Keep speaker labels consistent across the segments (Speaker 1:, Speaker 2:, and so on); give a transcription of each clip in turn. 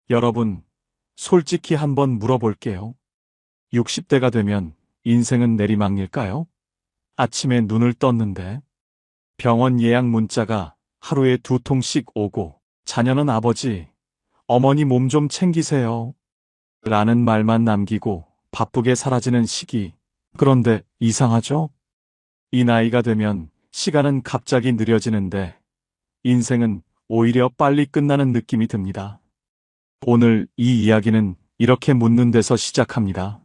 Speaker 1: 여러분, 솔직히 한번 물어볼게요. 60대가 되면 인생은 내리막일까요? 아침에 눈을 떴는데 병원 예약 문자가 하루에 2통씩 오고 자녀는 아버지, 어머니 몸 좀 챙기세요. 라는 말만 남기고 바쁘게 사라지는 시기. 그런데 이상하죠? 이 나이가 되면 시간은 갑자기 느려지는데 인생은 오히려 빨리 끝나는 느낌이 듭니다. 오늘 이 이야기는 이렇게 묻는 데서 시작합니다.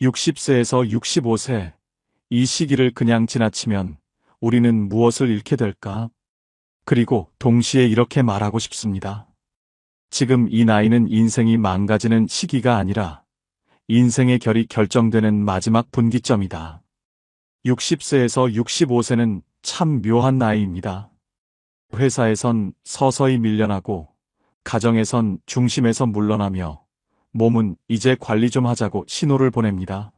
Speaker 1: 60세에서 65세, 이 시기를 그냥 지나치면 우리는 무엇을 잃게 될까? 그리고 동시에 이렇게 말하고 싶습니다. 지금 이 나이는 인생이 망가지는 시기가 아니라 인생의 결이 결정되는 마지막 분기점이다. 60세에서 65세는 참 묘한 나이입니다. 회사에선 서서히 밀려나고 가정에선 중심에서 물러나며 몸은 이제 관리 좀 하자고 신호를 보냅니다.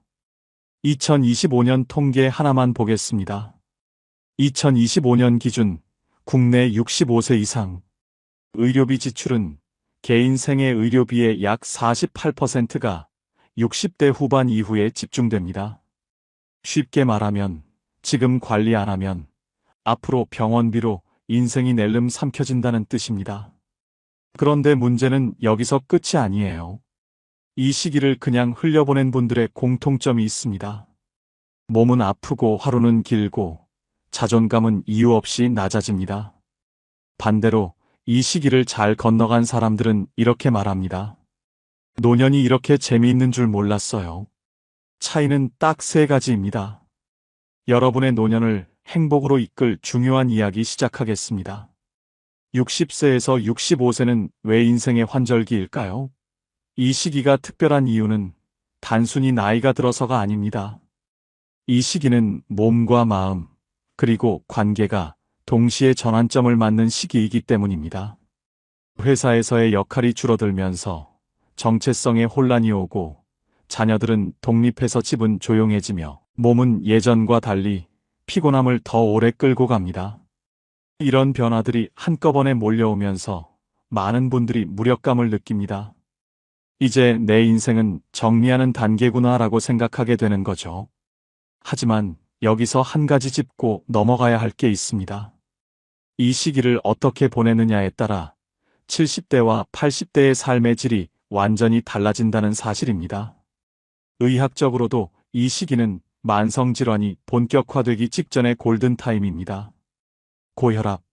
Speaker 1: 2025년 통계 하나만 보겠습니다. 2025년 기준 국내 65세 이상 의료비 지출은 개인 생애 의료비의 약 48%가 60대 후반 이후에 집중됩니다. 쉽게 말하면 지금 관리 안 하면 앞으로 병원비로 인생이 낼름 삼켜진다는 뜻입니다. 그런데 문제는 여기서 끝이 아니에요. 이 시기를 그냥 흘려보낸 분들의 공통점이 있습니다. 몸은 아프고 하루는 길고 자존감은 이유 없이 낮아집니다. 반대로 이 시기를 잘 건너간 사람들은 이렇게 말합니다. 노년이 이렇게 재미있는 줄 몰랐어요. 차이는 딱 3가지입니다. 여러분의 노년을 행복으로 이끌 중요한 이야기 시작하겠습니다. 60세에서 65세는 왜 인생의 환절기일까요? 이 시기가 특별한 이유는 단순히 나이가 들어서가 아닙니다. 이 시기는 몸과 마음, 그리고 관계가 동시에 전환점을 맞는 시기이기 때문입니다. 회사에서의 역할이 줄어들면서 정체성에 혼란이 오고 자녀들은 독립해서 집은 조용해지며 몸은 예전과 달리 피곤함을 더 오래 끌고 갑니다. 이런 변화들이 한꺼번에 몰려오면서 많은 분들이 무력감을 느낍니다. 이제 내 인생은 정리하는 단계구나라고 생각하게 되는 거죠. 하지만 여기서 한 가지 짚고 넘어가야 할 게 있습니다. 이 시기를 어떻게 보내느냐에 따라 70대와 80대의 삶의 질이 완전히 달라진다는 사실입니다. 의학적으로도 이 시기는 만성질환이 본격화되기 직전의 골든타임입니다. 고혈압,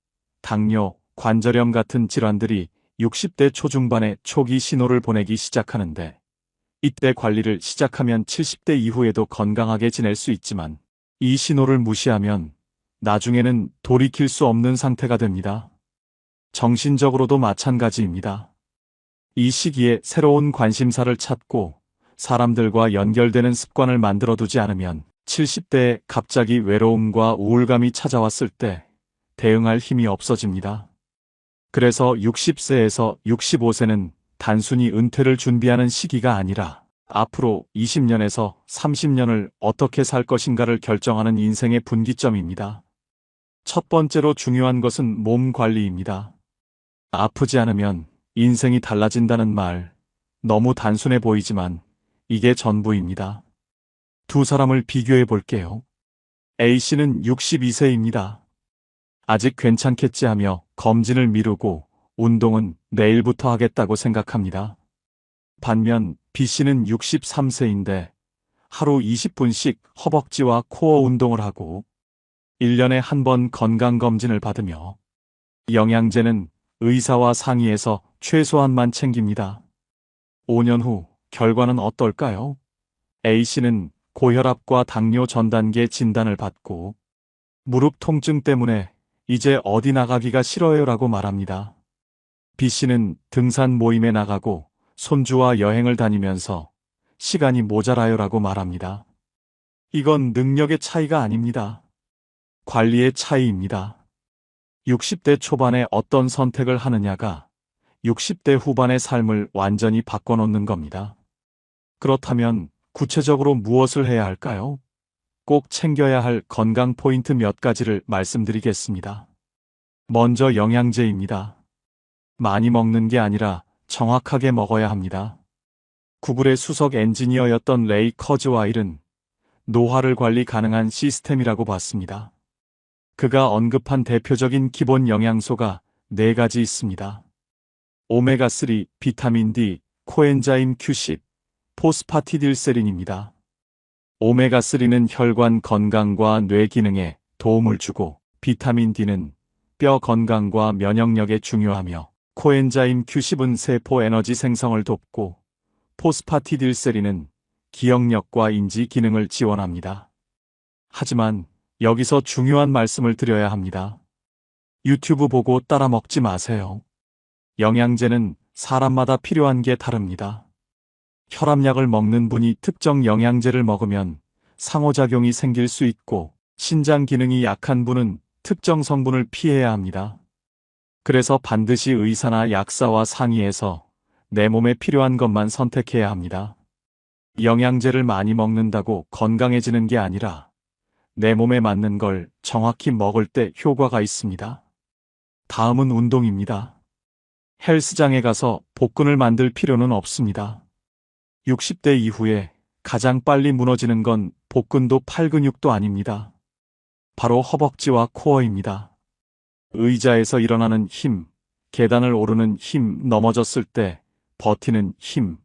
Speaker 1: 당뇨, 관절염 같은 질환들이 60대 초중반에 초기 신호를 보내기 시작하는데 이때 관리를 시작하면 70대 이후에도 건강하게 지낼 수 있지만 이 신호를 무시하면 나중에는 돌이킬 수 없는 상태가 됩니다. 정신적으로도 마찬가지입니다. 이 시기에 새로운 관심사를 찾고 사람들과 연결되는 습관을 만들어두지 않으면 70대에 갑자기 외로움과 우울감이 찾아왔을 때 대응할 힘이 없어집니다. 그래서 60세에서 65세는 단순히 은퇴를 준비하는 시기가 아니라 앞으로 20년에서 30년을 어떻게 살 것인가를 결정하는 인생의 분기점입니다. 첫 번째로 중요한 것은 몸 관리입니다. 아프지 않으면 인생이 달라진다는 말, 너무 단순해 보이지만 이게 전부입니다. 두 사람을 비교해 볼게요. A씨는 62세입니다. 아직 괜찮겠지 하며 검진을 미루고 운동은 내일부터 하겠다고 생각합니다. 반면 B씨는 63세인데 하루 20분씩 허벅지와 코어 운동을 하고 1년에 한 번 건강검진을 받으며 영양제는 의사와 상의해서 최소한만 챙깁니다. 5년 후 결과는 어떨까요? A씨는 고혈압과 당뇨 전 단계 진단을 받고 무릎 통증 때문에 이제 어디 나가기가 싫어요라고 말합니다. B씨는 등산 모임에 나가고 손주와 여행을 다니면서 시간이 모자라요라고 말합니다. 이건 능력의 차이가 아닙니다. 관리의 차이입니다. 60대 초반에 어떤 선택을 하느냐가 60대 후반의 삶을 완전히 바꿔놓는 겁니다. 그렇다면 구체적으로 무엇을 해야 할까요? 꼭 챙겨야 할 건강 포인트 몇 가지를 말씀드리겠습니다. 먼저 영양제입니다. 많이 먹는 게 아니라 정확하게 먹어야 합니다. 구글의 수석 엔지니어였던 레이 커즈와일은 노화를 관리 가능한 시스템이라고 봤습니다. 그가 언급한 대표적인 기본 영양소가 4가지 있습니다. 오메가3, 비타민 D, 코엔자임 Q10, 포스파티딜세린입니다. 오메가3는 혈관 건강과 뇌 기능에 도움을 주고, 비타민 D는 뼈 건강과 면역력에 중요하며, 코엔자임 Q10은 세포 에너지 생성을 돕고, 포스파티딜세린은 기억력과 인지 기능을 지원합니다. 하지만 여기서 중요한 말씀을 드려야 합니다. 유튜브 보고 따라 먹지 마세요. 영양제는 사람마다 필요한 게 다릅니다. 혈압약을 먹는 분이 특정 영양제를 먹으면 상호작용이 생길 수 있고, 신장 기능이 약한 분은 특정 성분을 피해야 합니다. 그래서 반드시 의사나 약사와 상의해서 내 몸에 필요한 것만 선택해야 합니다. 영양제를 많이 먹는다고 건강해지는 게 아니라 내 몸에 맞는 걸 정확히 먹을 때 효과가 있습니다. 다음은 운동입니다. 헬스장에 가서 복근을 만들 필요는 없습니다. 60대 이후에 가장 빨리 무너지는 건 복근도 팔 근육도 아닙니다. 바로 허벅지와 코어입니다. 의자에서 일어나는 힘, 계단을 오르는 힘, 넘어졌을 때 버티는 힘,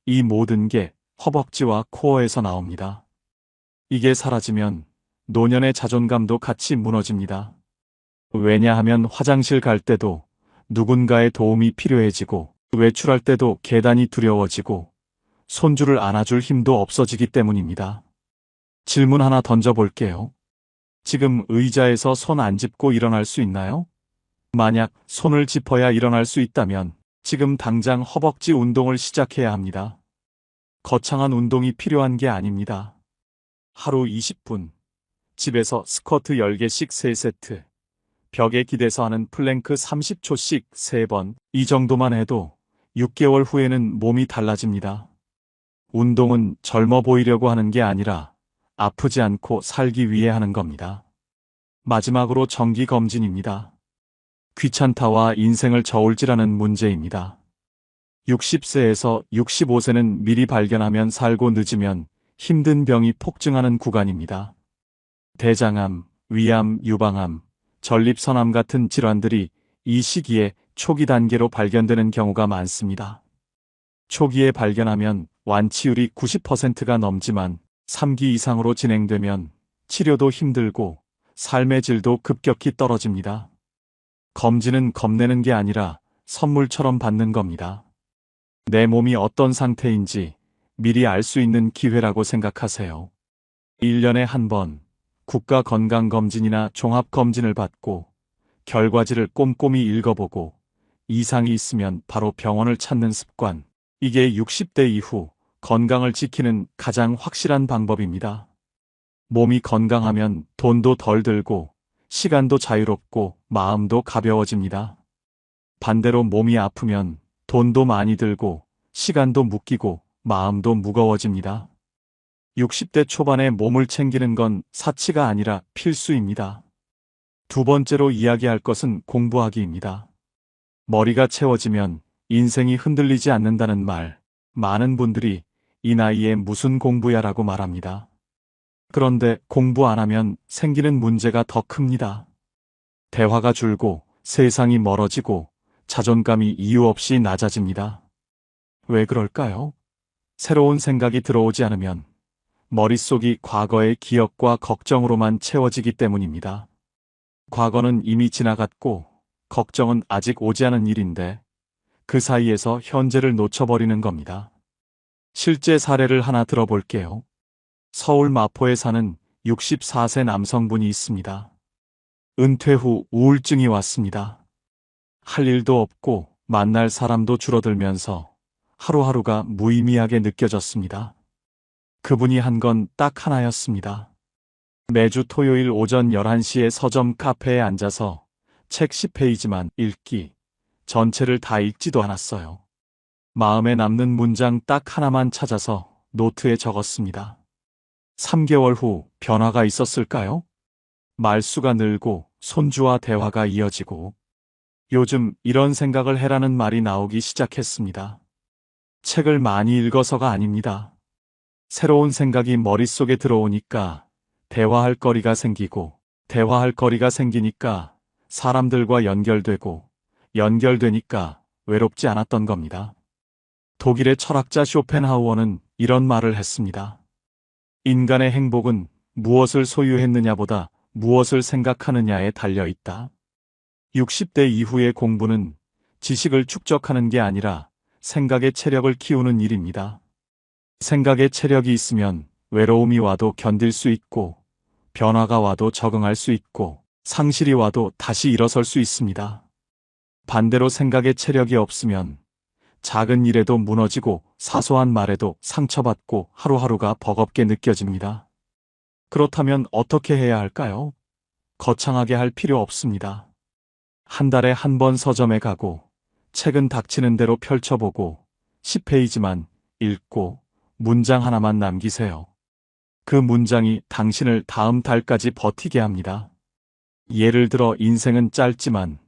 Speaker 1: 이 모든 게 허벅지와 코어에서 나옵니다. 이게 사라지면 노년의 자존감도 같이 무너집니다. 왜냐하면 화장실 갈 때도 누군가의 도움이 필요해지고, 외출할 때도 계단이 두려워지고, 손주를 안아줄 힘도 없어지기 때문입니다. 질문 하나 던져볼게요. 지금 의자에서 손 안 짚고 일어날 수 있나요? 만약 손을 짚어야 일어날 수 있다면 지금 당장 허벅지 운동을 시작해야 합니다. 거창한 운동이 필요한 게 아닙니다. 하루 20분, 집에서 스쿼트 10개씩 3세트, 벽에 기대서 하는 플랭크 30초씩 3번, 이 정도만 해도 6개월 후에는 몸이 달라집니다. 운동은 젊어 보이려고 하는 게 아니라 아프지 않고 살기 위해 하는 겁니다. 마지막으로 정기검진입니다. 귀찮다와 인생을 저울질하는 문제입니다. 60세에서 65세는 미리 발견하면 살고 늦으면 힘든 병이 폭증하는 구간입니다. 대장암, 위암, 유방암, 전립선암 같은 질환들이 이 시기에 초기 단계로 발견되는 경우가 많습니다. 초기에 발견하면 완치율이 90%가 넘지만 3기 이상으로 진행되면 치료도 힘들고 삶의 질도 급격히 떨어집니다. 검진은 겁내는 게 아니라 선물처럼 받는 겁니다. 내 몸이 어떤 상태인지 미리 알 수 있는 기회라고 생각하세요. 1년에 한 번 국가건강검진이나 종합검진을 받고 결과지를 꼼꼼히 읽어보고 이상이 있으면 바로 병원을 찾는 습관, 이게 60대 이후 건강을 지키는 가장 확실한 방법입니다. 몸이 건강하면 돈도 덜 들고 시간도 자유롭고 마음도 가벼워집니다. 반대로 몸이 아프면 돈도 많이 들고 시간도 묶이고 마음도 무거워집니다. 60대 초반에 몸을 챙기는 건 사치가 아니라 필수입니다. 두 번째로 이야기할 것은 공부하기입니다. 머리가 채워지면 인생이 흔들리지 않는다는 말, 많은 분들이 이 나이에 무슨 공부야라고 말합니다. 그런데 공부 안 하면 생기는 문제가 더 큽니다. 대화가 줄고 세상이 멀어지고 자존감이 이유 없이 낮아집니다. 왜 그럴까요? 새로운 생각이 들어오지 않으면 머릿속이 과거의 기억과 걱정으로만 채워지기 때문입니다. 과거는 이미 지나갔고 걱정은 아직 오지 않은 일인데 그 사이에서 현재를 놓쳐버리는 겁니다. 실제 사례를 하나 들어볼게요. 서울 마포에 사는 64세 남성분이 있습니다. 은퇴 후 우울증이 왔습니다. 할 일도 없고 만날 사람도 줄어들면서 하루하루가 무의미하게 느껴졌습니다. 그분이 한 건 딱 하나였습니다. 매주 토요일 오전 11시에 서점 카페에 앉아서 책 10페이지만 읽기, 전체를 다 읽지도 않았어요. 마음에 남는 문장 딱 하나만 찾아서 노트에 적었습니다. 3개월 후 변화가 있었을까요? 말수가 늘고 손주와 대화가 이어지고 요즘 이런 생각을 해라는 말이 나오기 시작했습니다. 책을 많이 읽어서가 아닙니다. 새로운 생각이 머릿속에 들어오니까 대화할 거리가 생기고, 대화할 거리가 생기니까 사람들과 연결되고, 연결되니까 외롭지 않았던 겁니다. 독일의 철학자 쇼펜하우어는 이런 말을 했습니다. 인간의 행복은 무엇을 소유했느냐보다 무엇을 생각하느냐에 달려 있다. 60대 이후의 공부는 지식을 축적하는 게 아니라 생각의 체력을 키우는 일입니다. 생각의 체력이 있으면 외로움이 와도 견딜 수 있고, 변화가 와도 적응할 수 있고, 상실이 와도 다시 일어설 수 있습니다. 반대로 생각의 체력이 없으면 작은 일에도 무너지고 사소한 말에도 상처받고 하루하루가 버겁게 느껴집니다. 그렇다면 어떻게 해야 할까요? 거창하게 할 필요 없습니다. 한 달에 한 번 서점에 가고, 책은 닥치는 대로 펼쳐보고, 10페이지만 읽고, 문장 하나만 남기세요. 그 문장이 당신을 다음 달까지 버티게 합니다. 예를 들어 인생은 짧지만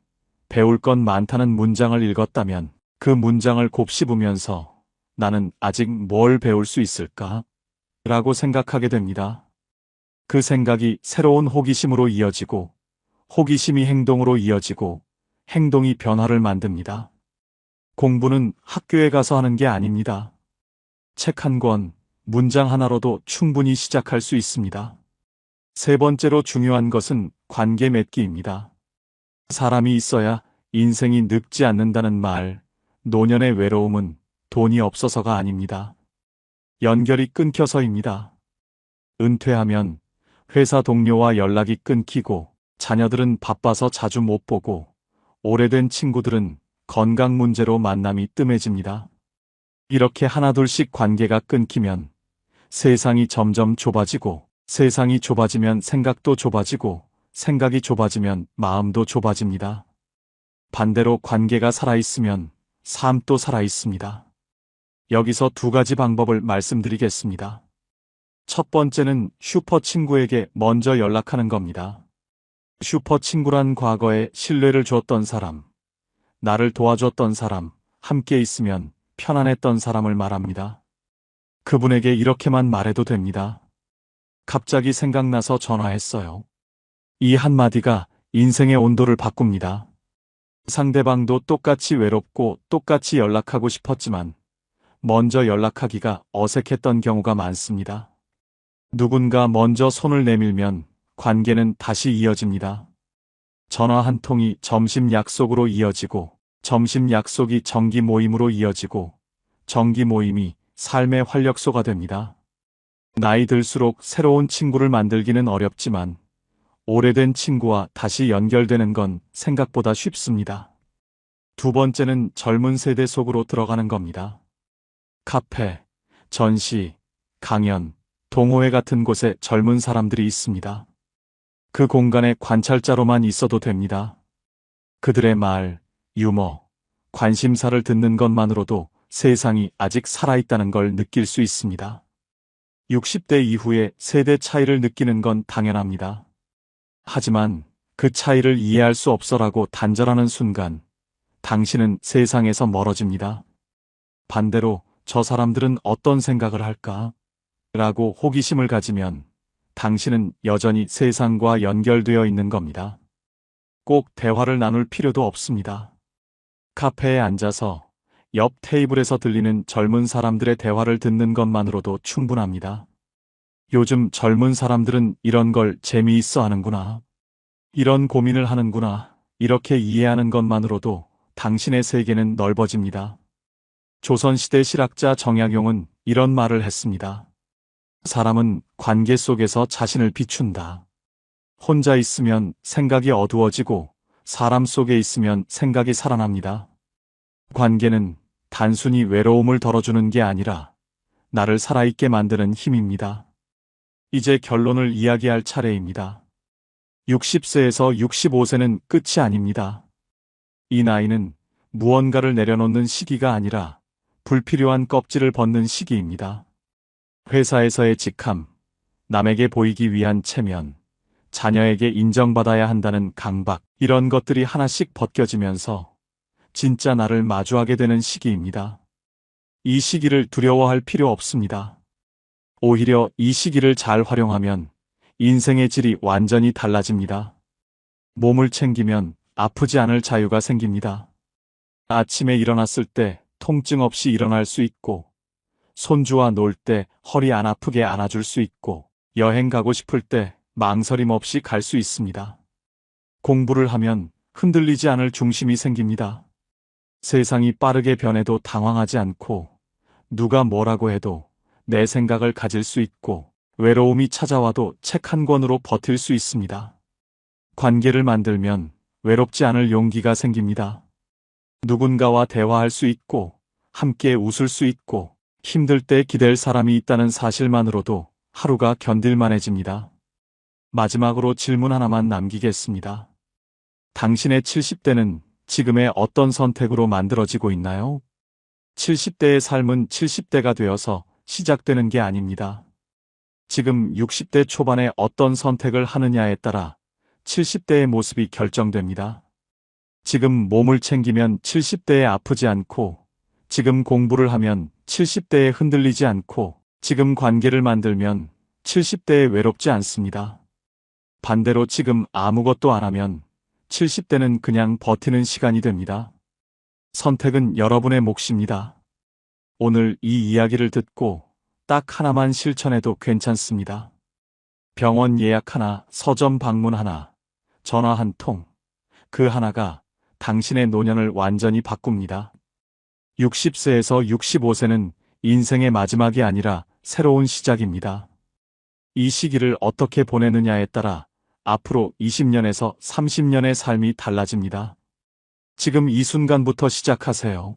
Speaker 1: 배울 건 많다는 문장을 읽었다면 그 문장을 곱씹으면서 나는 아직 뭘 배울 수 있을까? 라고 생각하게 됩니다. 그 생각이 새로운 호기심으로 이어지고, 호기심이 행동으로 이어지고, 행동이 변화를 만듭니다. 공부는 학교에 가서 하는 게 아닙니다. 책 한 권, 문장 하나로도 충분히 시작할 수 있습니다. 세 번째로 중요한 것은 관계 맺기입니다. 사람이 있어야 인생이 늙지 않는다는 말, 노년의 외로움은 돈이 없어서가 아닙니다. 연결이 끊겨서입니다. 은퇴하면 회사 동료와 연락이 끊기고, 자녀들은 바빠서 자주 못 보고, 오래된 친구들은 건강 문제로 만남이 뜸해집니다. 이렇게 하나둘씩 관계가 끊기면 세상이 점점 좁아지고, 세상이 좁아지면 생각도 좁아지고, 생각이 좁아지면 마음도 좁아집니다. 반대로 관계가 살아있으면 삶도 살아있습니다. 여기서 두 가지 방법을 말씀드리겠습니다. 첫 번째는 슈퍼 친구에게 먼저 연락하는 겁니다. 슈퍼 친구란 과거에 신뢰를 줬던 사람, 나를 도와줬던 사람, 함께 있으면 편안했던 사람을 말합니다. 그분에게 이렇게만 말해도 됩니다. 갑자기 생각나서 전화했어요. 이 한마디가 인생의 온도를 바꿉니다. 상대방도 똑같이 외롭고 똑같이 연락하고 싶었지만 먼저 연락하기가 어색했던 경우가 많습니다. 누군가 먼저 손을 내밀면 관계는 다시 이어집니다. 전화 한 통이 점심 약속으로 이어지고, 점심 약속이 정기 모임으로 이어지고, 정기 모임이 삶의 활력소가 됩니다. 나이 들수록 새로운 친구를 만들기는 어렵지만 오래된 친구와 다시 연결되는 건 생각보다 쉽습니다. 두 번째는 젊은 세대 속으로 들어가는 겁니다. 카페, 전시, 강연, 동호회 같은 곳에 젊은 사람들이 있습니다. 그 공간에 관찰자로만 있어도 됩니다. 그들의 말, 유머, 관심사를 듣는 것만으로도 세상이 아직 살아있다는 걸 느낄 수 있습니다. 60대 이후에 세대 차이를 느끼는 건 당연합니다. 하지만 그 차이를 이해할 수 없어라고 단절하는 순간 당신은 세상에서 멀어집니다. 반대로 저 사람들은 어떤 생각을 할까? 라고 호기심을 가지면 당신은 여전히 세상과 연결되어 있는 겁니다. 꼭 대화를 나눌 필요도 없습니다. 카페에 앉아서 옆 테이블에서 들리는 젊은 사람들의 대화를 듣는 것만으로도 충분합니다. 요즘 젊은 사람들은 이런 걸 재미있어 하는구나. 이런 고민을 하는구나. 이렇게 이해하는 것만으로도 당신의 세계는 넓어집니다. 조선시대 실학자 정약용은 이런 말을 했습니다. 사람은 관계 속에서 자신을 비춘다. 혼자 있으면 생각이 어두워지고 사람 속에 있으면 생각이 살아납니다. 관계는 단순히 외로움을 덜어주는 게 아니라 나를 살아있게 만드는 힘입니다. 이제 결론을 이야기할 차례입니다. 60세에서 65세는 끝이 아닙니다. 이 나이는 무언가를 내려놓는 시기가 아니라 불필요한 껍질을 벗는 시기입니다. 회사에서의 직함, 남에게 보이기 위한 체면, 자녀에게 인정받아야 한다는 강박, 이런 것들이 하나씩 벗겨지면서 진짜 나를 마주하게 되는 시기입니다. 이 시기를 두려워할 필요 없습니다. 오히려 이 시기를 잘 활용하면 인생의 질이 완전히 달라집니다. 몸을 챙기면 아프지 않을 자유가 생깁니다. 아침에 일어났을 때 통증 없이 일어날 수 있고, 손주와 놀 때 허리 안 아프게 안아줄 수 있고, 여행 가고 싶을 때 망설임 없이 갈 수 있습니다. 공부를 하면 흔들리지 않을 중심이 생깁니다. 세상이 빠르게 변해도 당황하지 않고, 누가 뭐라고 해도 내 생각을 가질 수 있고, 외로움이 찾아와도 책 한 권으로 버틸 수 있습니다. 관계를 만들면 외롭지 않을 용기가 생깁니다. 누군가와 대화할 수 있고, 함께 웃을 수 있고, 힘들 때 기댈 사람이 있다는 사실만으로도 하루가 견딜만해집니다. 마지막으로 질문 하나만 남기겠습니다. 당신의 70대는 지금의 어떤 선택으로 만들어지고 있나요? 70대의 삶은 70대가 되어서 시작되는 게 아닙니다. 지금 60대 초반에 어떤 선택을 하느냐에 따라 70대의 모습이 결정됩니다. 지금 몸을 챙기면 70대에 아프지 않고, 지금 공부를 하면 70대에 흔들리지 않고, 지금 관계를 만들면 70대에 외롭지 않습니다. 반대로 지금 아무것도 안 하면 70대는 그냥 버티는 시간이 됩니다. 선택은 여러분의 몫입니다. 오늘 이 이야기를 듣고 딱 하나만 실천해도 괜찮습니다. 병원 예약 하나, 서점 방문 하나, 전화 한 통, 그 하나가 당신의 노년을 완전히 바꿉니다. 60세에서 65세는 인생의 마지막이 아니라 새로운 시작입니다. 이 시기를 어떻게 보내느냐에 따라 앞으로 20년에서 30년의 삶이 달라집니다. 지금 이 순간부터 시작하세요.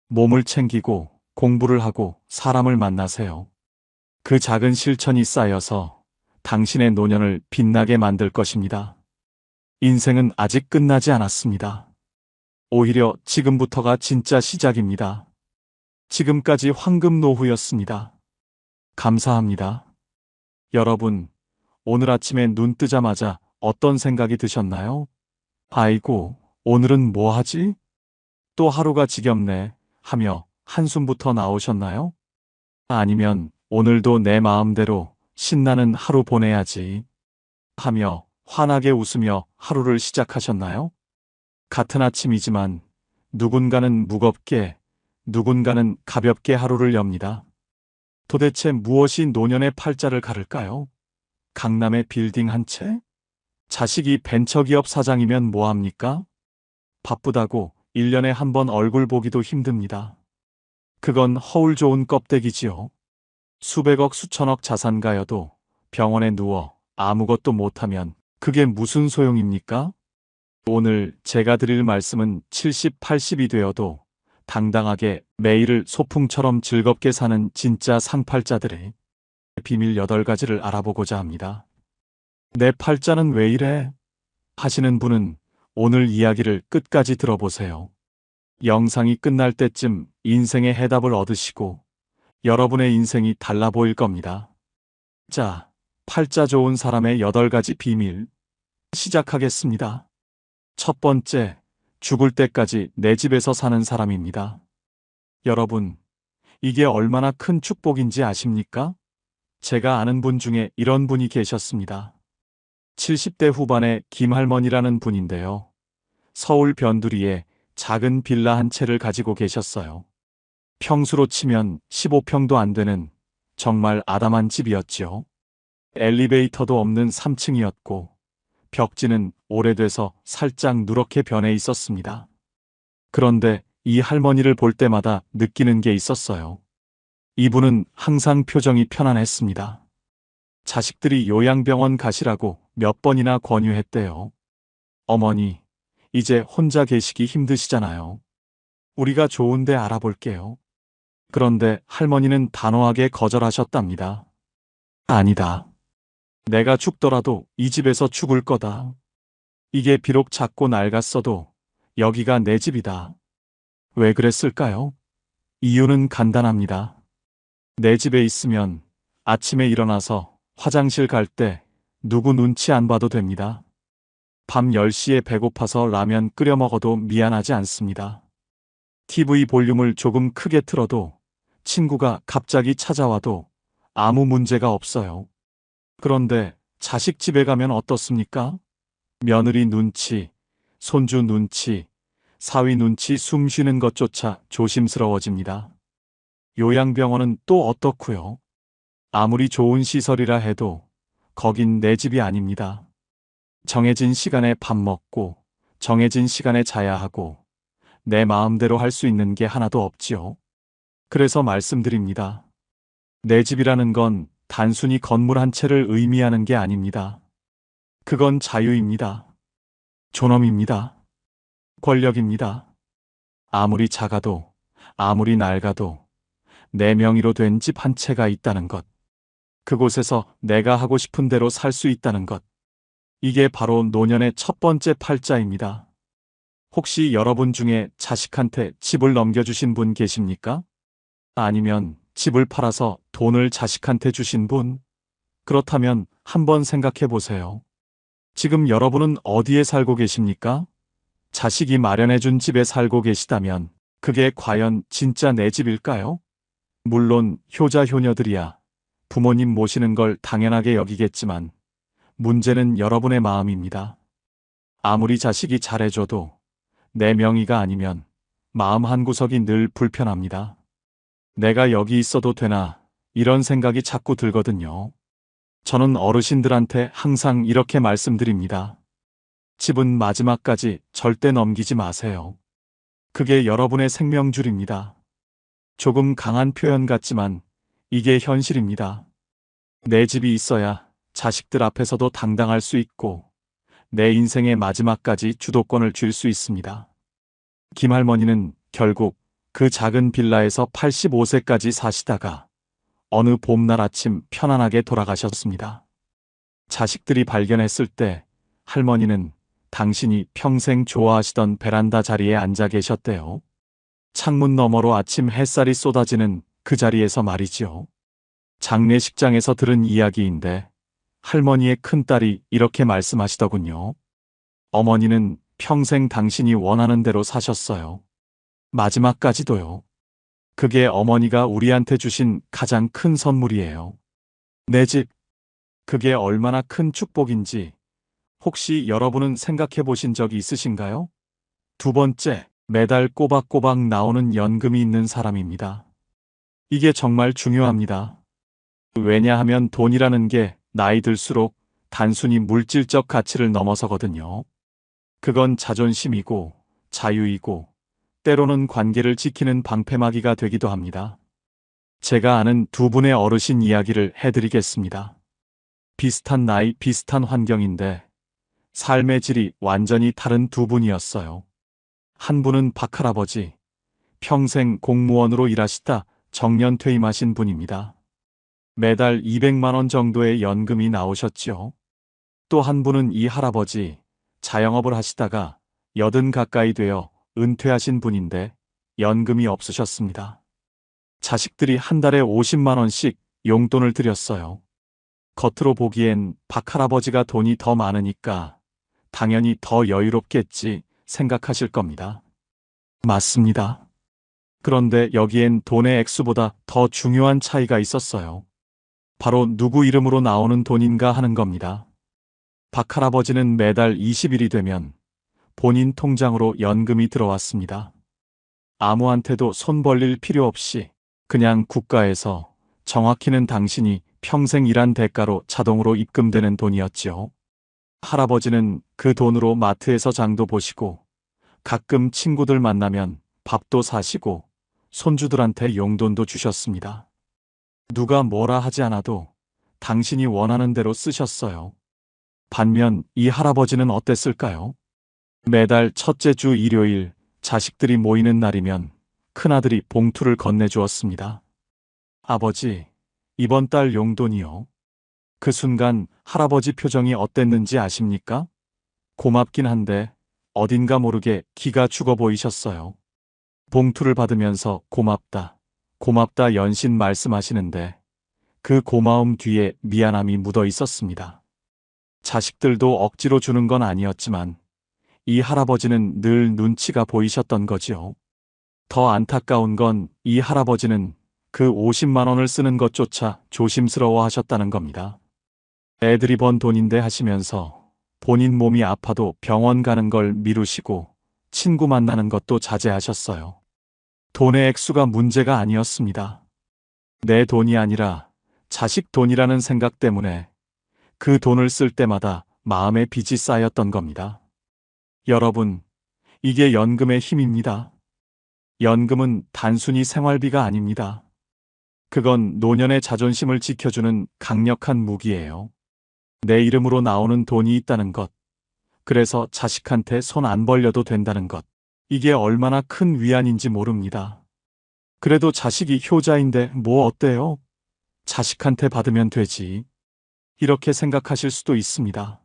Speaker 1: 몸을 챙기고 공부를 하고 사람을 만나세요. 그 작은 실천이 쌓여서 당신의 노년을 빛나게 만들 것입니다. 인생은 아직 끝나지 않았습니다. 오히려 지금부터가 진짜 시작입니다. 지금까지 황금 노후였습니다. 감사합니다. 여러분, 오늘 아침에 눈 뜨자마자 어떤 생각이 드셨나요? 아이고, 오늘은 뭐 하지? 또 하루가 지겹네 하며 한숨부터 나오셨나요? 아니면 오늘도 내 마음대로 신나는 하루 보내야지 하며 환하게 웃으며 하루를 시작하셨나요? 같은 아침이지만 누군가는 무겁게, 누군가는 가볍게 하루를 엽니다. 도대체 무엇이 노년의 팔자를 가를까요? 강남의 빌딩 한 채? 자식이 벤처기업 사장이면 뭐합니까? 바쁘다고 1년에 한 번 얼굴 보기도 힘듭니다. 그건 허울 좋은 껍데기지요. 수백억 수천억 자산가여도 병원에 누워 아무것도 못하면 그게 무슨 소용입니까? 오늘 제가 드릴 말씀은 70, 80이 되어도 당당하게 매일을 소풍처럼 즐겁게 사는 진짜 상팔자들의 비밀 8가지를 알아보고자 합니다. 내 팔자는 왜 이래? 하시는 분은 오늘 이야기를 끝까지 들어보세요. 영상이 끝날 때쯤 인생의 해답을 얻으시고 여러분의 인생이 달라 보일 겁니다. 자, 팔자 좋은 사람의 8가지 비밀 시작하겠습니다. 첫 번째, 죽을 때까지 내 집에서 사는 사람입니다. 여러분, 이게 얼마나 큰 축복인지 아십니까? 제가 아는 분 중에 이런 분이 계셨습니다. 70대 후반의 김할머니라는 분인데요. 서울 변두리에 작은 빌라 한 채를 가지고 계셨어요. 평수로 치면 15평도 안 되는 정말 아담한 집이었지요. 엘리베이터도 없는 3층이었고 벽지는 오래돼서 살짝 누렇게 변해 있었습니다. 그런데 이 할머니를 볼 때마다 느끼는 게 있었어요. 이분은 항상 표정이 편안했습니다. 자식들이 요양병원 가시라고 몇 번이나 권유했대요. 어머니, 이제 혼자 계시기 힘드시잖아요. 우리가 좋은 데 알아볼게요. 그런데 할머니는 단호하게 거절하셨답니다. 아니다. 내가 죽더라도 이 집에서 죽을 거다. 이게 비록 작고 낡았어도 여기가 내 집이다. 왜 그랬을까요? 이유는 간단합니다. 내 집에 있으면 아침에 일어나서 화장실 갈 때 누구 눈치 안 봐도 됩니다. 밤 10시에 배고파서 라면 끓여 먹어도 미안하지 않습니다. TV 볼륨을 조금 크게 틀어도 친구가 갑자기 찾아와도 아무 문제가 없어요. 그런데 자식 집에 가면 어떻습니까? 며느리 눈치, 손주 눈치, 사위 눈치 숨 쉬는 것조차 조심스러워집니다. 요양병원은 또 어떻고요? 아무리 좋은 시설이라 해도 거긴 내 집이 아닙니다. 정해진 시간에 밥 먹고 정해진 시간에 자야 하고 내 마음대로 할 수 있는 게 하나도 없지요. 그래서 말씀드립니다. 내 집이라는 건 단순히 건물 한 채를 의미하는 게 아닙니다. 그건 자유입니다. 존엄입니다. 권력입니다. 아무리 작아도 아무리 낡아도 내 명의로 된 집 한 채가 있다는 것. 그곳에서 내가 하고 싶은 대로 살 수 있다는 것. 이게 바로 노년의 첫 번째 팔자입니다. 혹시 여러분 중에 자식한테 집을 넘겨주신 분 계십니까? 아니면 집을 팔아서 돈을 자식한테 주신 분? 그렇다면 한번 생각해 보세요. 지금 여러분은 어디에 살고 계십니까? 자식이 마련해준 집에 살고 계시다면 그게 과연 진짜 내 집일까요? 물론 효자 효녀들이야 부모님 모시는 걸 당연하게 여기겠지만 문제는 여러분의 마음입니다. 아무리 자식이 잘해줘도 내 명의가 아니면 마음 한구석이 늘 불편합니다. 내가 여기 있어도 되나 이런 생각이 자꾸 들거든요. 저는 어르신들한테 항상 이렇게 말씀드립니다. 집은 마지막까지 절대 넘기지 마세요. 그게 여러분의 생명줄입니다. 조금 강한 표현 같지만 이게 현실입니다. 내 집이 있어야 자식들 앞에서도 당당할 수 있고 내 인생의 마지막까지 주도권을 쥘 수 있습니다. 김할머니는 결국 그 작은 빌라에서 85세까지 사시다가 어느 봄날 아침 편안하게 돌아가셨습니다. 자식들이 발견했을 때 할머니는 당신이 평생 좋아하시던 베란다 자리에 앉아 계셨대요. 창문 너머로 아침 햇살이 쏟아지는 그 자리에서 말이지요. 장례식장에서 들은 이야기인데 할머니의 큰딸이 이렇게 말씀하시더군요. 어머니는 평생 당신이 원하는 대로 사셨어요. 마지막까지도요. 그게 어머니가 우리한테 주신 가장 큰 선물이에요. 내 집. 그게 얼마나 큰 축복인지 혹시 여러분은 생각해 보신 적이 있으신가요? 두 번째, 매달 꼬박꼬박 나오는 연금이 있는 사람입니다. 이게 정말 중요합니다. 왜냐하면 돈이라는 게 나이 들수록 단순히 물질적 가치를 넘어서거든요. 그건 자존심이고 자유이고 때로는 관계를 지키는 방패막이가 되기도 합니다. 제가 아는 두 분의 어르신 이야기를 해드리겠습니다. 비슷한 나이, 비슷한 환경인데 삶의 질이 완전히 다른 두 분이었어요. 한 분은 박할아버지, 평생 공무원으로 일하시다 정년 퇴임하신 분입니다. 매달 200만 원 정도의 연금이 나오셨죠. 또 한 분은 이 할아버지, 자영업을 하시다가 80 가까이 되어 은퇴하신 분인데 연금이 없으셨습니다. 자식들이 한 달에 50만 원씩 용돈을 드렸어요. 겉으로 보기엔 박할아버지가 돈이 더 많으니까 당연히 더 여유롭겠지 생각하실 겁니다. 맞습니다. 그런데 여기엔 돈의 액수보다 더 중요한 차이가 있었어요. 바로 누구 이름으로 나오는 돈인가 하는 겁니다. 박할아버지는 매달 20일이 되면 본인 통장으로 연금이 들어왔습니다. 아무한테도 손 벌릴 필요 없이 그냥 국가에서 정확히는 당신이 평생 일한 대가로 자동으로 입금되는 돈이었죠. 할아버지는 그 돈으로 마트에서 장도 보시고 가끔 친구들 만나면 밥도 사시고 손주들한테 용돈도 주셨습니다. 누가 뭐라 하지 않아도 당신이 원하는 대로 쓰셨어요. 반면 이 할아버지는 어땠을까요? 매달 첫째 주 일요일 자식들이 모이는 날이면 큰아들이 봉투를 건네주었습니다. 아버지, 이번 달 용돈이요. 그 순간 할아버지 표정이 어땠는지 아십니까? 고맙긴 한데 어딘가 모르게 기가 죽어 보이셨어요. 봉투를 받으면서 고맙다, 고맙다 연신 말씀하시는데 그 고마움 뒤에 미안함이 묻어 있었습니다. 자식들도 억지로 주는 건 아니었지만 이 할아버지는 늘 눈치가 보이셨던 거지요. 더 안타까운 건 이 할아버지는 그 50만 원을 쓰는 것조차 조심스러워 하셨다는 겁니다. 애들이 번 돈인데 하시면서 본인 몸이 아파도 병원 가는 걸 미루시고 친구 만나는 것도 자제하셨어요. 돈의 액수가 문제가 아니었습니다. 내 돈이 아니라 자식 돈이라는 생각 때문에 그 돈을 쓸 때마다 마음의 빚이 쌓였던 겁니다. 여러분, 이게 연금의 힘입니다. 연금은 단순히 생활비가 아닙니다. 그건 노년의 자존심을 지켜주는 강력한 무기예요. 내 이름으로 나오는 돈이 있다는 것, 그래서 자식한테 손 안 벌려도 된다는 것, 이게 얼마나 큰 위안인지 모릅니다. 그래도 자식이 효자인데 뭐 어때요? 자식한테 받으면 되지. 이렇게 생각하실 수도 있습니다.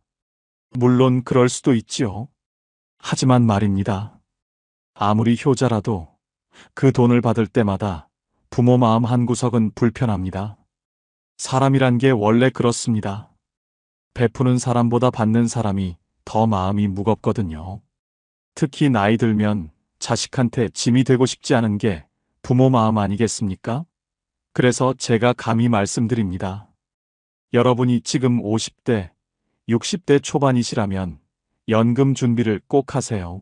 Speaker 1: 물론 그럴 수도 있지요. 하지만 말입니다. 아무리 효자라도 그 돈을 받을 때마다 부모 마음 한구석은 불편합니다. 사람이란 게 원래 그렇습니다. 베푸는 사람보다 받는 사람이 더 마음이 무겁거든요. 특히 나이 들면 자식한테 짐이 되고 싶지 않은 게 부모 마음 아니겠습니까? 그래서 제가 감히 말씀드립니다. 여러분이 지금 50대, 60대 초반이시라면 연금 준비를 꼭 하세요.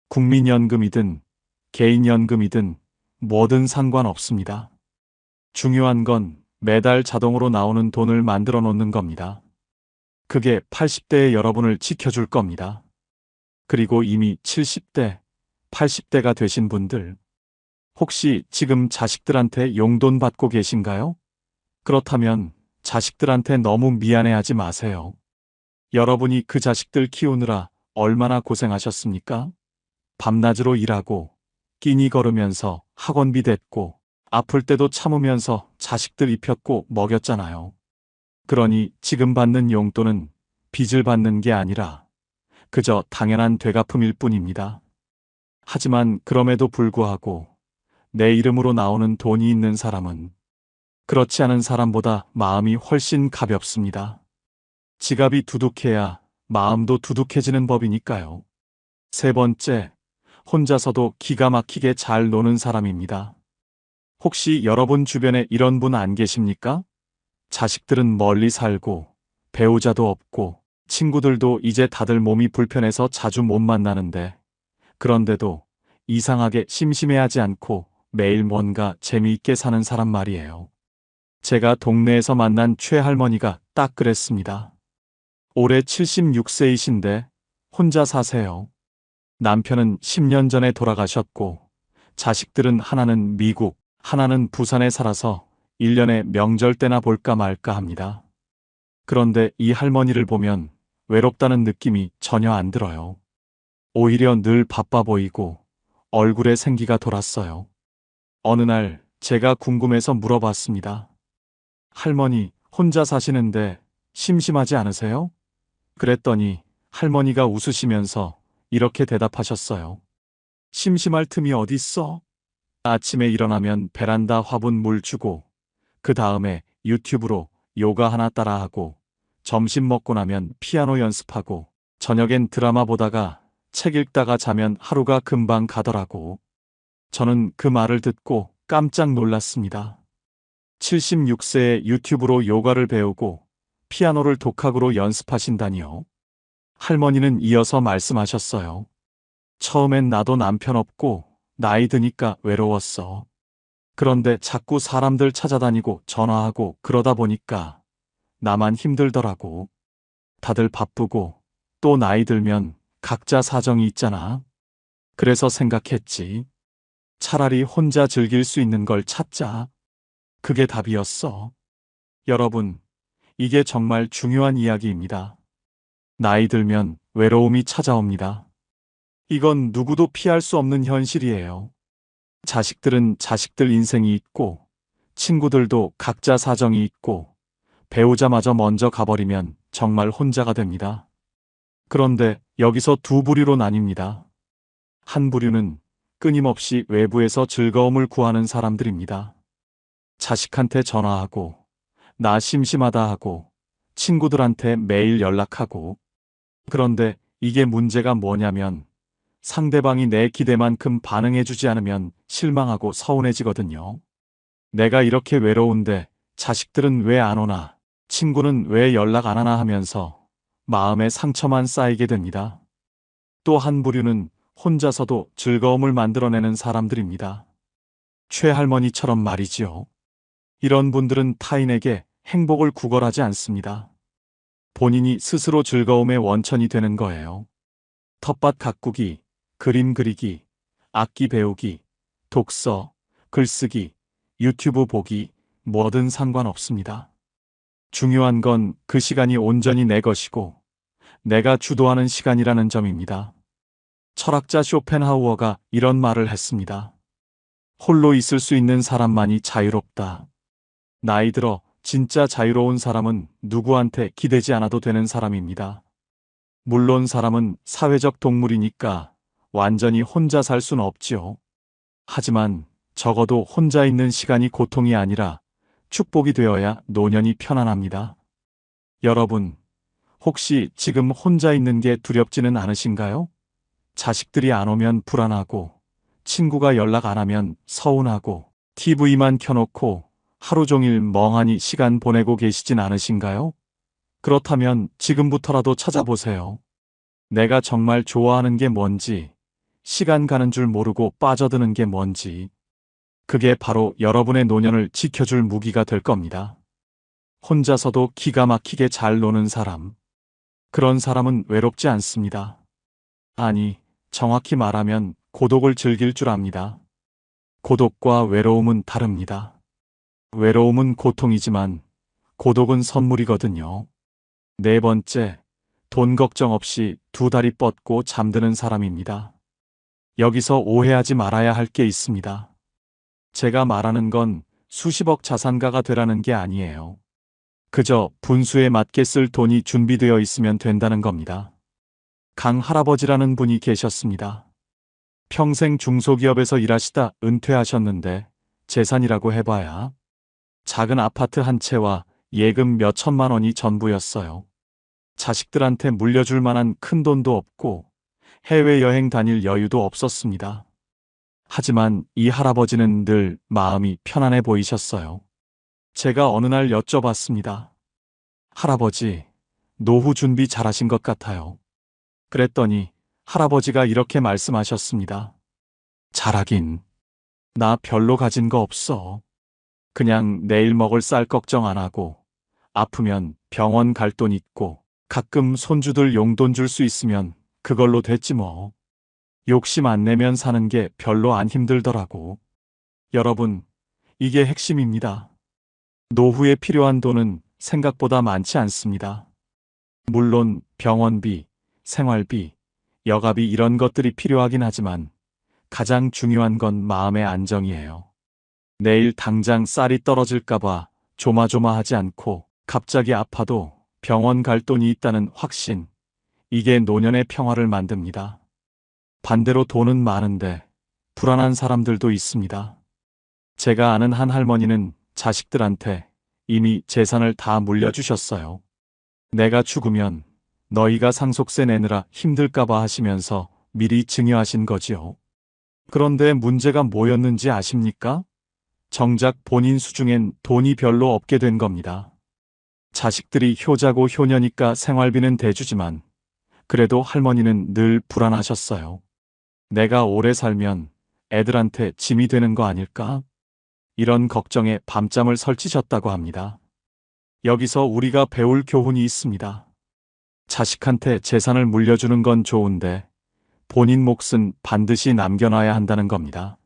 Speaker 1: 국민연금이든 개인연금이든 뭐든 상관없습니다. 중요한 건 매달 자동으로 나오는 돈을 만들어 놓는 겁니다. 그게 80대의 여러분을 지켜줄 겁니다. 그리고 이미 70대, 80대가 되신 분들, 혹시 지금 자식들한테 용돈 받고 계신가요? 그렇다면 자식들한테 너무 미안해하지 마세요. 여러분이 그 자식들 키우느라 얼마나 고생하셨습니까? 밤낮으로 일하고 끼니 걸으면서 학원비 댔고 아플 때도 참으면서 자식들 입혔고 먹였잖아요. 그러니 지금 받는 용돈은 빚을 받는 게 아니라 그저 당연한 되갚음일 뿐입니다. 하지만 그럼에도 불구하고 내 이름으로 나오는 돈이 있는 사람은 그렇지 않은 사람보다 마음이 훨씬 가볍습니다. 지갑이 두둑해야 마음도 두둑해지는 법이니까요. 세 번째, 혼자서도 기가 막히게 잘 노는 사람입니다. 혹시 여러분 주변에 이런 분 안 계십니까? 자식들은 멀리 살고 배우자도 없고 친구들도 이제 다들 몸이 불편해서 자주 못 만나는데 그런데도 이상하게 심심해하지 않고 매일 뭔가 재미있게 사는 사람 말이에요. 제가 동네에서 만난 최할머니가 딱 그랬습니다. 올해 76세이신데 혼자 사세요. 남편은 10년 전에 돌아가셨고 자식들은 하나는 미국, 하나는 부산에 살아서 1년에 명절 때나 볼까 말까 합니다. 그런데 이 할머니를 보면 외롭다는 느낌이 전혀 안 들어요. 오히려 늘 바빠 보이고 얼굴에 생기가 돌았어요. 어느 날 제가 궁금해서 물어봤습니다. 할머니, 혼자 사시는데 심심하지 않으세요? 그랬더니 할머니가 웃으시면서 이렇게 대답하셨어요. 심심할 틈이 어딨어? 아침에 일어나면 베란다 화분 물 주고 그 다음에 유튜브로 요가 하나 따라하고 점심 먹고 나면 피아노 연습하고 저녁엔 드라마 보다가 책 읽다가 자면 하루가 금방 가더라고. 저는 그 말을 듣고 깜짝 놀랐습니다. 76세에 유튜브로 요가를 배우고 피아노를 독학으로 연습하신다니요. 할머니는 이어서 말씀하셨어요. 처음엔 나도 남편 없고 나이 드니까 외로웠어. 그런데 자꾸 사람들 찾아다니고 전화하고 그러다 보니까 나만 힘들더라고. 다들 바쁘고 또 나이 들면 각자 사정이 있잖아. 그래서 생각했지. 차라리 혼자 즐길 수 있는 걸 찾자. 그게 답이었어. 여러분, 이게 정말 중요한 이야기입니다. 나이 들면 외로움이 찾아옵니다. 이건 누구도 피할 수 없는 현실이에요. 자식들은 자식들 인생이 있고, 친구들도 각자 사정이 있고, 배우자마저 먼저 가버리면 정말 혼자가 됩니다. 그런데 여기서 두 부류로 나뉩니다. 한 부류는 끊임없이 외부에서 즐거움을 구하는 사람들입니다. 자식한테 전화하고, 나 심심하다 하고, 친구들한테 매일 연락하고. 그런데 이게 문제가 뭐냐면 상대방이 내 기대만큼 반응해주지 않으면 실망하고 서운해지거든요. 내가 이렇게 외로운데 자식들은 왜 안 오나, 친구는 왜 연락 안 하나 하면서 마음에 상처만 쌓이게 됩니다. 또 한 부류는 혼자서도 즐거움을 만들어내는 사람들입니다. 최할머니처럼 말이지요. 이런 분들은 타인에게 행복을 구걸하지 않습니다. 본인이 스스로 즐거움의 원천이 되는 거예요. 텃밭 가꾸기, 그림 그리기, 악기 배우기, 독서, 글쓰기, 유튜브 보기, 뭐든 상관없습니다. 중요한 건 그 시간이 온전히 내 것이고 내가 주도하는 시간이라는 점입니다. 철학자 쇼펜하우어가 이런 말을 했습니다. 홀로 있을 수 있는 사람만이 자유롭다. 나이 들어 진짜 자유로운 사람은 누구한테 기대지 않아도 되는 사람입니다. 물론 사람은 사회적 동물이니까 완전히 혼자 살 수는 없지요. 하지만 적어도 혼자 있는 시간이 고통이 아니라 축복이 되어야 노년이 편안합니다. 여러분, 혹시 지금 혼자 있는 게 두렵지는 않으신가요? 자식들이 안 오면 불안하고, 친구가 연락 안 하면 서운하고, TV만 켜놓고 하루 종일 멍하니 시간 보내고 계시진 않으신가요? 그렇다면 지금부터라도 찾아보세요. 내가 정말 좋아하는 게 뭔지, 시간 가는 줄 모르고 빠져드는 게 뭔지, 그게 바로 여러분의 노년을 지켜줄 무기가 될 겁니다. 혼자서도 기가 막히게 잘 노는 사람. 그런 사람은 외롭지 않습니다. 아니, 정확히 말하면 고독을 즐길 줄 압니다. 고독과 외로움은 다릅니다. 외로움은 고통이지만 고독은 선물이거든요. 네 번째, 돈 걱정 없이 두 다리 뻗고 잠드는 사람입니다. 여기서 오해하지 말아야 할 게 있습니다. 제가 말하는 건 수십억 자산가가 되라는 게 아니에요. 그저 분수에 맞게 쓸 돈이 준비되어 있으면 된다는 겁니다. 강 할아버지라는 분이 계셨습니다. 평생 중소기업에서 일하시다 은퇴하셨는데 재산이라고 해봐야 작은 아파트 한 채와 예금 몇 천만 원이 전부였어요. 자식들한테 물려줄 만한 큰 돈도 없고 해외여행 다닐 여유도 없었습니다. 하지만 이 할아버지는 늘 마음이 편안해 보이셨어요. 제가 어느 날 여쭤봤습니다. 할아버지, 노후 준비 잘하신 것 같아요. 그랬더니 할아버지가 이렇게 말씀하셨습니다. 잘하긴. 나 별로 가진 거 없어. 그냥 내일 먹을 쌀 걱정 안 하고 아프면 병원 갈 돈 있고 가끔 손주들 용돈 줄 수 있으면 그걸로 됐지 뭐. 욕심 안 내면 사는 게 별로 안 힘들더라고. 여러분, 이게 핵심입니다. 노후에 필요한 돈은 생각보다 많지 않습니다. 물론 병원비, 생활비, 여가비 이런 것들이 필요하긴 하지만 가장 중요한 건 마음의 안정이에요. 내일 당장 쌀이 떨어질까봐 조마조마하지 않고 갑자기 아파도 병원 갈 돈이 있다는 확신. 이게 노년의 평화를 만듭니다. 반대로 돈은 많은데 불안한 사람들도 있습니다. 제가 아는 한 할머니는 자식들한테 이미 재산을 다 물려주셨어요. 내가 죽으면 너희가 상속세 내느라 힘들까봐 하시면서 미리 증여하신 거지요. 그런데 문제가 뭐였는지 아십니까? 정작 본인 수중엔 돈이 별로 없게 된 겁니다. 자식들이 효자고 효녀니까 생활비는 대주지만 그래도 할머니는 늘 불안하셨어요. 내가 오래 살면 애들한테 짐이 되는 거 아닐까? 이런 걱정에 밤잠을 설치셨다고 합니다. 여기서 우리가 배울 교훈이 있습니다. 자식한테 재산을 물려주는 건 좋은데 본인 몫은 반드시 남겨놔야 한다는 겁니다.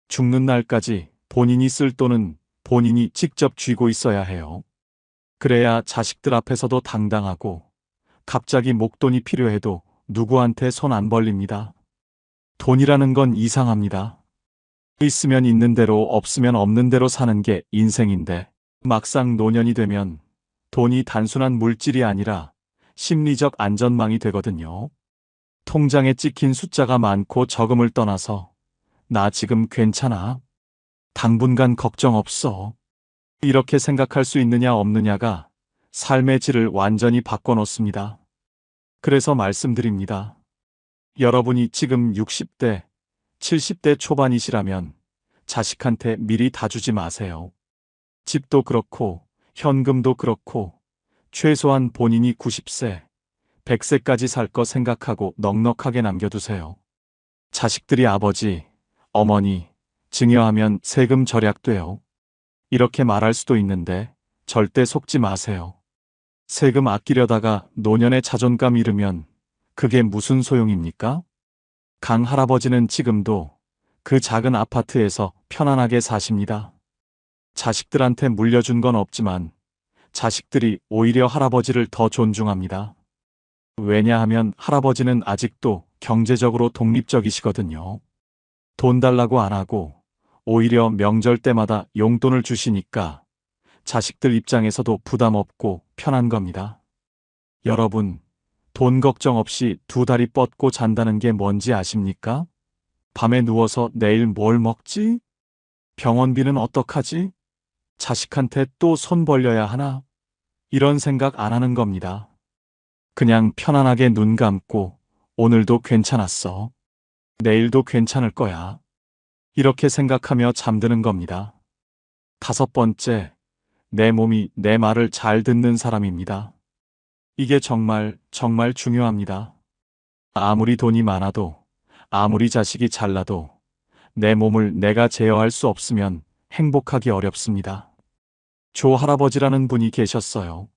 Speaker 1: 죽는 날까지 본인이 쓸 돈은 본인이 직접 쥐고 있어야 해요. 그래야 자식들 앞에서도 당당하고 갑자기 목돈이 필요해도 누구한테 손 안 벌립니다. 돈이라는 건 이상합니다. 있으면 있는 대로 없으면 없는 대로 사는 게 인생인데 막상 노년이 되면 돈이 단순한 물질이 아니라 심리적 안전망이 되거든요. 통장에 찍힌 숫자가 많고 적음을 떠나서 나 지금 괜찮아. 당분간 걱정 없어. 이렇게 생각할 수 있느냐 없느냐가 삶의 질을 완전히 바꿔놓습니다. 그래서 말씀드립니다. 여러분이 지금 60대, 70대 초반이시라면 자식한테 미리 다 주지 마세요. 집도 그렇고 현금도 그렇고 최소한 본인이 90세, 100세까지 살 거 생각하고 넉넉하게 남겨두세요. 자식들이 아버지, 어머니, 증여하면 세금 절약돼요. 이렇게 말할 수도 있는데 절대 속지 마세요. 세금 아끼려다가 노년에 자존감 잃으면 그게 무슨 소용입니까? 강 할아버지는 지금도 그 작은 아파트에서 편안하게 사십니다. 자식들한테 물려준 건 없지만 자식들이 오히려 할아버지를 더 존중합니다. 왜냐하면 할아버지는 아직도 경제적으로 독립적이시거든요. 돈 달라고 안 하고 오히려 명절 때마다 용돈을 주시니까 자식들 입장에서도 부담 없고 편한 겁니다. 여러분, 돈 걱정 없이 두 다리 뻗고 잔다는 게 뭔지 아십니까? 밤에 누워서 내일 뭘 먹지? 병원비는 어떡하지? 자식한테 또 손 벌려야 하나? 이런 생각 안 하는 겁니다. 그냥 편안하게 눈 감고 오늘도 괜찮았어. 내일도 괜찮을 거야. 이렇게 생각하며 잠드는 겁니다. 5번째, 내 몸이 내 말을 잘 듣는 사람입니다. 이게 정말 중요합니다. 아무리 돈이 많아도, 아무리 자식이 잘나도 내 몸을 내가 제어할 수 없으면 행복하기 어렵습니다. 조 할아버지라는 분이 계셨어요.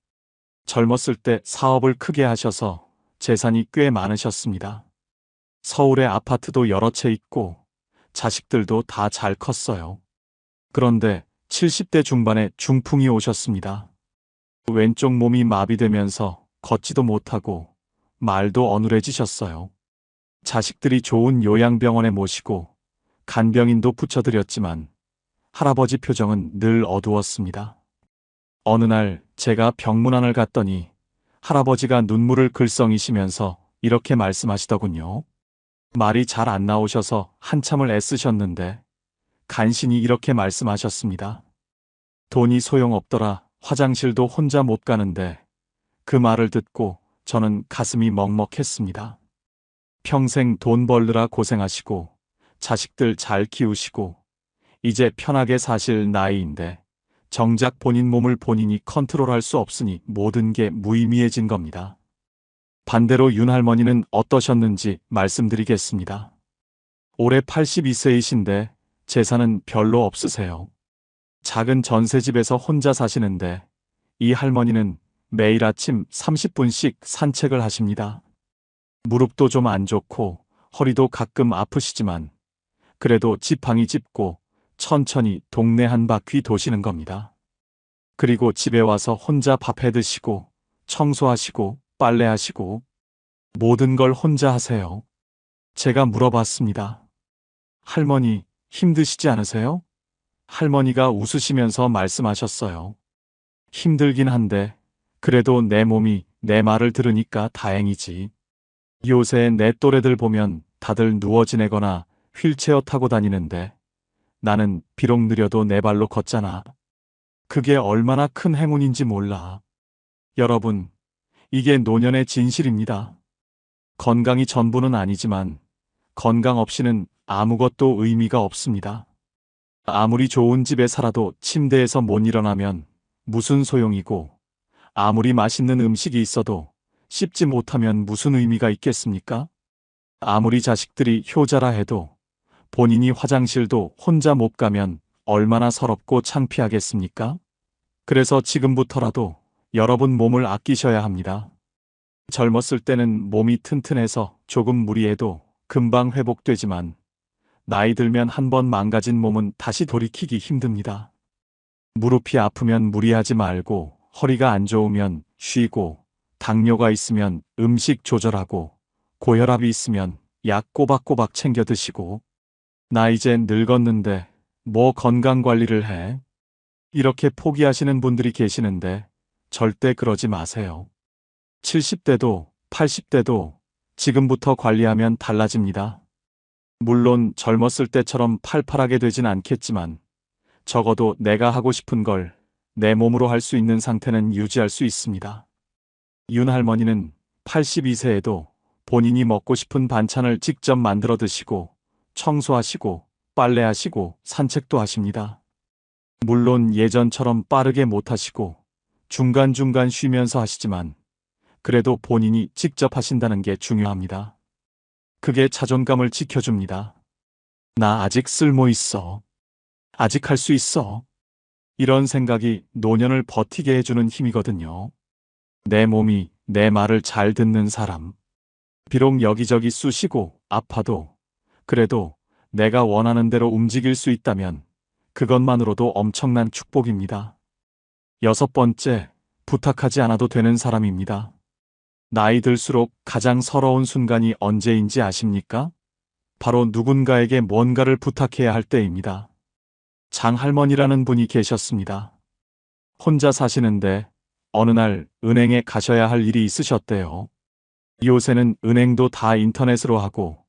Speaker 1: 젊었을 때 사업을 크게 하셔서 재산이 꽤 많으셨습니다. 서울에 아파트도 여러 채 있고 자식들도 다 잘 컸어요. 그런데 70대 중반에 중풍이 오셨습니다. 왼쪽 몸이 마비되면서 걷지도 못하고 말도 어눌해지셨어요. 자식들이 좋은 요양병원에 모시고 간병인도 붙여드렸지만 할아버지 표정은 늘 어두웠습니다. 어느 날 제가 병문안을 갔더니 할아버지가 눈물을 글썽이시면서 이렇게 말씀하시더군요. 말이 잘 안 나오셔서 한참을 애쓰셨는데 간신히 이렇게 말씀하셨습니다. 돈이 소용없더라. 화장실도 혼자 못 가는데 그 말을 듣고 저는 가슴이 먹먹했습니다. 평생 돈 벌느라 고생하시고 자식들 잘 키우시고 이제 편하게 사실 나이인데 정작 본인 몸을 본인이 컨트롤할 수 없으니 모든 게 무의미해진 겁니다. 반대로 윤 할머니는 어떠셨는지 말씀드리겠습니다. 올해 82세이신데 재산은 별로 없으세요. 작은 전셋집에서 혼자 사시는데 이 할머니는 매일 아침 30분씩 산책을 하십니다. 무릎도 좀 안 좋고 허리도 가끔 아프시지만 그래도 지팡이 짚고 천천히 동네 한 바퀴 도시는 겁니다. 그리고 집에 와서 혼자 밥 해 드시고 청소하시고 빨래하시고 모든 걸 혼자 하세요. 제가 물어봤습니다. 할머니, 힘드시지 않으세요? 할머니가 웃으시면서 말씀하셨어요. 힘들긴 한데 그래도 내 몸이 내 말을 들으니까 다행이지. 요새 내 또래들 보면 다들 누워 지내거나 휠체어 타고 다니는데 나는 비록 느려도 내 발로 걷잖아. 그게 얼마나 큰 행운인지 몰라. 여러분, 이게 노년의 진실입니다. 건강이 전부는 아니지만 건강 없이는 아무것도 의미가 없습니다. 아무리 좋은 집에 살아도 침대에서 못 일어나면 무슨 소용이고 아무리 맛있는 음식이 있어도 씹지 못하면 무슨 의미가 있겠습니까? 아무리 자식들이 효자라 해도 본인이 화장실도 혼자 못 가면 얼마나 서럽고 창피하겠습니까? 그래서 지금부터라도 여러분 몸을 아끼셔야 합니다. 젊었을 때는 몸이 튼튼해서 조금 무리해도 금방 회복되지만 나이 들면 한번 망가진 몸은 다시 돌이키기 힘듭니다. 무릎이 아프면 무리하지 말고 허리가 안 좋으면 쉬고 당뇨가 있으면 음식 조절하고 고혈압이 있으면 약 꼬박꼬박 챙겨 드시고 나 이제 늙었는데 뭐 건강관리를 해? 이렇게 포기하시는 분들이 계시는데 절대 그러지 마세요. 70대도 80대도 지금부터 관리하면 달라집니다. 물론 젊었을 때처럼 팔팔하게 되진 않겠지만 적어도 내가 하고 싶은 걸 내 몸으로 할 수 있는 상태는 유지할 수 있습니다. 윤 할머니는 82세에도 본인이 먹고 싶은 반찬을 직접 만들어 드시고 청소하시고 빨래하시고 산책도 하십니다. 물론 예전처럼 빠르게 못 하시고 중간중간 쉬면서 하시지만 그래도 본인이 직접 하신다는 게 중요합니다. 그게 자존감을 지켜줍니다. 나 아직 쓸모 있어. 아직 할 수 있어. 이런 생각이 노년을 버티게 해주는 힘이거든요. 내 몸이 내 말을 잘 듣는 사람. 비록 여기저기 쑤시고 아파도 그래도 내가 원하는 대로 움직일 수 있다면 그것만으로도 엄청난 축복입니다. 6번째, 부탁하지 않아도 되는 사람입니다. 나이 들수록 가장 서러운 순간이 언제인지 아십니까? 바로 누군가에게 뭔가를 부탁해야 할 때입니다. 장할머니라는 분이 계셨습니다. 혼자 사시는데 어느 날 은행에 가셔야 할 일이 있으셨대요. 요새는 은행도 다 인터넷으로 하고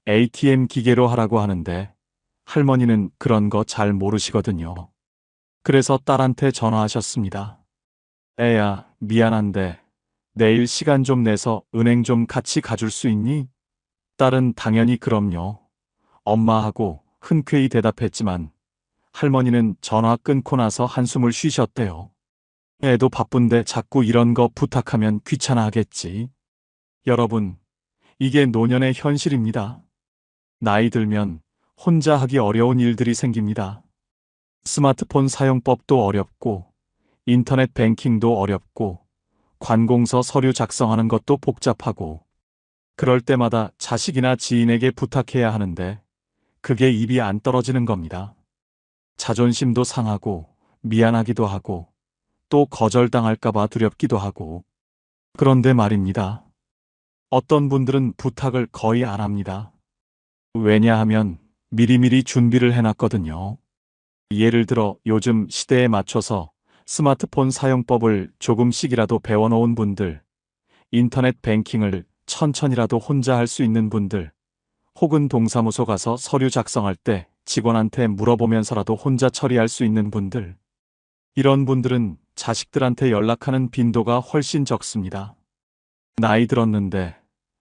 Speaker 1: ATM 기계로 하라고 하는데 할머니는 그런 거 잘 모르시거든요. 그래서 딸한테 전화하셨습니다. 애야, 미안한데 내일 시간 좀 내서 은행 좀 같이 가줄 수 있니? 딸은 당연히 그럼요. 엄마하고 흔쾌히 대답했지만 할머니는 전화 끊고 나서 한숨을 쉬셨대요. 애도 바쁜데 자꾸 이런 거 부탁하면 귀찮아 하겠지. 여러분, 이게 노년의 현실입니다. 나이 들면 혼자 하기 어려운 일들이 생깁니다. 스마트폰 사용법도 어렵고, 인터넷 뱅킹도 어렵고, 관공서 서류 작성하는 것도 복잡하고, 그럴 때마다 자식이나 지인에게 부탁해야 하는데, 그게 입이 안 떨어지는 겁니다. 자존심도 상하고, 미안하기도 하고, 또 거절당할까봐 두렵기도 하고. 그런데 말입니다. 어떤 분들은 부탁을 거의 안 합니다. 왜냐하면 미리미리 준비를 해놨거든요. 예를 들어 요즘 시대에 맞춰서 스마트폰 사용법을 조금씩이라도 배워놓은 분들, 인터넷 뱅킹을 천천히라도 혼자 할 수 있는 분들, 혹은 동사무소 가서 서류 작성할 때 직원한테 물어보면서라도 혼자 처리할 수 있는 분들, 이런 분들은 자식들한테 연락하는 빈도가 훨씬 적습니다. 나이 들었는데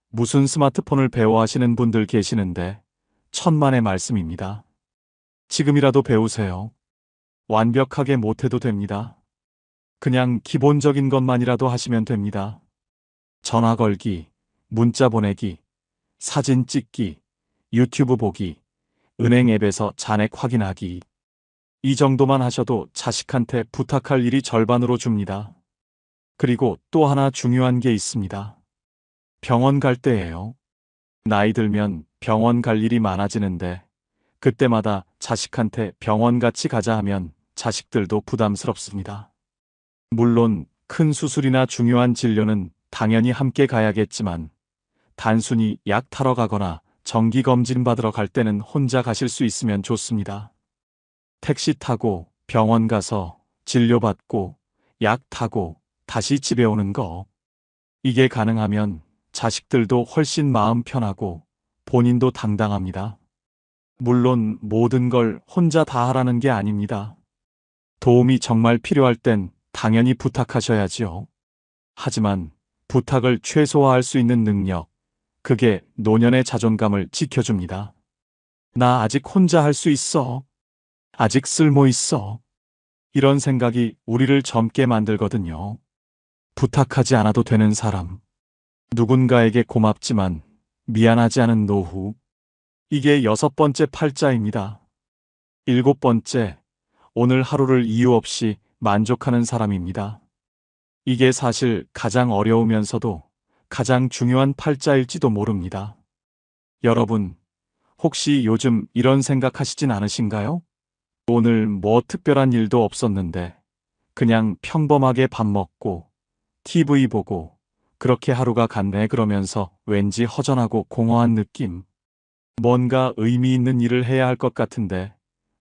Speaker 1: 무슨 스마트폰을 배워 하시는 분들 계시는데 천만의 말씀입니다. 지금이라도 배우세요. 완벽하게 못해도 됩니다. 그냥 기본적인 것만이라도 하시면 됩니다. 전화 걸기, 문자 보내기, 사진 찍기, 유튜브 보기, 은행 앱에서 잔액 확인하기. 이 정도만 하셔도 자식한테 부탁할 일이 절반으로 줍니다. 그리고 또 하나 중요한 게 있습니다. 병원 갈 때예요. 나이 들면 병원 갈 일이 많아지는데 그때마다 자식한테 병원 같이 가자 하면 자식들도 부담스럽습니다. 물론 큰 수술이나 중요한 진료는 당연히 함께 가야겠지만 단순히 약 타러 가거나 정기검진 받으러 갈 때는 혼자 가실 수 있으면 좋습니다. 택시 타고 병원 가서 진료받고 약 타고 다시 집에 오는 거. 이게 가능하면 자식들도 훨씬 마음 편하고 본인도 당당합니다. 물론 모든 걸 혼자 다 하라는 게 아닙니다. 도움이 정말 필요할 땐 당연히 부탁하셔야지요. 하지만 부탁을 최소화할 수 있는 능력, 그게 노년의 자존감을 지켜줍니다. 나 아직 혼자 할 수 있어. 아직 쓸모 있어. 이런 생각이 우리를 젊게 만들거든요. 부탁하지 않아도 되는 사람. 누군가에게 고맙지만 미안하지 않은 노후. 이게 6번째 팔자입니다. 7번째, 오늘 하루를 이유 없이 만족하는 사람입니다. 이게 사실 가장 어려우면서도 가장 중요한 팔자일지도 모릅니다. 여러분, 혹시 요즘 이런 생각하시진 않으신가요? 오늘 뭐 특별한 일도 없었는데 그냥 평범하게 밥 먹고 TV 보고 그렇게 하루가 갔네 그러면서 왠지 허전하고 공허한 느낌. 뭔가 의미 있는 일을 해야 할 것 같은데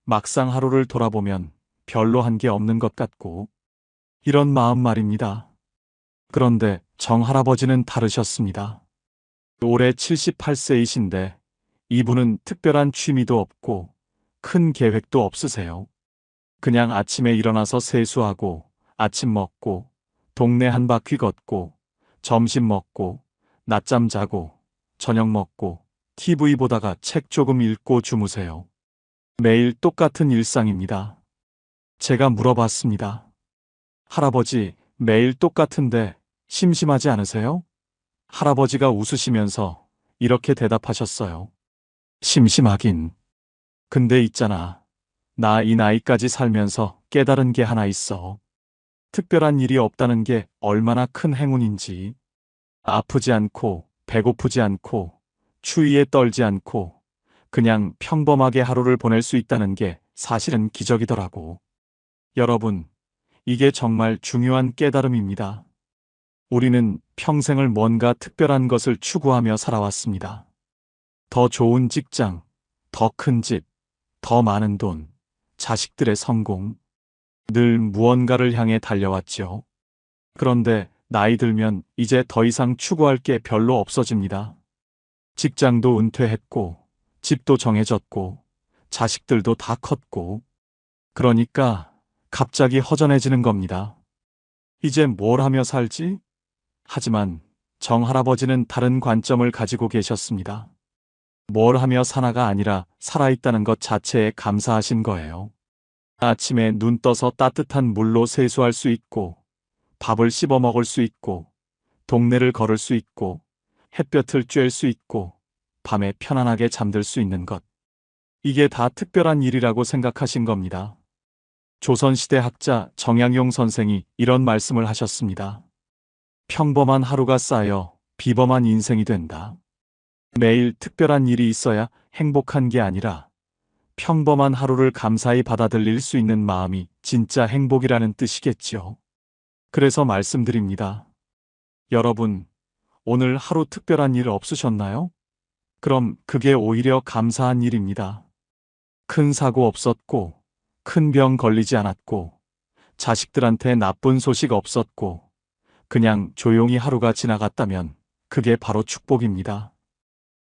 Speaker 1: 막상 하루를 돌아보면 별로 한 게 없는 것 같고 이런 마음 말입니다. 그런데 정할아버지는 다르셨습니다. 올해 78세이신데 이분은 특별한 취미도 없고 큰 계획도 없으세요. 그냥 아침에 일어나서 세수하고, 아침 먹고, 동네 한 바퀴 걷고, 점심 먹고, 낮잠 자고, 저녁 먹고, TV 보다가 책 조금 읽고 주무세요. 매일 똑같은 일상입니다. 제가 물어봤습니다. 할아버지, 매일 똑같은데 심심하지 않으세요? 할아버지가 웃으시면서 이렇게 대답하셨어요. 심심하긴. 근데 있잖아. 나 이 나이까지 살면서 깨달은 게 하나 있어. 특별한 일이 없다는 게 얼마나 큰 행운인지. 아프지 않고, 배고프지 않고, 추위에 떨지 않고, 그냥 평범하게 하루를 보낼 수 있다는 게 사실은 기적이더라고. 여러분, 이게 정말 중요한 깨달음입니다. 우리는 평생을 뭔가 특별한 것을 추구하며 살아왔습니다. 더 좋은 직장, 더 큰 집, 더 많은 돈, 자식들의 성공. 늘 무언가를 향해 달려왔죠. 그런데 나이 들면 이제 더 이상 추구할 게 별로 없어집니다. 직장도 은퇴했고, 집도 정해졌고, 자식들도 다 컸고, 그러니까 갑자기 허전해지는 겁니다. 이제 뭘 하며 살지? 하지만 정할아버지는 다른 관점을 가지고 계셨습니다. 뭘 하며 사나가 아니라 살아있다는 것 자체에 감사하신 거예요. 아침에 눈 떠서 따뜻한 물로 세수할 수 있고, 밥을 씹어 먹을 수 있고, 동네를 걸을 수 있고, 햇볕을 쬐을 수 있고, 밤에 편안하게 잠들 수 있는 것. 이게 다 특별한 일이라고 생각하신 겁니다. 조선시대 학자 정양용 선생이 이런 말씀을 하셨습니다. 평범한 하루가 쌓여 비범한 인생이 된다. 매일 특별한 일이 있어야 행복한 게 아니라 평범한 하루를 감사히 받아들일 수 있는 마음이 진짜 행복이라는 뜻이겠죠. 그래서 말씀드립니다. 여러분, 오늘 하루 특별한 일 없으셨나요? 그럼 그게 오히려 감사한 일입니다. 큰 사고 없었고, 큰 병 걸리지 않았고, 자식들한테 나쁜 소식 없었고, 그냥 조용히 하루가 지나갔다면 그게 바로 축복입니다.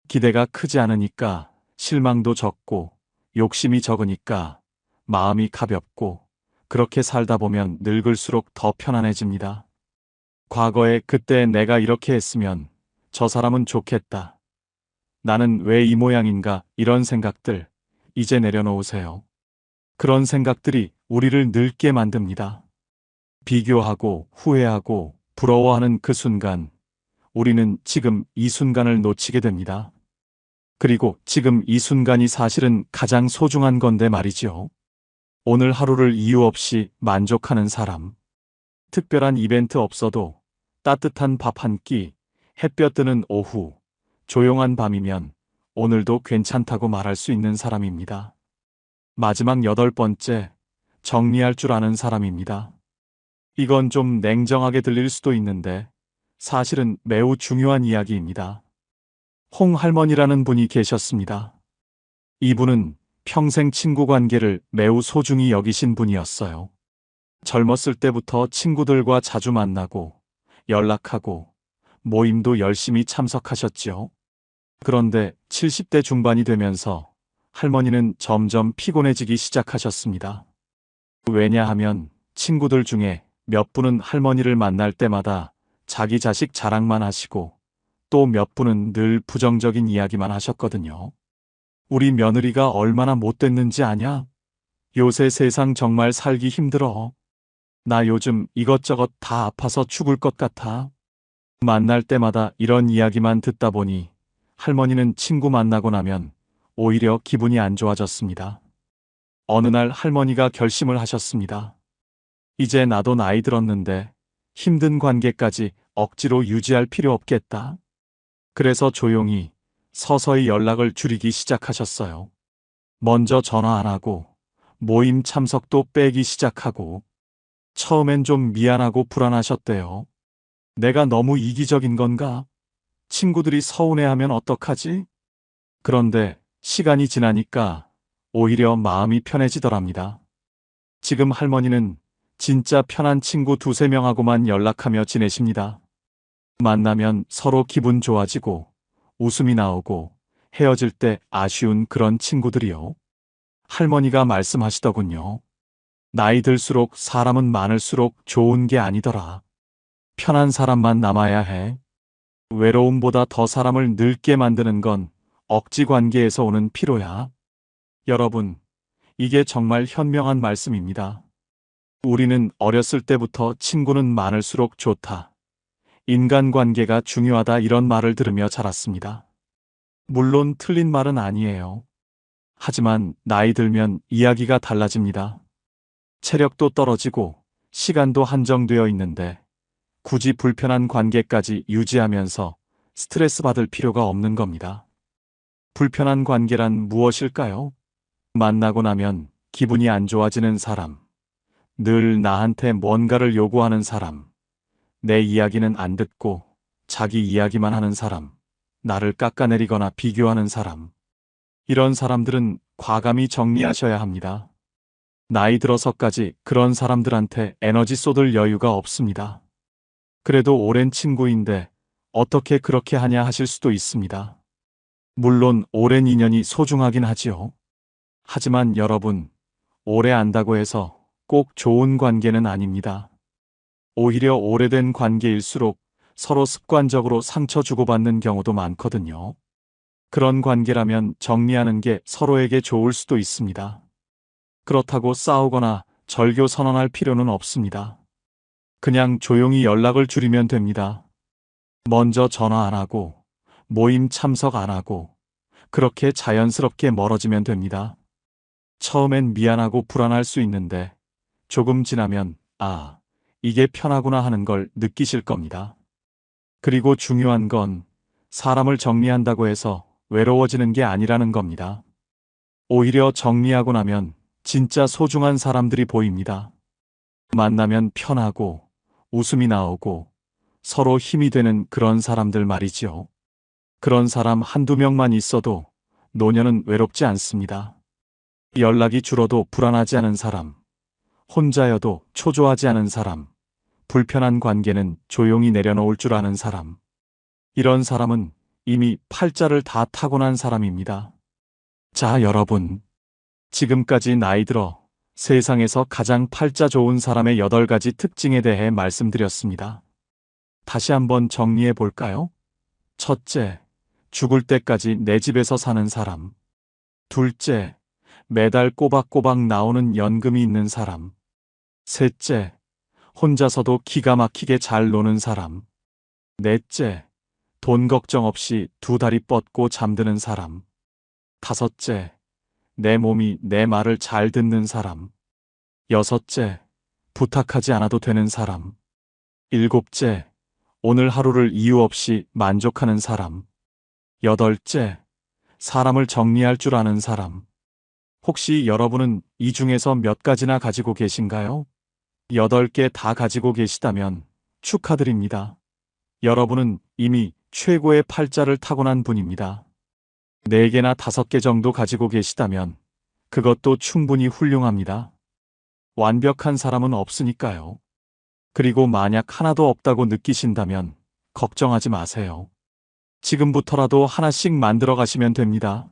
Speaker 1: 기대가 크지 않으니까 실망도 적고, 욕심이 적으니까 마음이 가볍고, 그렇게 살다 보면 늙을수록 더 편안해집니다. 과거에 그때 내가 이렇게 했으면 저 사람은 좋겠다. 나는 왜 이 모양인가 이런 생각들 이제 내려놓으세요. 그런 생각들이 우리를 늙게 만듭니다. 비교하고 후회하고 부러워하는 그 순간 우리는 지금 이 순간을 놓치게 됩니다. 그리고 지금 이 순간이 사실은 가장 소중한 건데 말이죠. 오늘 하루를 이유 없이 만족하는 사람. 특별한 이벤트 없어도 따뜻한 밥 한 끼, 햇볕 드는 오후, 조용한 밤이면 오늘도 괜찮다고 말할 수 있는 사람입니다. 마지막 8번째, 정리할 줄 아는 사람입니다. 이건 좀 냉정하게 들릴 수도 있는데 사실은 매우 중요한 이야기입니다. 홍할머니라는 분이 계셨습니다. 이분은 평생 친구 관계를 매우 소중히 여기신 분이었어요. 젊었을 때부터 친구들과 자주 만나고 연락하고 모임도 열심히 참석하셨지요. 그런데 70대 중반이 되면서 할머니는 점점 피곤해지기 시작하셨습니다. 왜냐하면 친구들 중에 몇 분은 할머니를 만날 때마다 자기 자식 자랑만 하시고 또 몇 분은 늘 부정적인 이야기만 하셨거든요. 우리 며느리가 얼마나 못됐는지 아냐? 요새 세상 정말 살기 힘들어. 나 요즘 이것저것 다 아파서 죽을 것 같아. 만날 때마다 이런 이야기만 듣다 보니 할머니는 친구 만나고 나면 오히려 기분이 안 좋아졌습니다. 어느 날 할머니가 결심을 하셨습니다. 이제 나도 나이 들었는데 힘든 관계까지 억지로 유지할 필요 없겠다. 그래서 조용히 서서히 연락을 줄이기 시작하셨어요. 먼저 전화 안 하고 모임 참석도 빼기 시작하고 처음엔 좀 미안하고 불안하셨대요. 내가 너무 이기적인 건가? 친구들이 서운해하면 어떡하지? 그런데 시간이 지나니까 오히려 마음이 편해지더랍니다. 지금 할머니는 진짜 편한 친구 2~3명하고만 연락하며 지내십니다. 만나면 서로 기분 좋아지고 웃음이 나오고 헤어질 때 아쉬운 그런 친구들이요. 할머니가 말씀하시더군요. 나이 들수록 사람은 많을수록 좋은 게 아니더라. 편한 사람만 남아야 해. 외로움보다 더 사람을 늙게 만드는 건 억지 관계에서 오는 피로야. 여러분, 이게 정말 현명한 말씀입니다. 우리는 어렸을 때부터 친구는 많을수록 좋다. 인간관계가 중요하다 이런 말을 들으며 자랐습니다. 물론 틀린 말은 아니에요. 하지만 나이 들면 이야기가 달라집니다. 체력도 떨어지고 시간도 한정되어 있는데 굳이 불편한 관계까지 유지하면서 스트레스 받을 필요가 없는 겁니다. 불편한 관계란 무엇일까요? 만나고 나면 기분이 안 좋아지는 사람, 늘 나한테 뭔가를 요구하는 사람, 내 이야기는 안 듣고 자기 이야기만 하는 사람, 나를 깎아내리거나 비교하는 사람. 이런 사람들은 과감히 정리하셔야 합니다. 나이 들어서까지 그런 사람들한테 에너지 쏟을 여유가 없습니다. 그래도 오랜 친구인데 어떻게 그렇게 하냐 하실 수도 있습니다. 물론 오랜 인연이 소중하긴 하지요. 하지만 여러분, 오래 안다고 해서 꼭 좋은 관계는 아닙니다. 오히려 오래된 관계일수록 서로 습관적으로 상처 주고받는 경우도 많거든요. 그런 관계라면 정리하는 게 서로에게 좋을 수도 있습니다. 그렇다고 싸우거나 절교 선언할 필요는 없습니다. 그냥 조용히 연락을 줄이면 됩니다. 먼저 전화 안 하고, 모임 참석 안 하고, 그렇게 자연스럽게 멀어지면 됩니다. 처음엔 미안하고 불안할 수 있는데, 조금 지나면, 아, 이게 편하구나 하는 걸 느끼실 겁니다. 그리고 중요한 건 사람을 정리한다고 해서 외로워지는 게 아니라는 겁니다. 오히려 정리하고 나면 진짜 소중한 사람들이 보입니다. 만나면 편하고 웃음이 나오고 서로 힘이 되는 그런 사람들 말이죠. 그런 사람 한두 명만 있어도 노년은 외롭지 않습니다. 연락이 줄어도 불안하지 않은 사람, 혼자여도 초조하지 않은 사람, 불편한 관계는 조용히 내려놓을 줄 아는 사람. 이런 사람은 이미 팔자를 다 타고난 사람입니다. 자, 여러분. 지금까지 나이 들어 세상에서 가장 팔자 좋은 사람의 8가지 특징에 대해 말씀드렸습니다. 다시 한번 정리해 볼까요? 첫째, 죽을 때까지 내 집에서 사는 사람. 둘째, 매달 꼬박꼬박 나오는 연금이 있는 사람. 셋째, 혼자서도 기가 막히게 잘 노는 사람. 넷째, 돈 걱정 없이 두 다리 뻗고 잠드는 사람. 다섯째, 내 몸이 내 말을 잘 듣는 사람. 여섯째, 부탁하지 않아도 되는 사람. 일곱째, 오늘 하루를 이유 없이 만족하는 사람. 여덟째, 사람을 정리할 줄 아는 사람. 혹시 여러분은 이 중에서 몇 가지나 가지고 계신가요? 8개 다 가지고 계시다면 축하드립니다. 여러분은 이미 최고의 팔자를 타고난 분입니다. 4개나 5개 정도 가지고 계시다면 그것도 충분히 훌륭합니다. 완벽한 사람은 없으니까요. 그리고 만약 하나도 없다고 느끼신다면 걱정하지 마세요. 지금부터라도 하나씩 만들어 가시면 됩니다.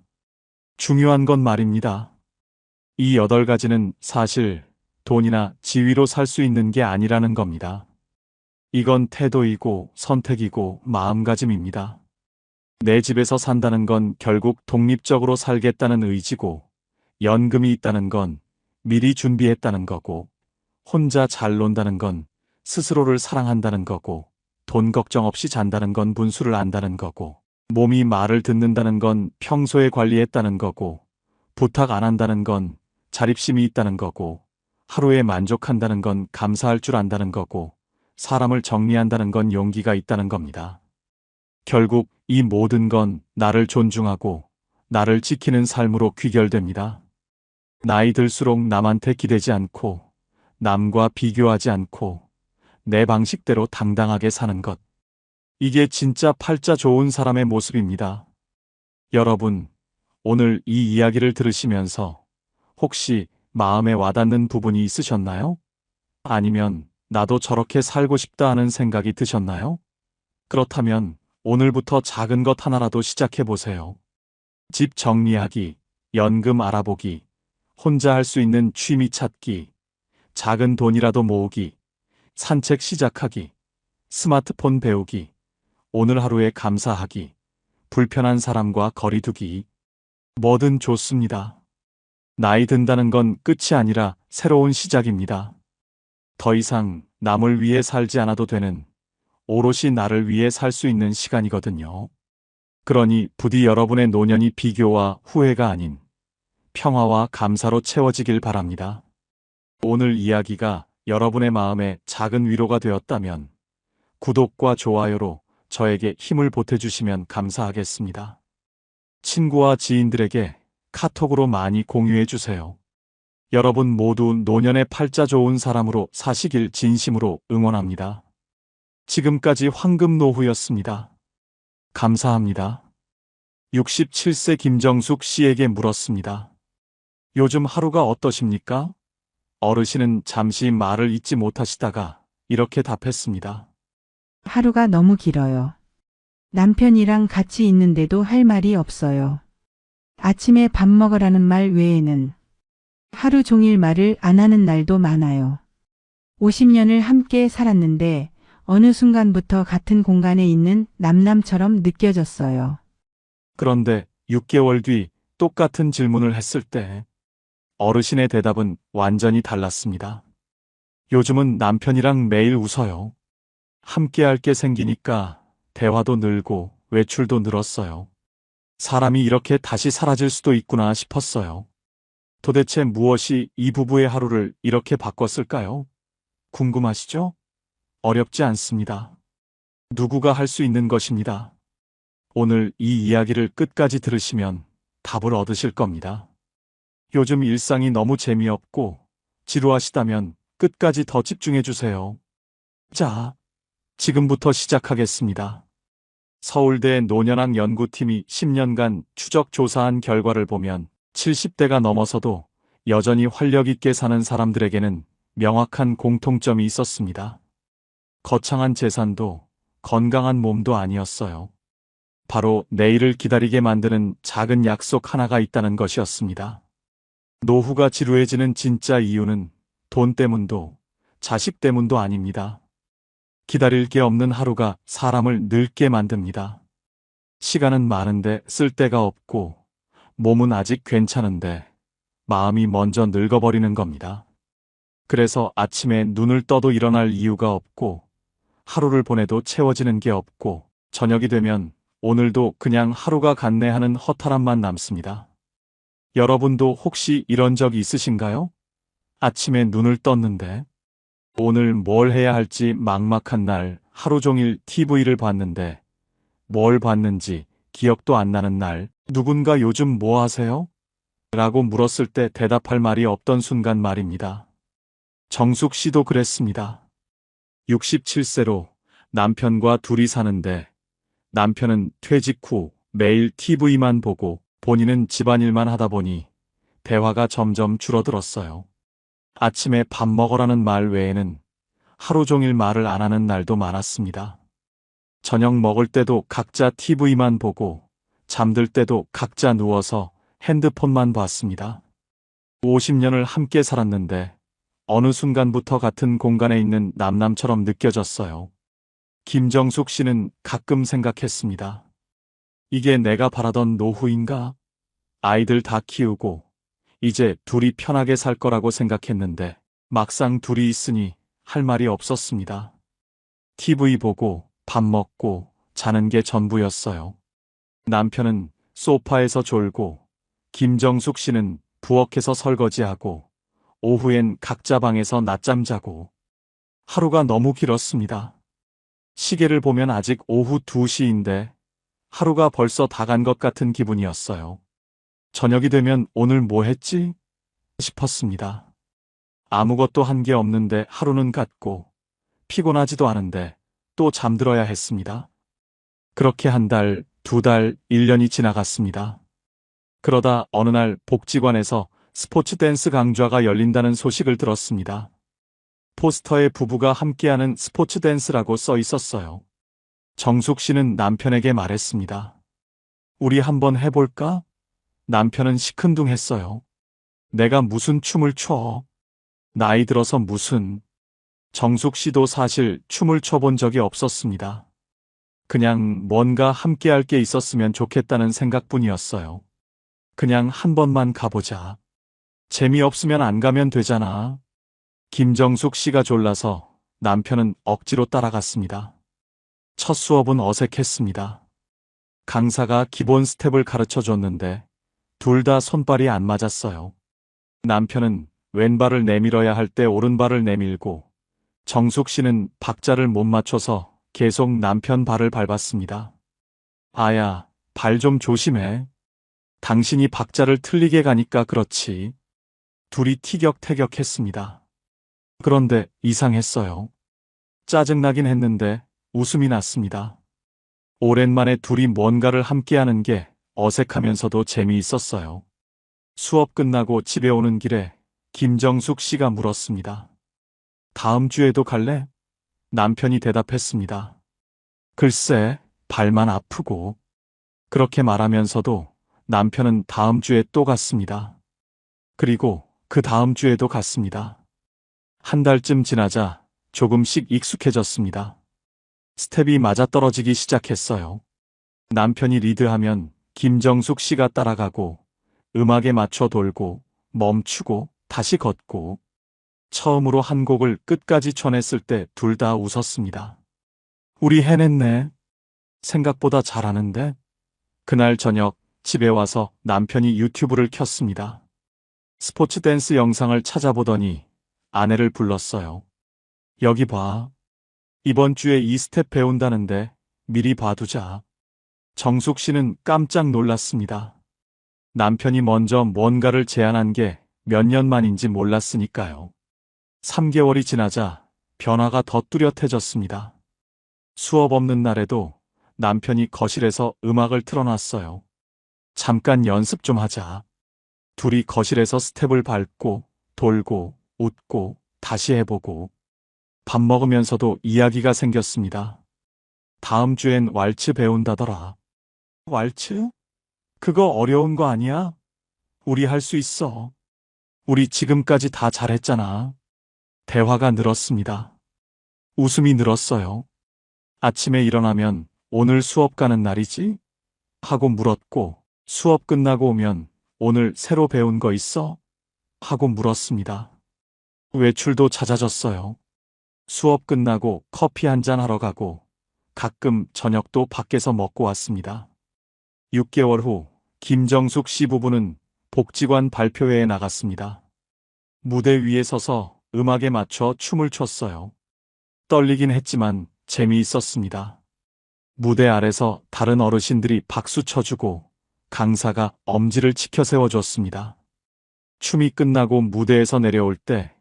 Speaker 1: 중요한 건 말입니다. 이 8가지는 사실 돈이나 지위로 살 수 있는 게 아니라는 겁니다. 이건 태도이고 선택이고 마음가짐입니다. 내 집에서 산다는 건 결국 독립적으로 살겠다는 의지고, 연금이 있다는 건 미리 준비했다는 거고, 혼자 잘 논다는 건 스스로를 사랑한다는 거고, 돈 걱정 없이 잔다는 건 분수를 안다는 거고, 몸이 말을 듣는다는 건 평소에 관리했다는 거고, 부탁 안 한다는 건 자립심이 있다는 거고, 하루에 만족한다는 건 감사할 줄 안다는 거고, 사람을 정리한다는 건 용기가 있다는 겁니다. 결국 이 모든 건 나를 존중하고 나를 지키는 삶으로 귀결됩니다. 나이 들수록 남한테 기대지 않고 남과 비교하지 않고 내 방식대로 당당하게 사는 것. 이게 진짜 팔자 좋은 사람의 모습입니다. 여러분, 오늘 이 이야기를 들으시면서 혹시 마음에 와닿는 부분이 있으셨나요? 아니면 나도 저렇게 살고 싶다 하는 생각이 드셨나요? 그렇다면 오늘부터 작은 것 하나라도 시작해 보세요. 집 정리하기, 연금 알아보기, 혼자 할 수 있는 취미 찾기, 작은 돈이라도 모으기, 산책 시작하기, 스마트폰 배우기, 오늘 하루에 감사하기, 불편한 사람과 거리 두기. 뭐든 좋습니다. 나이 든다는 건 끝이 아니라 새로운 시작입니다. 더 이상 남을 위해 살지 않아도 되는, 오롯이 나를 위해 살 수 있는 시간이거든요. 그러니 부디 여러분의 노년이 비교와 후회가 아닌 평화와 감사로 채워지길 바랍니다. 오늘 이야기가 여러분의 마음에 작은 위로가 되었다면 구독과 좋아요로 저에게 힘을 보태주시면 감사하겠습니다. 친구와 지인들에게 카톡으로 많이 공유해주세요. 여러분 모두 노년의 팔자 좋은 사람으로 사시길 진심으로 응원합니다. 지금까지 황금노후였습니다. 감사합니다. 67세 김정숙 씨에게 물었습니다. 요즘 하루가 어떠십니까? 어르신은 잠시 말을 잇지 못하시다가 이렇게 답했습니다.
Speaker 2: 하루가 너무 길어요. 남편이랑 같이 있는데도 할 말이 없어요. 아침에 밥 먹으라는 말 외에는 하루 종일 말을 안 하는 날도 많아요. 50년을 함께 살았는데 어느 순간부터 같은 공간에 있는 남남처럼 느껴졌어요.
Speaker 1: 그런데 6개월 뒤 똑같은 질문을 했을 때 어르신의 대답은 완전히 달랐습니다. 요즘은 남편이랑 매일 웃어요. 함께할 게 생기니까 대화도 늘고 외출도 늘었어요. 사람이 이렇게 다시 사라질 수도 있구나 싶었어요. 도대체 무엇이 이 부부의 하루를 이렇게 바꿨을까요? 궁금하시죠? 어렵지 않습니다. 누구가 할 수 있는 것입니다. 오늘 이 이야기를 끝까지 들으시면 답을 얻으실 겁니다. 요즘 일상이 너무 재미없고 지루하시다면 끝까지 더 집중해 주세요. 자, 지금부터 시작하겠습니다. 서울대 노년학 연구팀이 10년간 추적 조사한 결과를 보면 70대가 넘어서도 여전히 활력 있게 사는 사람들에게는 명확한 공통점이 있었습니다. 거창한 재산도 건강한 몸도 아니었어요. 바로 내일을 기다리게 만드는 작은 약속 하나가 있다는 것이었습니다. 노후가 지루해지는 진짜 이유는 돈 때문도 자식 때문도 아닙니다. 기다릴 게 없는 하루가 사람을 늙게 만듭니다. 시간은 많은데 쓸 데가 없고 몸은 아직 괜찮은데 마음이 먼저 늙어버리는 겁니다. 그래서 아침에 눈을 떠도 일어날 이유가 없고 하루를 보내도 채워지는 게 없고 저녁이 되면 오늘도 그냥 하루가 갔네 하는 허탈함만 남습니다. 여러분도 혹시 이런 적 있으신가요? 아침에 눈을 떴는데 오늘 뭘 해야 할지 막막한 날 하루 종일 TV를 봤는데 뭘 봤는지 기억도 안 나는 날 누군가 요즘 뭐 하세요? 라고 물었을 때 대답할 말이 없던 순간 말입니다. 정숙 씨도 그랬습니다. 67세로 남편과 둘이 사는데 남편은 퇴직 후 매일 TV만 보고 본인은 집안일만 하다 보니 대화가 점점 줄어들었어요. 아침에 밥 먹으라는 말 외에는 하루 종일 말을 안 하는 날도 많았습니다. 저녁 먹을 때도 각자 TV만 보고 잠들 때도 각자 누워서 핸드폰만 봤습니다. 50년을 함께 살았는데 어느 순간부터 같은 공간에 있는 남남처럼 느껴졌어요. 김정숙 씨는 가끔 생각했습니다. 이게 내가 바라던 노후인가? 아이들 다 키우고 이제 둘이 편하게 살 거라고 생각했는데 막상 둘이 있으니 할 말이 없었습니다. TV 보고 밥 먹고 자는 게 전부였어요. 남편은 소파에서 졸고 김정숙 씨는 부엌에서 설거지하고 오후엔 각자 방에서 낮잠 자고 하루가 너무 길었습니다. 시계를 보면 아직 오후 2시인데 하루가 벌써 다 간 것 같은 기분이었어요. 저녁이 되면 오늘 뭐 했지? 싶었습니다. 아무것도 한 게 없는데 하루는 갔고 피곤하지도 않은데 또 잠들어야 했습니다. 그렇게 한 달, 2달, 1년이 지나갔습니다. 그러다 어느 날 복지관에서 스포츠 댄스 강좌가 열린다는 소식을 들었습니다. 포스터에 부부가 함께하는 스포츠 댄스라고 써 있었어요. 정숙 씨는 남편에게 말했습니다. 우리 한번 해볼까? 남편은 시큰둥했어요. 내가 무슨 춤을 춰? 나이 들어서 무슨. 정숙 씨도 사실 춤을 춰본 적이 없었습니다. 그냥 뭔가 함께할 게 있었으면 좋겠다는 생각뿐이었어요. 그냥 한 번만 가보자. 재미없으면 안 가면 되잖아. 김정숙 씨가 졸라서 남편은 억지로 따라갔습니다. 첫 수업은 어색했습니다. 강사가 기본 스텝을 가르쳐 줬는데 둘 다 손발이 안 맞았어요. 남편은 왼발을 내밀어야 할 때 오른발을 내밀고 정숙 씨는 박자를 못 맞춰서 계속 남편 발을 밟았습니다. 아야, 발 좀 조심해. 당신이 박자를 틀리게 가니까 그렇지. 둘이 티격태격했습니다. 그런데 이상했어요. 짜증나긴 했는데 웃음이 났습니다. 오랜만에 둘이 뭔가를 함께하는 게 어색하면서도 재미있었어요. 수업 끝나고 집에 오는 길에 김정숙 씨가 물었습니다. 다음 주에도 갈래? 남편이 대답했습니다. 글쎄, 발만 아프고. 그렇게 말하면서도 남편은 다음 주에 또 갔습니다. 그리고 그 다음 주에도 갔습니다. 한 달쯤 지나자 조금씩 익숙해졌습니다. 스텝이 맞아떨어지기 시작했어요. 남편이 리드하면 김정숙 씨가 따라가고 음악에 맞춰 돌고 멈추고 다시 걷고 처음으로 한 곡을 끝까지 쳐냈을 때 둘 다 웃었습니다. 우리 해냈네. 생각보다 잘하는데? 그날 저녁 집에 와서 남편이 유튜브를 켰습니다. 스포츠 댄스 영상을 찾아보더니 아내를 불렀어요. 여기 봐. 이번 주에 이 스텝 배운다는데 미리 봐두자. 정숙 씨는 깜짝 놀랐습니다. 남편이 먼저 뭔가를 제안한 게 몇 년 만인지 몰랐으니까요. 3개월이 지나자 변화가 더 뚜렷해졌습니다. 수업 없는 날에도 남편이 거실에서 음악을 틀어놨어요. 잠깐 연습 좀 하자. 둘이 거실에서 스텝을 밟고 돌고 웃고 다시 해보고 밥 먹으면서도 이야기가 생겼습니다. 다음 주엔 왈츠 배운다더라. 왈츠? 그거 어려운 거 아니야? 우리 할 수 있어. 우리 지금까지 다 잘했잖아. 대화가 늘었습니다. 웃음이 늘었어요. 아침에 일어나면 오늘 수업 가는 날이지? 하고 물었고 수업 끝나고 오면 오늘 새로 배운 거 있어? 하고 물었습니다. 외출도 잦아졌어요. 수업 끝나고 커피 한잔 하러 가고 가끔 저녁도 밖에서 먹고 왔습니다. 6개월 후 김정숙 씨 부부는 복지관 발표회에 나갔습니다. 무대 위에 서서 음악에 맞춰 춤을 췄어요. 떨리긴 했지만 재미있었습니다. 무대 아래서 다른 어르신들이 박수 쳐주고 강사가 엄지를 치켜 세워줬습니다. 춤이 끝나고 무대에서 내려올 때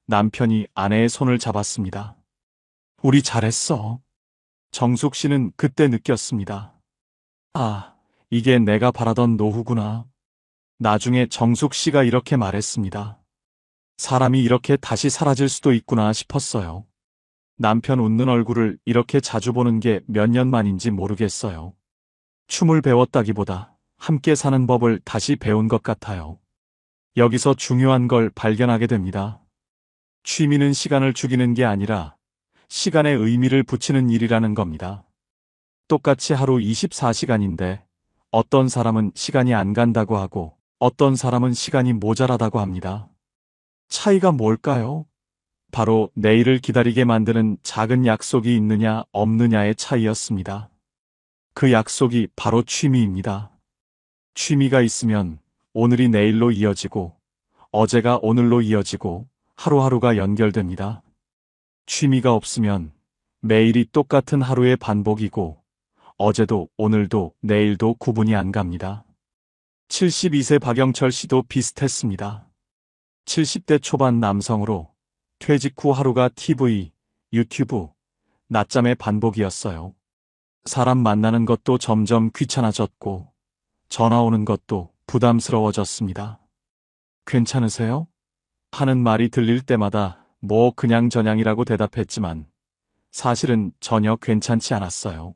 Speaker 1: 남편이 아내의 손을 잡았습니다. 우리 잘했어. 정숙 씨는 그때 느꼈습니다. 아, 이게 내가 바라던 노후구나. 나중에 정숙 씨가 이렇게 말했습니다. 사람이 이렇게 다시 사라질 수도 있구나 싶었어요. 남편 웃는 얼굴을 이렇게 자주 보는 게 몇 년 만인지 모르겠어요. 춤을 배웠다기보다 함께 사는 법을 다시 배운 것 같아요. 여기서 중요한 걸 발견하게 됩니다. 취미는 시간을 죽이는 게 아니라 시간에 의미를 붙이는 일이라는 겁니다. 똑같이 하루 24시간인데 어떤 사람은 시간이 안 간다고 하고 어떤 사람은 시간이 모자라다고 합니다. 차이가 뭘까요? 바로 내일을 기다리게 만드는 작은 약속이 있느냐 없느냐의 차이였습니다. 그 약속이 바로 취미입니다. 취미가 있으면 오늘이 내일로 이어지고 어제가 오늘로 이어지고 하루하루가 연결됩니다. 취미가 없으면 매일이 똑같은 하루의 반복이고 어제도 오늘도 내일도 구분이 안 갑니다. 72세 박영철 씨도 비슷했습니다. 70대 초반 남성으로 퇴직 후 하루가 TV, 유튜브, 낮잠의 반복이었어요. 사람 만나는 것도 점점 귀찮아졌고 전화 오는 것도 부담스러워졌습니다. 괜찮으세요? 하는 말이 들릴 때마다 뭐 그냥저냥이라고 대답했지만 사실은 전혀 괜찮지 않았어요.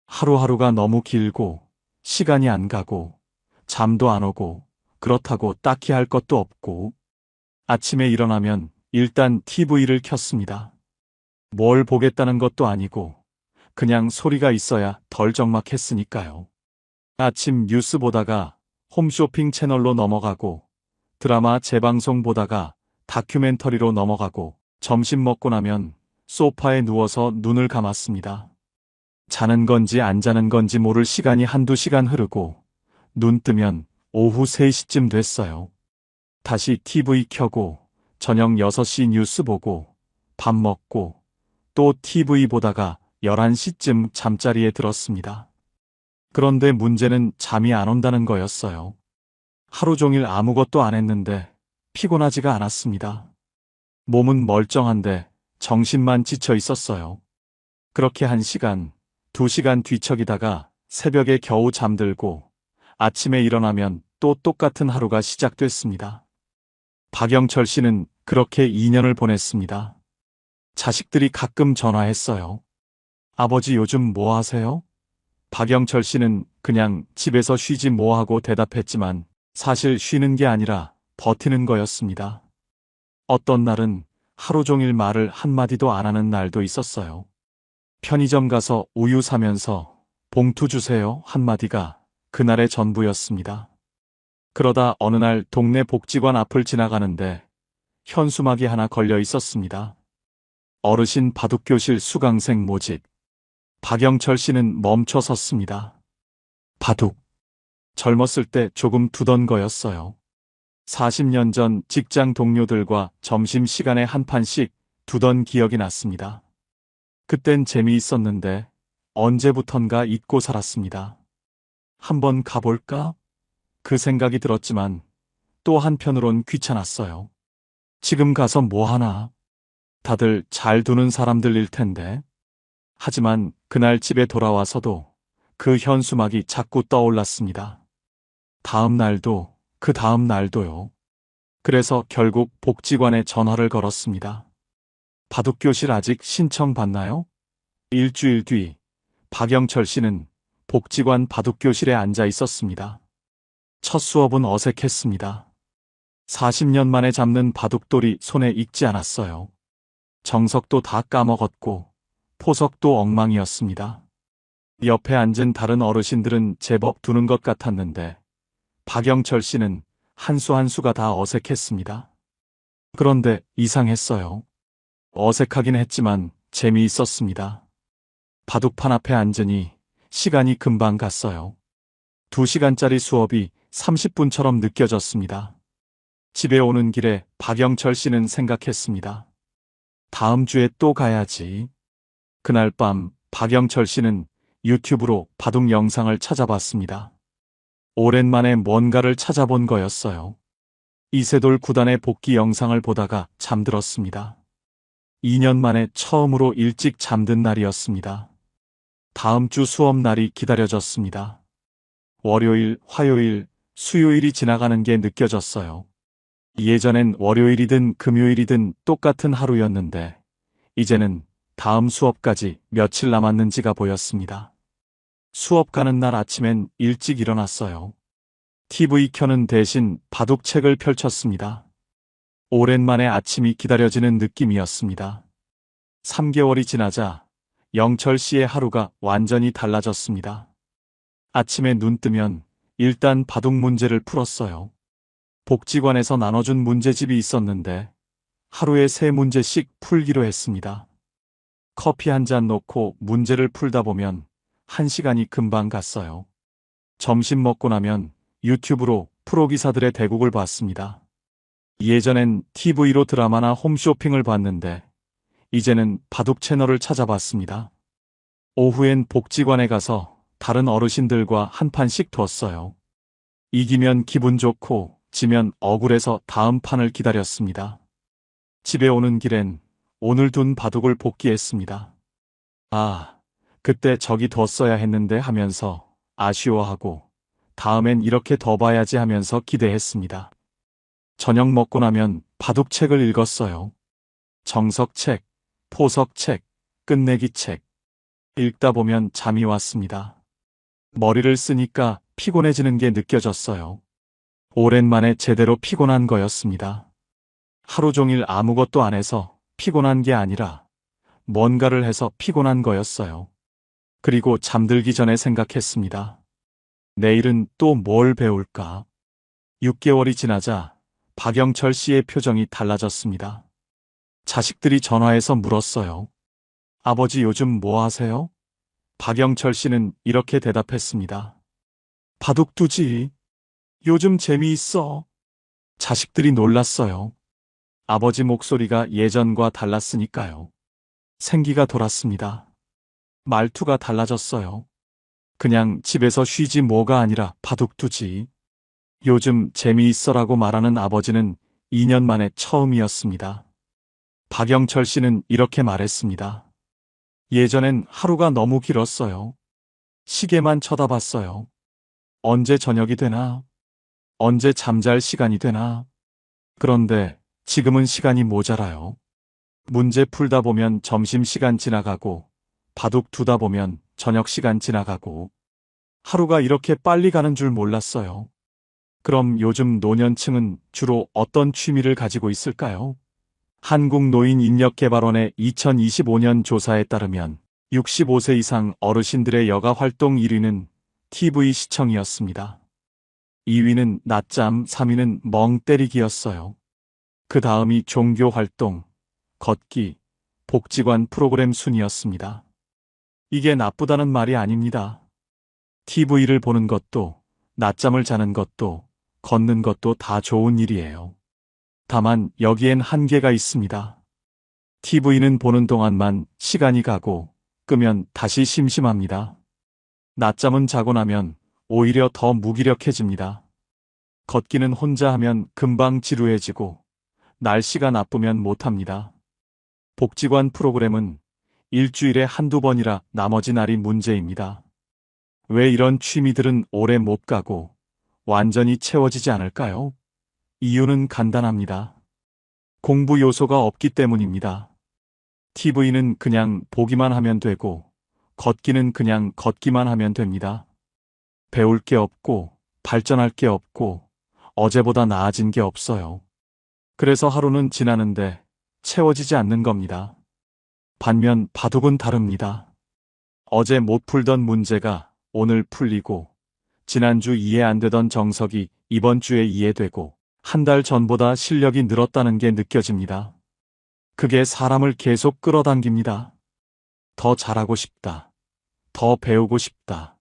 Speaker 1: 하루하루가 너무 길고 시간이 안 가고 잠도 안 오고 그렇다고 딱히 할 것도 없고 아침에 일어나면 일단 TV를 켰습니다. 뭘 보겠다는 것도 아니고 그냥 소리가 있어야 덜 적막했으니까요. 아침 뉴스 보다가 홈쇼핑 채널로 넘어가고 드라마 재방송 보다가 다큐멘터리로 넘어가고 점심 먹고 나면 소파에 누워서 눈을 감았습니다. 자는 건지 안 자는 건지 모를 시간이 한두 시간 흐르고 눈 뜨면 오후 3시쯤 됐어요. 다시 TV 켜고 저녁 6시 뉴스 보고 밥 먹고 또 TV 보다가 11시쯤 잠자리에 들었습니다. 그런데 문제는 잠이 안 온다는 거였어요. 하루 종일 아무것도 안 했는데 피곤하지가 않았습니다. 몸은 멀쩡한데 정신만 지쳐 있었어요. 그렇게 1시간, 2시간 뒤척이다가 새벽에 겨우 잠들고 아침에 일어나면 또 똑같은 하루가 시작됐습니다. 박영철 씨는 그렇게 2년을 보냈습니다. 자식들이 가끔 전화했어요. 아버지 요즘 뭐 하세요? 박영철 씨는 그냥 집에서 쉬지 뭐 하고 대답했지만 사실 쉬는 게 아니라 버티는 거였습니다. 어떤 날은 하루 종일 말을 한마디도 안 하는 날도 있었어요. 편의점 가서 우유 사면서 봉투 주세요 한마디가 그날의 전부였습니다. 그러다 어느 날 동네 복지관 앞을 지나가는데 현수막이 하나 걸려 있었습니다. 어르신 바둑교실 수강생 모집. 박영철 씨는 멈춰 섰습니다. 바둑. 젊었을 때 조금 두던 거였어요. 40년 전 직장 동료들과 점심시간에 한 판씩 두던 기억이 났습니다. 그땐 재미있었는데 언제부턴가 잊고 살았습니다. 한번 가볼까? 그 생각이 들었지만 또 한편으론 귀찮았어요. 지금 가서 뭐 하나? 다들 잘 두는 사람들일 텐데. 하지만 그날 집에 돌아와서도 그 현수막이 자꾸 떠올랐습니다. 다음 날도 그 다음 날도요. 그래서 결국 복지관에 전화를 걸었습니다. 바둑교실 아직 신청 받나요? 일주일 뒤 박영철 씨는 복지관 바둑교실에 앉아 있었습니다. 첫 수업은 어색했습니다. 40년 만에 잡는 바둑돌이 손에 익지 않았어요. 정석도 다 까먹었고 포석도 엉망이었습니다. 옆에 앉은 다른 어르신들은 제법 두는 것 같았는데 박영철 씨는 한 수 한 수가 다 어색했습니다. 그런데 이상했어요. 어색하긴 했지만 재미있었습니다. 바둑판 앞에 앉으니 시간이 금방 갔어요. 2시간짜리 수업이 30분처럼 느껴졌습니다. 집에 오는 길에 박영철 씨는 생각했습니다. 다음 주에 또 가야지. 그날 밤 박영철 씨는 유튜브로 바둑 영상을 찾아봤습니다. 오랜만에 뭔가를 찾아본 거였어요. 이세돌 구단의 복귀 영상을 보다가 잠들었습니다. 2년 만에 처음으로 일찍 잠든 날이었습니다. 다음 주 수업 날이 기다려졌습니다. 월요일, 화요일, 수요일이 지나가는 게 느껴졌어요. 예전엔 월요일이든 금요일이든 똑같은 하루였는데 이제는 다음 수업까지 며칠 남았는지가 보였습니다. 수업 가는 날 아침엔 일찍 일어났어요. TV 켜는 대신 바둑책을 펼쳤습니다. 오랜만에 아침이 기다려지는 느낌이었습니다. 3개월이 지나자 영철 씨의 하루가 완전히 달라졌습니다. 아침에 눈 뜨면 일단 바둑 문제를 풀었어요. 복지관에서 나눠준 문제집이 있었는데 하루에 3문제씩 풀기로 했습니다. 커피 한 잔 놓고 문제를 풀다 보면 1시간이 금방 갔어요. 점심 먹고 나면 유튜브로 프로기사들의 대국을 봤습니다. 예전엔 TV로 드라마나 홈쇼핑을 봤는데 이제는 바둑 채널을 찾아봤습니다. 오후엔 복지관에 가서 다른 어르신들과 한 판씩 뒀어요. 이기면 기분 좋고 지면 억울해서 다음 판을 기다렸습니다. 집에 오는 길엔 오늘 둔 바둑을 복귀했습니다. 아, 그때 저기 뒀어야 했는데 하면서 아쉬워하고 다음엔 이렇게 더 봐야지 하면서 기대했습니다. 저녁 먹고 나면 바둑책을 읽었어요. 정석책, 포석책, 끝내기책. 읽다 보면 잠이 왔습니다. 머리를 쓰니까 피곤해지는 게 느껴졌어요. 오랜만에 제대로 피곤한 거였습니다. 하루 종일 아무것도 안 해서 피곤한 게 아니라 뭔가를 해서 피곤한 거였어요. 그리고 잠들기 전에 생각했습니다. 내일은 또 뭘 배울까? 6개월이 지나자 박영철 씨의 표정이 달라졌습니다. 자식들이 전화해서 물었어요. 아버지 요즘 뭐 하세요? 박영철 씨는 이렇게 대답했습니다. 바둑두지. 요즘 재미있어. 자식들이 놀랐어요. 아버지 목소리가 예전과 달랐으니까요. 생기가 돌았습니다. 말투가 달라졌어요. 그냥 집에서 쉬지 뭐가 아니라 바둑두지. 요즘 재미있어라고 말하는 아버지는 2년 만에 처음이었습니다. 박영철 씨는 이렇게 말했습니다. 예전엔 하루가 너무 길었어요. 시계만 쳐다봤어요. 언제 저녁이 되나? 언제 잠잘 시간이 되나? 그런데 지금은 시간이 모자라요. 문제 풀다 보면 점심시간 지나가고, 바둑 두다 보면 저녁 시간 지나가고, 하루가 이렇게 빨리 가는 줄 몰랐어요. 그럼 요즘 노년층은 주로 어떤 취미를 가지고 있을까요? 한국노인인력개발원의 2025년 조사에 따르면 65세 이상 어르신들의 여가 활동 1위는 TV 시청이었습니다. 2위는 낮잠, 3위는 멍 때리기였어요. 그 다음이 종교 활동, 걷기, 복지관 프로그램 순이었습니다. 이게 나쁘다는 말이 아닙니다. TV를 보는 것도, 낮잠을 자는 것도, 걷는 것도 다 좋은 일이에요. 다만 여기엔 한계가 있습니다. TV는 보는 동안만 시간이 가고 끄면 다시 심심합니다. 낮잠은 자고 나면 오히려 더 무기력해집니다. 걷기는 혼자 하면 금방 지루해지고 날씨가 나쁘면 못합니다. 복지관 프로그램은 일주일에 한두 번이라 나머지 날이 문제입니다. 왜 이런 취미들은 오래 못 가고 완전히 채워지지 않을까요? 이유는 간단합니다. 공부 요소가 없기 때문입니다. TV는 그냥 보기만 하면 되고, 걷기는 그냥 걷기만 하면 됩니다. 배울 게 없고, 발전할 게 없고, 어제보다 나아진 게 없어요. 그래서 하루는 지나는데 채워지지 않는 겁니다. 반면 바둑은 다릅니다. 어제 못 풀던 문제가 오늘 풀리고, 지난주 이해 안 되던 정석이 이번 주에 이해되고, 한 달 전보다 실력이 늘었다는 게 느껴집니다. 그게 사람을 계속 끌어당깁니다. 더 잘하고 싶다. 더 배우고 싶다.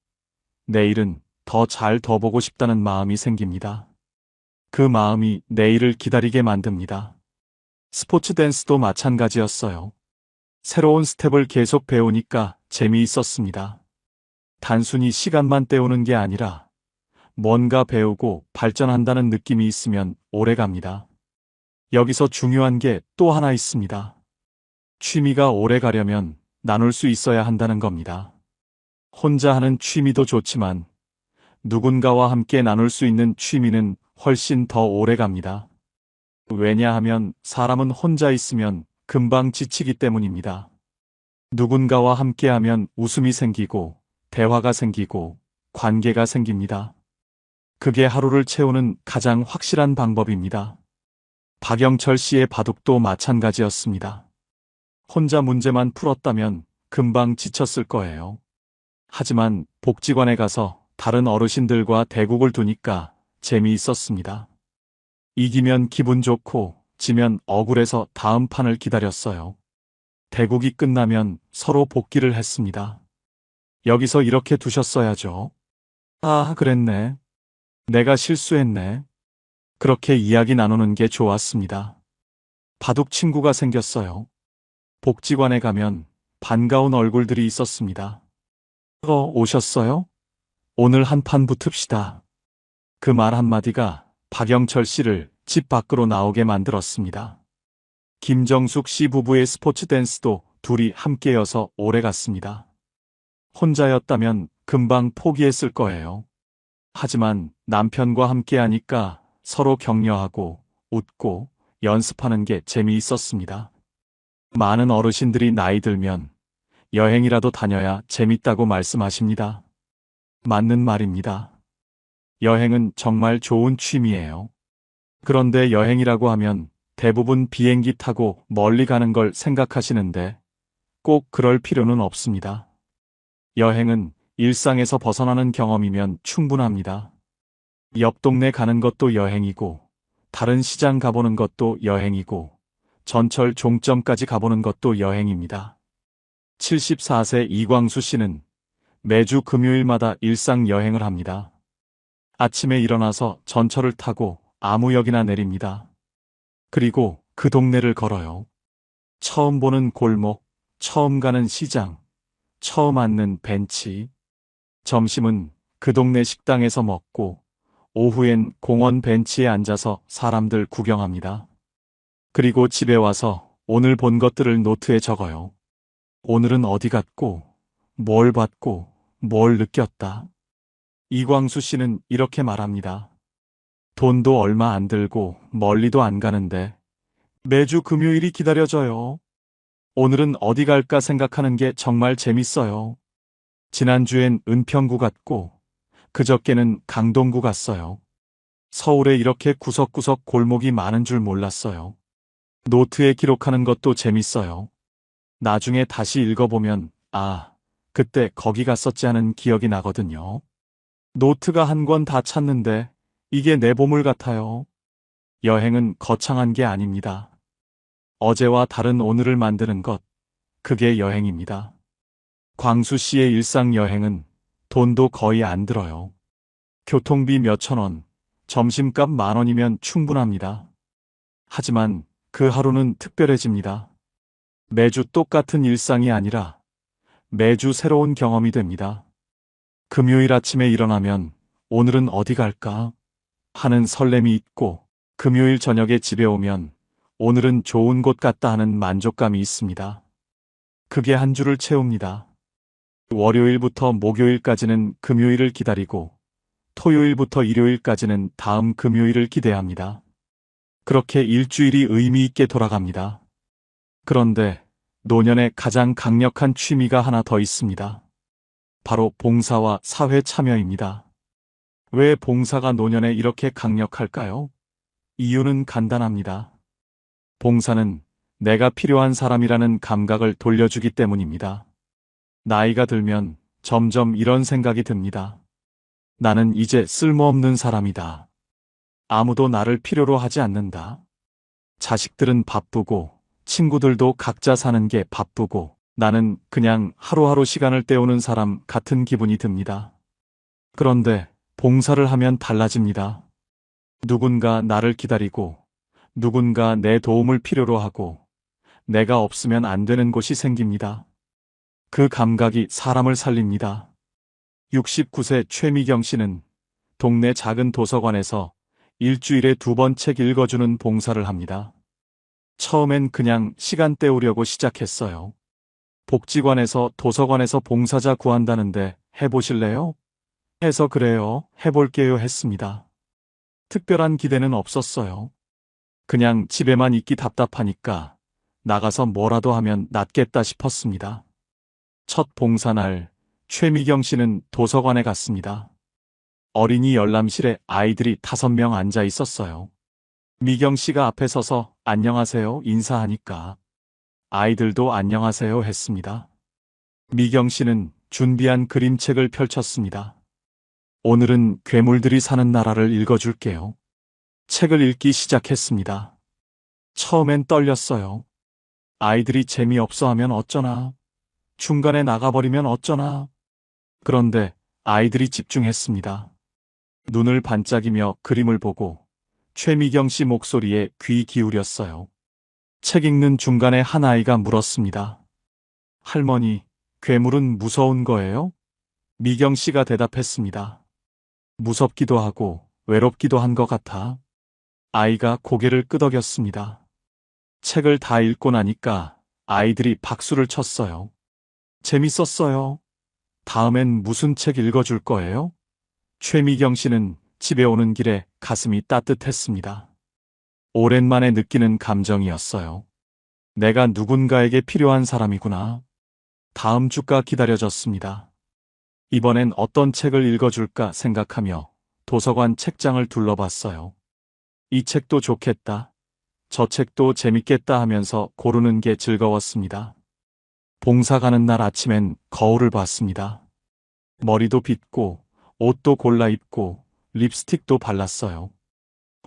Speaker 1: 내일은 더 잘 더 보고 싶다는 마음이 생깁니다. 그 마음이 내일을 기다리게 만듭니다. 스포츠 댄스도 마찬가지였어요. 새로운 스텝을 계속 배우니까 재미있었습니다. 단순히 시간만 때우는 게 아니라 뭔가 배우고 발전한다는 느낌이 있으면 오래 갑니다. 여기서 중요한 게 또 하나 있습니다. 취미가 오래 가려면 나눌 수 있어야 한다는 겁니다. 혼자 하는 취미도 좋지만 누군가와 함께 나눌 수 있는 취미는 훨씬 더 오래 갑니다. 왜냐하면 사람은 혼자 있으면 금방 지치기 때문입니다. 누군가와 함께하면 웃음이 생기고 대화가 생기고 관계가 생깁니다. 그게 하루를 채우는 가장 확실한 방법입니다. 박영철 씨의 바둑도 마찬가지였습니다. 혼자 문제만 풀었다면 금방 지쳤을 거예요. 하지만 복지관에 가서 다른 어르신들과 대국을 두니까 재미있었습니다. 이기면 기분 좋고 지면 억울해서 다음 판을 기다렸어요. 대국이 끝나면 서로 복귀를 했습니다. 여기서 이렇게 두셨어야죠. 아, 그랬네. 내가 실수했네. 그렇게 이야기 나누는 게 좋았습니다. 바둑 친구가 생겼어요. 복지관에 가면 반가운 얼굴들이 있었습니다. 오셨어요? 오늘 한 판 붙읍시다. 그 말 한마디가 박영철 씨를 집 밖으로 나오게 만들었습니다. 김정숙 씨 부부의 스포츠 댄스도 둘이 함께여서 오래 갔습니다. 혼자였다면 금방 포기했을 거예요. 하지만 남편과 함께하니까 서로 격려하고 웃고 연습하는 게 재미있었습니다. 많은 어르신들이 나이 들면 여행이라도 다녀야 재밌다고 말씀하십니다. 맞는 말입니다. 여행은 정말 좋은 취미예요. 그런데 여행이라고 하면 대부분 비행기 타고 멀리 가는 걸 생각하시는데 꼭 그럴 필요는 없습니다. 여행은 일상에서 벗어나는 경험이면 충분합니다. 옆 동네 가는 것도 여행이고, 다른 시장 가보는 것도 여행이고, 전철 종점까지 가보는 것도 여행입니다. 74세 이광수 씨는 매주 금요일마다 일상 여행을 합니다. 아침에 일어나서 전철을 타고 아무 역이나 내립니다. 그리고 그 동네를 걸어요. 처음 보는 골목, 처음 가는 시장, 처음 앉는 벤치. 점심은 그 동네 식당에서 먹고, 오후엔 공원 벤치에 앉아서 사람들 구경합니다. 그리고 집에 와서 오늘 본 것들을 노트에 적어요. 오늘은 어디 갔고, 뭘 봤고, 뭘 느꼈다. 이광수 씨는 이렇게 말합니다. 돈도 얼마 안 들고 멀리도 안 가는데 매주 금요일이 기다려져요. 오늘은 어디 갈까 생각하는 게 정말 재밌어요. 지난주엔 은평구 갔고 그저께는 강동구 갔어요. 서울에 이렇게 구석구석 골목이 많은 줄 몰랐어요. 노트에 기록하는 것도 재밌어요. 나중에 다시 읽어보면 아, 그때 거기 갔었지 하는 기억이 나거든요. 노트가 한 권 다 찼는데 이게 내 보물 같아요. 여행은 거창한 게 아닙니다. 어제와 다른 오늘을 만드는 것, 그게 여행입니다. 광수 씨의 일상 여행은 돈도 거의 안 들어요. 교통비 몇천 원, 점심값 10,000원이면 충분합니다. 하지만 그 하루는 특별해집니다. 매주 똑같은 일상이 아니라 매주 새로운 경험이 됩니다. 금요일 아침에 일어나면 오늘은 어디 갈까 하는 설렘이 있고 금요일 저녁에 집에 오면 오늘은 좋은 곳 같다 하는 만족감이 있습니다. 그게 한 주를 채웁니다. 월요일부터 목요일까지는 금요일을 기다리고 토요일부터 일요일까지는 다음 금요일을 기대합니다. 그렇게 일주일이 의미 있게 돌아갑니다. 그런데 노년에 가장 강력한 취미가 하나 더 있습니다. 바로 봉사와 사회 참여입니다. 왜 봉사가 노년에 이렇게 강력할까요? 이유는 간단합니다. 봉사는 내가 필요한 사람이라는 감각을 돌려주기 때문입니다. 나이가 들면 점점 이런 생각이 듭니다. 나는 이제 쓸모없는 사람이다. 아무도 나를 필요로 하지 않는다. 자식들은 바쁘고 친구들도 각자 사는 게 바쁘고 나는 그냥 하루하루 시간을 때우는 사람 같은 기분이 듭니다. 그런데 봉사를 하면 달라집니다. 누군가 나를 기다리고 누군가 내 도움을 필요로 하고 내가 없으면 안 되는 곳이 생깁니다. 그 감각이 사람을 살립니다. 69세 최미경 씨는 동네 작은 도서관에서 일주일에 2번 책 읽어주는 봉사를 합니다. 처음엔 그냥 시간 때우려고 시작했어요. 복지관에서 도서관에서 봉사자 구한다는데 해보실래요? 해서 그래요, 해볼게요 했습니다. 특별한 기대는 없었어요. 그냥 집에만 있기 답답하니까 나가서 뭐라도 하면 낫겠다 싶었습니다. 첫 봉사날, 최미경 씨는 도서관에 갔습니다. 어린이 열람실에 아이들이 5명 앉아 있었어요. 미경 씨가 앞에 서서 안녕하세요 인사하니까 아이들도 안녕하세요 했습니다. 미경 씨는 준비한 그림책을 펼쳤습니다. 오늘은 괴물들이 사는 나라를 읽어줄게요. 책을 읽기 시작했습니다. 처음엔 떨렸어요. 아이들이 재미없어 하면 어쩌나, 중간에 나가버리면 어쩌나. 그런데 아이들이 집중했습니다. 눈을 반짝이며 그림을 보고 최미경 씨 목소리에 귀 기울였어요. 책 읽는 중간에 한 아이가 물었습니다. 할머니, 괴물은 무서운 거예요? 미경 씨가 대답했습니다. 무섭기도 하고 외롭기도 한 것 같아. 아이가 고개를 끄덕였습니다. 책을 다 읽고 나니까 아이들이 박수를 쳤어요. 재밌었어요. 다음엔 무슨 책 읽어줄 거예요? 최미경 씨는 집에 오는 길에 가슴이 따뜻했습니다. 오랜만에 느끼는 감정이었어요. 내가 누군가에게 필요한 사람이구나. 다음 주가 기다려졌습니다. 이번엔 어떤 책을 읽어줄까 생각하며 도서관 책장을 둘러봤어요. 이 책도 좋겠다. 저 책도 재밌겠다 하면서 고르는 게 즐거웠습니다. 봉사 가는 날 아침엔 거울을 봤습니다. 머리도 빗고, 옷도 골라 입고, 립스틱도 발랐어요.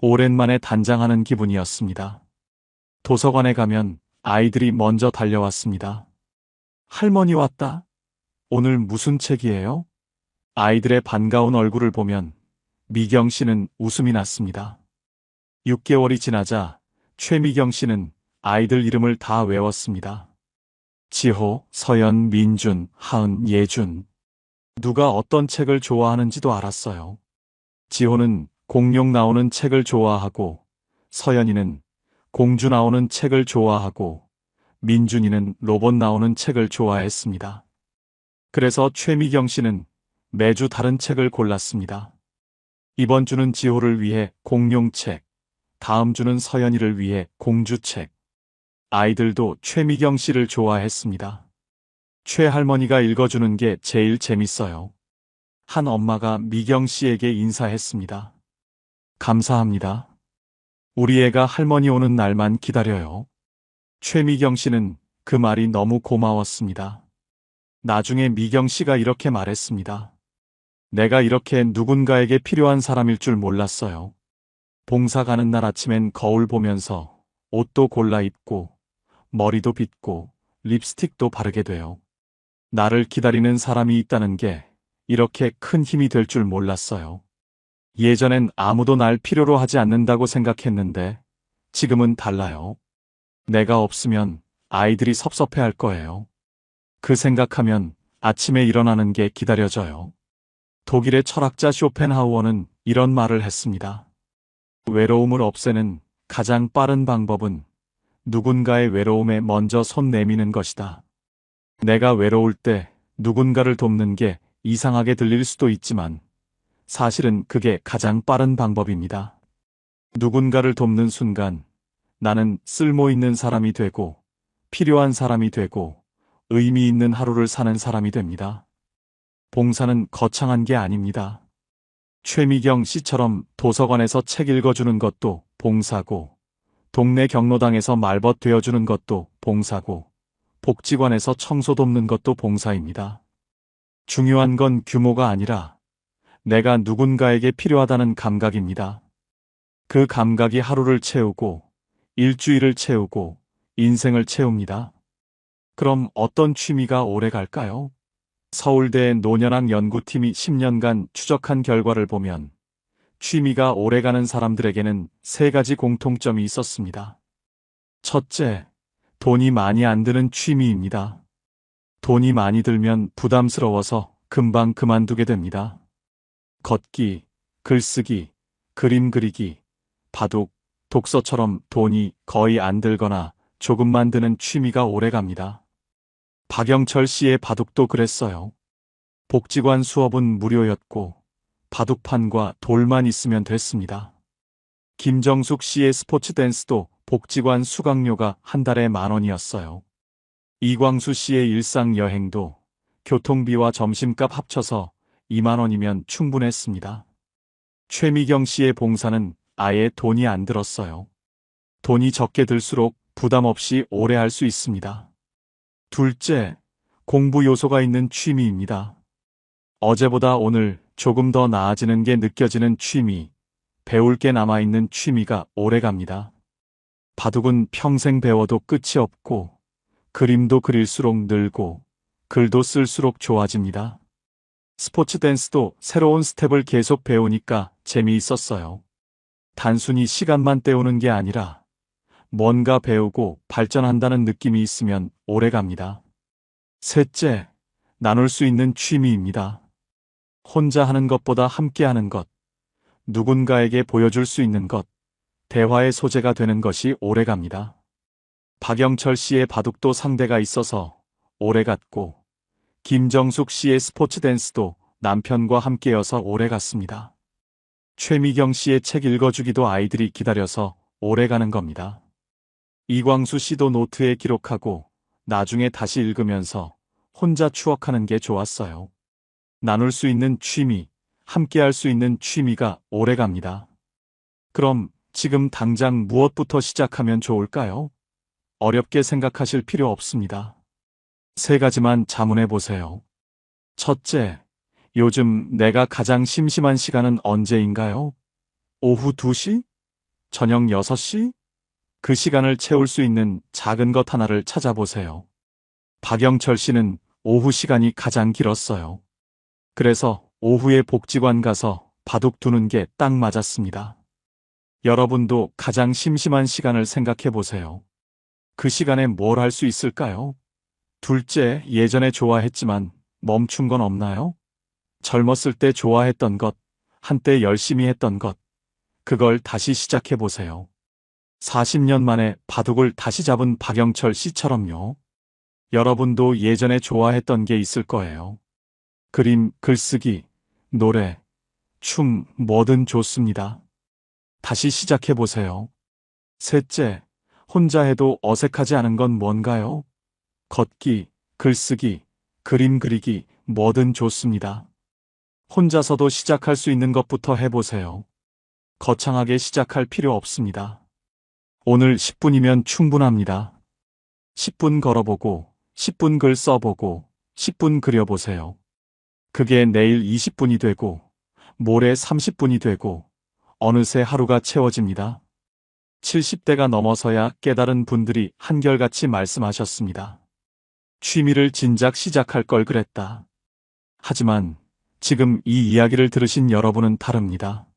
Speaker 1: 오랜만에 단장하는 기분이었습니다. 도서관에 가면 아이들이 먼저 달려왔습니다. 할머니 왔다. 오늘 무슨 책이에요? 아이들의 반가운 얼굴을 보면 미경 씨는 웃음이 났습니다. 6개월이 지나자 최미경 씨는 아이들 이름을 다 외웠습니다. 지호, 서연, 민준, 하은, 예준. 누가 어떤 책을 좋아하는지도 알았어요. 지호는 공룡 나오는 책을 좋아하고, 서연이는 공주 나오는 책을 좋아하고, 민준이는 로봇 나오는 책을 좋아했습니다. 그래서 최미경 씨는 매주 다른 책을 골랐습니다. 이번 주는 지호를 위해 공룡책, 다음 주는 서연이를 위해 공주책. 아이들도 최미경 씨를 좋아했습니다. 최할머니가 읽어주는 게 제일 재밌어요. 한 엄마가 미경 씨에게 인사했습니다. 감사합니다. 우리 애가 할머니 오는 날만 기다려요. 최미경 씨는 그 말이 너무 고마웠습니다. 나중에 미경 씨가 이렇게 말했습니다. 내가 이렇게 누군가에게 필요한 사람일 줄 몰랐어요. 봉사 가는 날 아침엔 거울 보면서 옷도 골라 입고, 머리도 빗고, 립스틱도 바르게 돼요. 나를 기다리는 사람이 있다는 게 이렇게 큰 힘이 될 줄 몰랐어요. 예전엔 아무도 날 필요로 하지 않는다고 생각했는데 지금은 달라요. 내가 없으면 아이들이 섭섭해할 거예요. 그 생각하면 아침에 일어나는 게 기다려져요. 독일의 철학자 쇼펜하우어는 이런 말을 했습니다. 외로움을 없애는 가장 빠른 방법은 누군가의 외로움에 먼저 손 내미는 것이다. 내가 외로울 때 누군가를 돕는 게 이상하게 들릴 수도 있지만 사실은 그게 가장 빠른 방법입니다. 누군가를 돕는 순간 나는 쓸모 있는 사람이 되고 필요한 사람이 되고 의미 있는 하루를 사는 사람이 됩니다. 봉사는 거창한 게 아닙니다. 최미경 씨처럼 도서관에서 책 읽어주는 것도 봉사고, 동네 경로당에서 말벗 되어주는 것도 봉사고, 복지관에서 청소 돕는 것도 봉사입니다. 중요한 건 규모가 아니라 내가 누군가에게 필요하다는 감각입니다. 그 감각이 하루를 채우고, 일주일을 채우고, 인생을 채웁니다. 그럼 어떤 취미가 오래 갈까요? 서울대 노년학 연구팀이 10년간 추적한 결과를 보면 취미가 오래가는 사람들에게는 3가지 공통점이 있었습니다. 첫째, 돈이 많이 안 드는 취미입니다. 돈이 많이 들면 부담스러워서 금방 그만두게 됩니다. 걷기, 글쓰기, 그림 그리기, 바둑, 독서처럼 돈이 거의 안 들거나 조금만 드는 취미가 오래갑니다. 박영철 씨의 바둑도 그랬어요. 복지관 수업은 무료였고 바둑판과 돌만 있으면 됐습니다. 김정숙 씨의 스포츠 댄스도 복지관 수강료가 한 달에 10,000원이었어요. 이광수 씨의 일상 여행도 교통비와 점심값 합쳐서 20,000원이면 충분했습니다. 최미경 씨의 봉사는 아예 돈이 안 들었어요. 돈이 적게 들수록 부담 없이 오래 할 수 있습니다. 둘째, 공부 요소가 있는 취미입니다. 어제보다 오늘 조금 더 나아지는 게 느껴지는 취미, 배울 게 남아있는 취미가 오래갑니다. 바둑은 평생 배워도 끝이 없고, 그림도 그릴수록 늘고, 글도 쓸수록 좋아집니다. 스포츠 댄스도 새로운 스텝을 계속 배우니까 재미있었어요. 단순히 시간만 때우는 게 아니라 뭔가 배우고 발전한다는 느낌이 있으면 오래갑니다. 셋째, 나눌 수 있는 취미입니다. 혼자 하는 것보다 함께 하는 것, 누군가에게 보여줄 수 있는 것, 대화의 소재가 되는 것이 오래갑니다. 박영철 씨의 바둑도 상대가 있어서 오래갔고, 김정숙 씨의 스포츠 댄스도 남편과 함께여서 오래갔습니다. 최미경 씨의 책 읽어주기도 아이들이 기다려서 오래가는 겁니다. 이광수 씨도 노트에 기록하고 나중에 다시 읽으면서 혼자 추억하는 게 좋았어요. 나눌 수 있는 취미, 함께 할 수 있는 취미가 오래갑니다. 그럼 지금 당장 무엇부터 시작하면 좋을까요? 어렵게 생각하실 필요 없습니다. 세 가지만 자문해 보세요. 첫째, 요즘 내가 가장 심심한 시간은 언제인가요? 오후 2시? 저녁 6시? 그 시간을 채울 수 있는 작은 것 하나를 찾아보세요. 박영철 씨는 오후 시간이 가장 길었어요. 그래서 오후에 복지관 가서 바둑 두는 게 딱 맞았습니다. 여러분도 가장 심심한 시간을 생각해 보세요. 그 시간에 뭘 할 수 있을까요? 둘째, 예전에 좋아했지만 멈춘 건 없나요? 젊었을 때 좋아했던 것, 한때 열심히 했던 것, 그걸 다시 시작해 보세요. 40년 만에 바둑을 다시 잡은 박영철 씨처럼요. 여러분도 예전에 좋아했던 게 있을 거예요. 그림, 글쓰기, 노래, 춤, 뭐든 좋습니다. 다시 시작해 보세요. 셋째, 혼자 해도 어색하지 않은 건 뭔가요? 걷기, 글쓰기, 그림 그리기, 뭐든 좋습니다. 혼자서도 시작할 수 있는 것부터 해보세요. 거창하게 시작할 필요 없습니다. 오늘 10분이면 충분합니다. 10분 걸어보고, 10분 글 써보고, 10분 그려보세요. 그게 내일 20분이 되고, 모레 30분이 되고, 어느새 하루가 채워집니다. 70대가 넘어서야 깨달은 분들이 한결같이 말씀하셨습니다. 취미를 진작 시작할 걸 그랬다. 하지만 지금 이 이야기를 들으신 여러분은 다릅니다.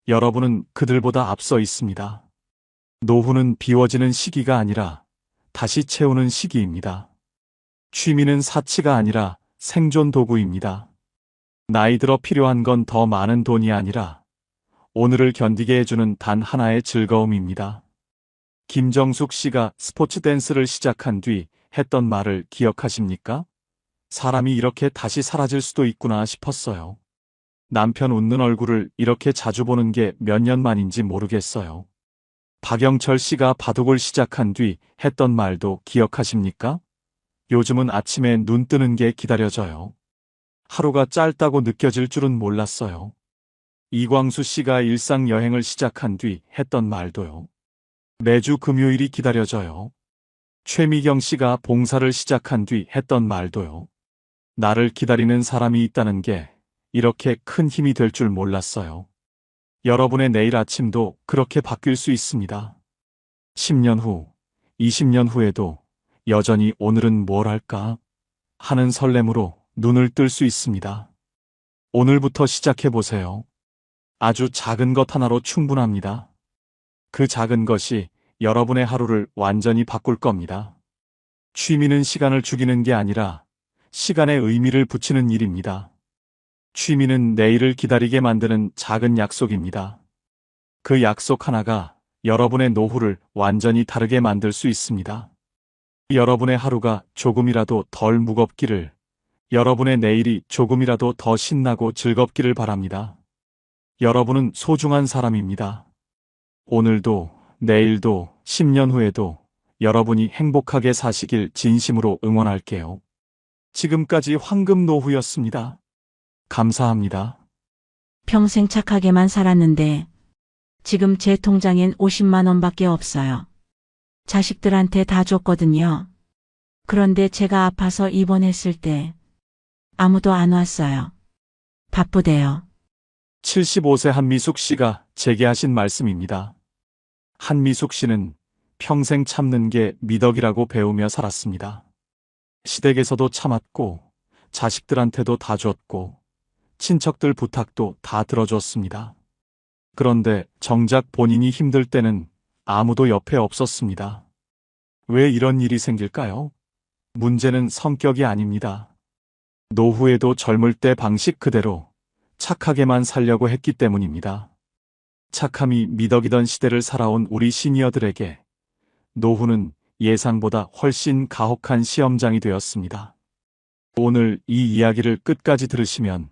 Speaker 1: 여러분은 그들보다 앞서 있습니다. 노후는 비워지는 시기가 아니라 다시 채우는 시기입니다. 취미는 사치가 아니라 생존 도구입니다. 나이 들어 필요한 건 더 많은 돈이 아니라 오늘을 견디게 해주는 단 하나의 즐거움입니다. 김정숙 씨가 스포츠 댄스를 시작한 뒤 했던 말을 기억하십니까? 사람이 이렇게 다시 사라질 수도 있구나 싶었어요. 남편 웃는 얼굴을 이렇게 자주 보는 게 몇 년 만인지 모르겠어요. 박영철 씨가 바둑을 시작한 뒤 했던 말도 기억하십니까? 요즘은 아침에 눈 뜨는 게 기다려져요. 하루가 짧다고 느껴질 줄은 몰랐어요. 이광수 씨가 일상 여행을 시작한 뒤 했던 말도요. 매주 금요일이 기다려져요. 최미경 씨가 봉사를 시작한 뒤 했던 말도요. 나를 기다리는 사람이 있다는 게 이렇게 큰 힘이 될 줄 몰랐어요. 여러분의 내일 아침도 그렇게 바뀔 수 있습니다. 10년 후, 20년 후에도 여전히 오늘은 뭘 할까 하는 설렘으로 눈을 뜰 수 있습니다. 오늘부터 시작해 보세요. 아주 작은 것 하나로 충분합니다. 그 작은 것이 여러분의 하루를 완전히 바꿀 겁니다. 취미는 시간을 죽이는 게 아니라 시간에 의미를 붙이는 일입니다. 취미는 내일을 기다리게 만드는 작은 약속입니다. 그 약속 하나가 여러분의 노후를 완전히 다르게 만들 수 있습니다. 여러분의 하루가 조금이라도 덜 무겁기를, 여러분의 내일이 조금이라도 더 신나고 즐겁기를 바랍니다. 여러분은 소중한 사람입니다. 오늘도, 내일도, 10년 후에도 여러분이 행복하게 사시길 진심으로 응원할게요. 지금까지 황금노후였습니다. 감사합니다.
Speaker 3: 평생 착하게만 살았는데 지금 제 통장엔 50만 원밖에 없어요. 자식들한테 다 줬거든요. 그런데 제가 아파서 입원했을 때 아무도 안 왔어요. 바쁘대요.
Speaker 1: 75세 한미숙 씨가 제게 하신 말씀입니다. 한미숙 씨는 평생 참는 게 미덕이라고 배우며 살았습니다. 시댁에서도 참았고, 자식들한테도 다 줬고, 친척들 부탁도 다 들어줬습니다. 그런데 정작 본인이 힘들 때는 아무도 옆에 없었습니다. 왜 이런 일이 생길까요? 문제는 성격이 아닙니다. 노후에도 젊을 때 방식 그대로 착하게만 살려고 했기 때문입니다. 착함이 미덕이던 시대를 살아온 우리 시니어들에게 노후는 예상보다 훨씬 가혹한 시험장이 되었습니다. 오늘 이 이야기를 끝까지 들으시면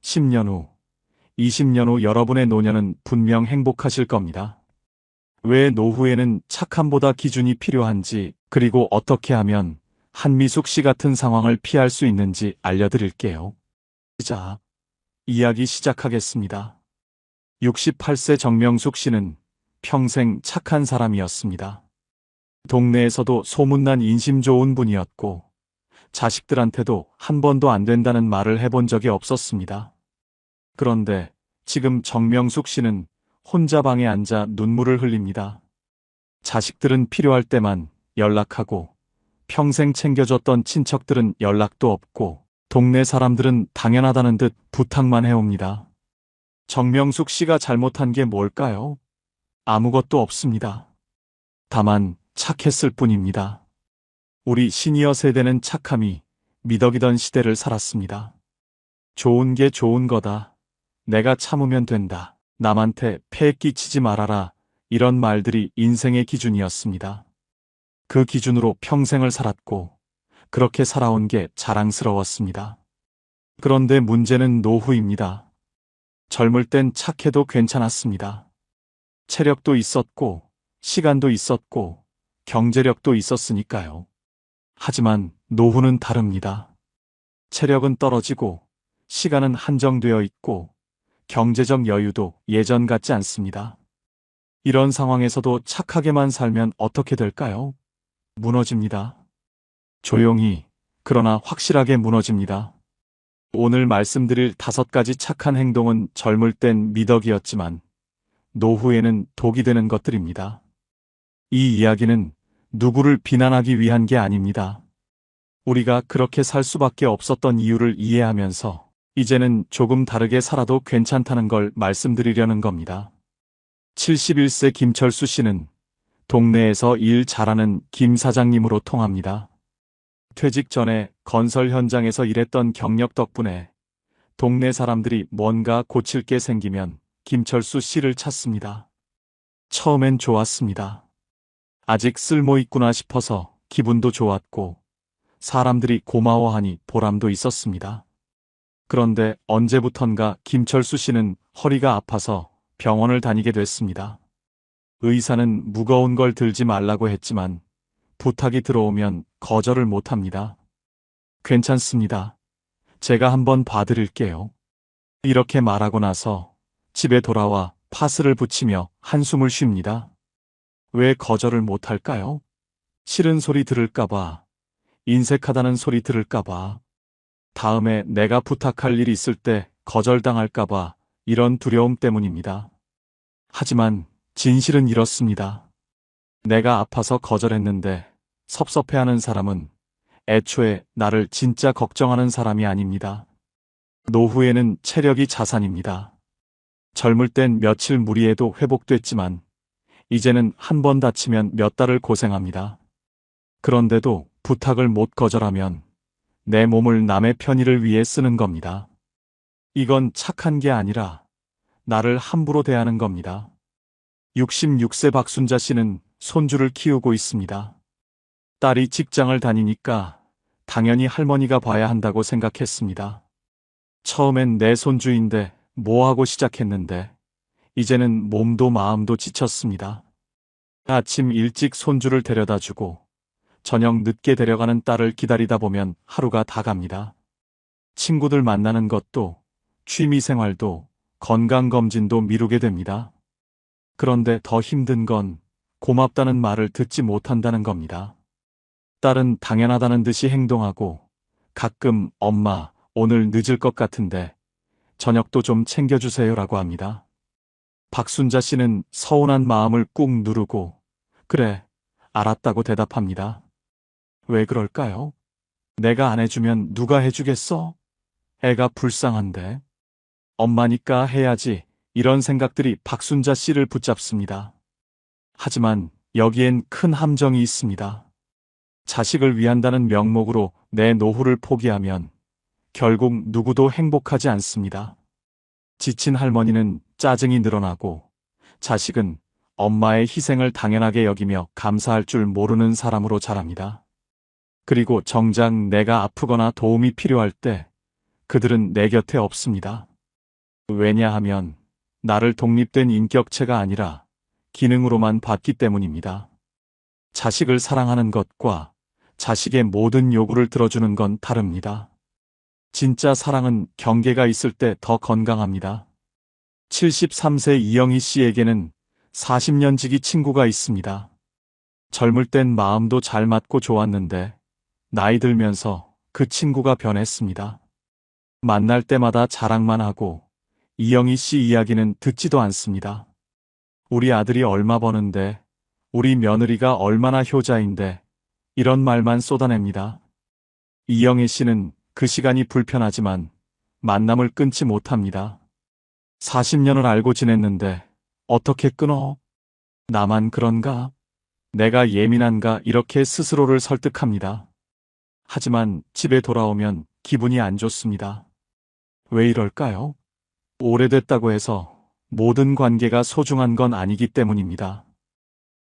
Speaker 1: 10년 후, 20년 후 여러분의 노년은 분명 행복하실 겁니다. 왜 노후에는 착함보다 기준이 필요한지, 그리고 어떻게 하면 한미숙 씨 같은 상황을 피할 수 있는지 알려드릴게요. 자, 이야기 시작하겠습니다. 68세 정명숙 씨는 평생 착한 사람이었습니다. 동네에서도 소문난 인심 좋은 분이었고, 자식들한테도 한 번도 안 된다는 말을 해본 적이 없었습니다. 그런데 지금 정명숙 씨는 혼자 방에 앉아 눈물을 흘립니다. 자식들은 필요할 때만 연락하고, 평생 챙겨줬던 친척들은 연락도 없고, 동네 사람들은 당연하다는 듯 부탁만 해옵니다. 정명숙 씨가 잘못한 게 뭘까요? 아무것도 없습니다. 다만 착했을 뿐입니다. 우리 시니어 세대는 착함이 미덕이던 시대를 살았습니다. 좋은 게 좋은 거다. 내가 참으면 된다. 남한테 폐 끼치지 말아라. 이런 말들이 인생의 기준이었습니다. 그 기준으로 평생을 살았고, 그렇게 살아온 게 자랑스러웠습니다. 그런데 문제는 노후입니다. 젊을 땐 착해도 괜찮았습니다. 체력도 있었고, 시간도 있었고, 경제력도 있었으니까요. 하지만 노후는 다릅니다. 체력은 떨어지고, 시간은 한정되어 있고, 경제적 여유도 예전 같지 않습니다. 이런 상황에서도 착하게만 살면 어떻게 될까요? 무너집니다. 조용히, 그러나 확실하게 무너집니다. 오늘 말씀드릴 5가지 착한 행동은 젊을 땐 미덕이었지만 노후에는 독이 되는 것들입니다. 이 이야기는 누구를 비난하기 위한 게 아닙니다. 우리가 그렇게 살 수밖에 없었던 이유를 이해하면서 이제는 조금 다르게 살아도 괜찮다는 걸 말씀드리려는 겁니다. 71세 김철수 씨는 동네에서 일 잘하는 김 사장님으로 통합니다. 퇴직 전에 건설 현장에서 일했던 경력 덕분에 동네 사람들이 뭔가 고칠 게 생기면 김철수 씨를 찾습니다. 처음엔 좋았습니다. 아직 쓸모 있구나 싶어서 기분도 좋았고 사람들이 고마워하니 보람도 있었습니다. 그런데 언제부턴가 김철수 씨는 허리가 아파서 병원을 다니게 됐습니다. 의사는 무거운 걸 들지 말라고 했지만 부탁이 들어오면 거절을 못합니다. 괜찮습니다. 제가 한번 봐드릴게요. 이렇게 말하고 나서 집에 돌아와 파스를 붙이며 한숨을 쉽니다. 왜 거절을 못할까요? 싫은 소리 들을까봐, 인색하다는 소리 들을까봐, 다음에 내가 부탁할 일 있을 때 거절당할까봐 이런 두려움 때문입니다. 하지만 진실은 이렇습니다. 내가 아파서 거절했는데 섭섭해하는 사람은 애초에 나를 진짜 걱정하는 사람이 아닙니다. 노후에는 체력이 자산입니다. 젊을 땐 며칠 무리해도 회복됐지만 이제는 한 번 다치면 몇 달을 고생합니다. 그런데도 부탁을 못 거절하면 내 몸을 남의 편의를 위해 쓰는 겁니다. 이건 착한 게 아니라 나를 함부로 대하는 겁니다. 66세 박순자 씨는 손주를 키우고 있습니다. 딸이 직장을 다니니까 당연히 할머니가 봐야 한다고 생각했습니다. 처음엔 내 손주인데 뭐하고 시작했는데 이제는 몸도 마음도 지쳤습니다. 아침 일찍 손주를 데려다 주고 저녁 늦게 데려가는 딸을 기다리다 보면 하루가 다 갑니다. 친구들 만나는 것도 취미생활도 건강검진도 미루게 됩니다. 그런데 더 힘든 건 고맙다는 말을 듣지 못한다는 겁니다. 딸은 당연하다는 듯이 행동하고 가끔 엄마, 오늘 늦을 것 같은데 저녁도 좀 챙겨주세요라고 합니다. 박순자 씨는 서운한 마음을 꾹 누르고 그래, 알았다고 대답합니다. 왜 그럴까요? 내가 안 해주면 누가 해주겠어? 애가 불쌍한데. 엄마니까 해야지. 이런 생각들이 박순자 씨를 붙잡습니다. 하지만 여기엔 큰 함정이 있습니다. 자식을 위한다는 명목으로 내 노후를 포기하면 결국 누구도 행복하지 않습니다. 지친 할머니는 짜증이 늘어나고 자식은 엄마의 희생을 당연하게 여기며 감사할 줄 모르는 사람으로 자랍니다. 그리고 정작 내가 아프거나 도움이 필요할 때 그들은 내 곁에 없습니다. 왜냐하면 나를 독립된 인격체가 아니라 기능으로만 봤기 때문입니다. 자식을 사랑하는 것과 자식의 모든 요구를 들어주는 건 다릅니다. 진짜 사랑은 경계가 있을 때 더 건강합니다. 73세 이영희 씨에게는 40년 지기 친구가 있습니다. 젊을 땐 마음도 잘 맞고 좋았는데 나이 들면서 그 친구가 변했습니다. 만날 때마다 자랑만 하고 이영희 씨 이야기는 듣지도 않습니다. 우리 아들이 얼마 버는데, 우리 며느리가 얼마나 효자인데 이런 말만 쏟아냅니다. 이영희 씨는 그 시간이 불편하지만 만남을 끊지 못합니다. 40년을 알고 지냈는데 어떻게 끊어? 나만 그런가? 내가 예민한가? 이렇게 스스로를 설득합니다. 하지만 집에 돌아오면 기분이 안 좋습니다. 왜 이럴까요? 오래됐다고 해서 모든 관계가 소중한 건 아니기 때문입니다.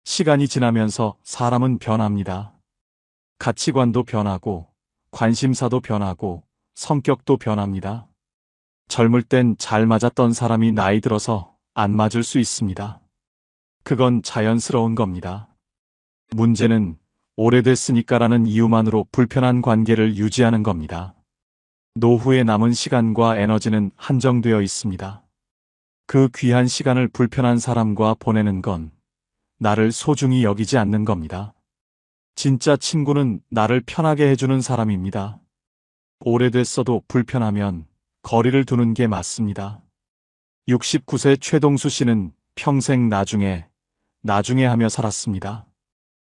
Speaker 1: 시간이 지나면서 사람은 변합니다. 가치관도 변하고, 관심사도 변하고, 성격도 변합니다. 젊을 땐 잘 맞았던 사람이 나이 들어서 안 맞을 수 있습니다. 그건 자연스러운 겁니다. 문제는 오래됐으니까라는 이유만으로 불편한 관계를 유지하는 겁니다. 노후에 남은 시간과 에너지는 한정되어 있습니다. 그 귀한 시간을 불편한 사람과 보내는 건 나를 소중히 여기지 않는 겁니다. 진짜 친구는 나를 편하게 해주는 사람입니다. 오래됐어도 불편하면 거리를 두는 게 맞습니다. 69세 최동수 씨는 평생 나중에 하며 살았습니다.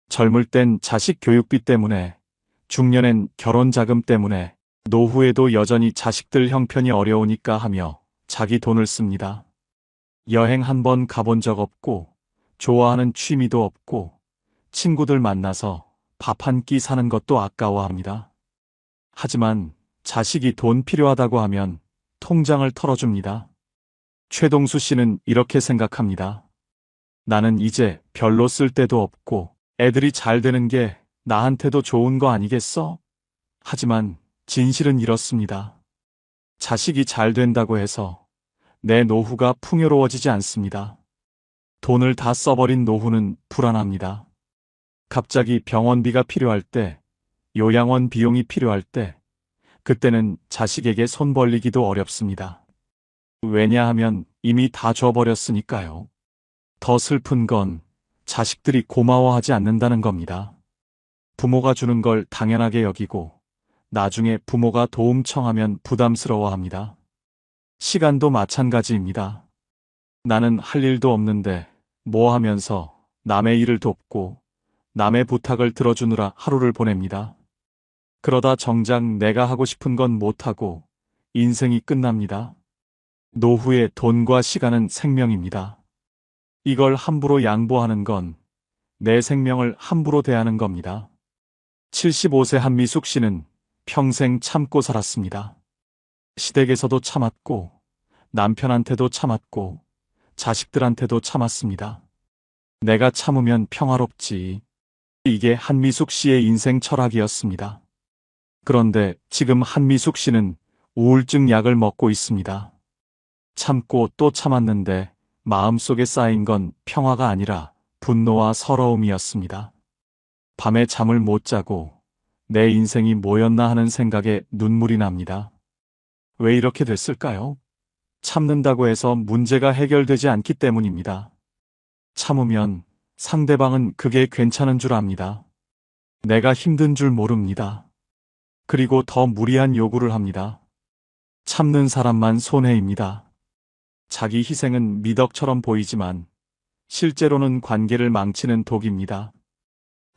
Speaker 1: 젊을 땐 자식 교육비 때문에, 중년엔 결혼 자금 때문에, 노후에도 여전히 자식들 형편이 어려우니까 하며 자기 돈을 씁니다. 여행 한 번 가본 적 없고, 좋아하는 취미도 없고, 친구들 만나서 밥 한 끼 사는 것도 아까워합니다. 하지만 자식이 돈 필요하다고 하면 통장을 털어줍니다. 최동수 씨는 이렇게 생각합니다. 나는 이제 별로 쓸 데도 없고 애들이 잘 되는 게 나한테도 좋은 거 아니겠어? 하지만 진실은 이렇습니다. 자식이 잘 된다고 해서 내 노후가 풍요로워지지 않습니다. 돈을 다 써버린 노후는 불안합니다. 갑자기 병원비가 필요할 때, 요양원 비용이 필요할 때, 그때는 자식에게 손 벌리기도 어렵습니다. 왜냐하면 이미 다 줘버렸으니까요. 더 슬픈 건 자식들이 고마워하지 않는다는 겁니다. 부모가 주는 걸 당연하게 여기고 나중에 부모가 도움 청하면 부담스러워합니다. 시간도 마찬가지입니다. 나는 할 일도 없는데 뭐 하면서 남의 일을 돕고 남의 부탁을 들어주느라 하루를 보냅니다. 그러다 정작 내가 하고 싶은 건 못하고 인생이 끝납니다. 노후의 돈과 시간은 생명입니다. 이걸 함부로 양보하는 건 내 생명을 함부로 대하는 겁니다. 75세 한미숙 씨는 평생 참고 살았습니다. 시댁에서도 참았고, 남편한테도 참았고, 자식들한테도 참았습니다. 내가 참으면 평화롭지. 이게 한미숙 씨의 인생 철학이었습니다. 그런데 지금 한미숙 씨는 우울증 약을 먹고 있습니다. 참고 또 참았는데 마음속에 쌓인 건 평화가 아니라 분노와 서러움이었습니다. 밤에 잠을 못 자고 내 인생이 뭐였나 하는 생각에 눈물이 납니다. 왜 이렇게 됐을까요? 참는다고 해서 문제가 해결되지 않기 때문입니다. 참으면 상대방은 그게 괜찮은 줄 압니다. 내가 힘든 줄 모릅니다. 그리고 더 무리한 요구를 합니다. 참는 사람만 손해입니다. 자기 희생은 미덕처럼 보이지만 실제로는 관계를 망치는 독입니다.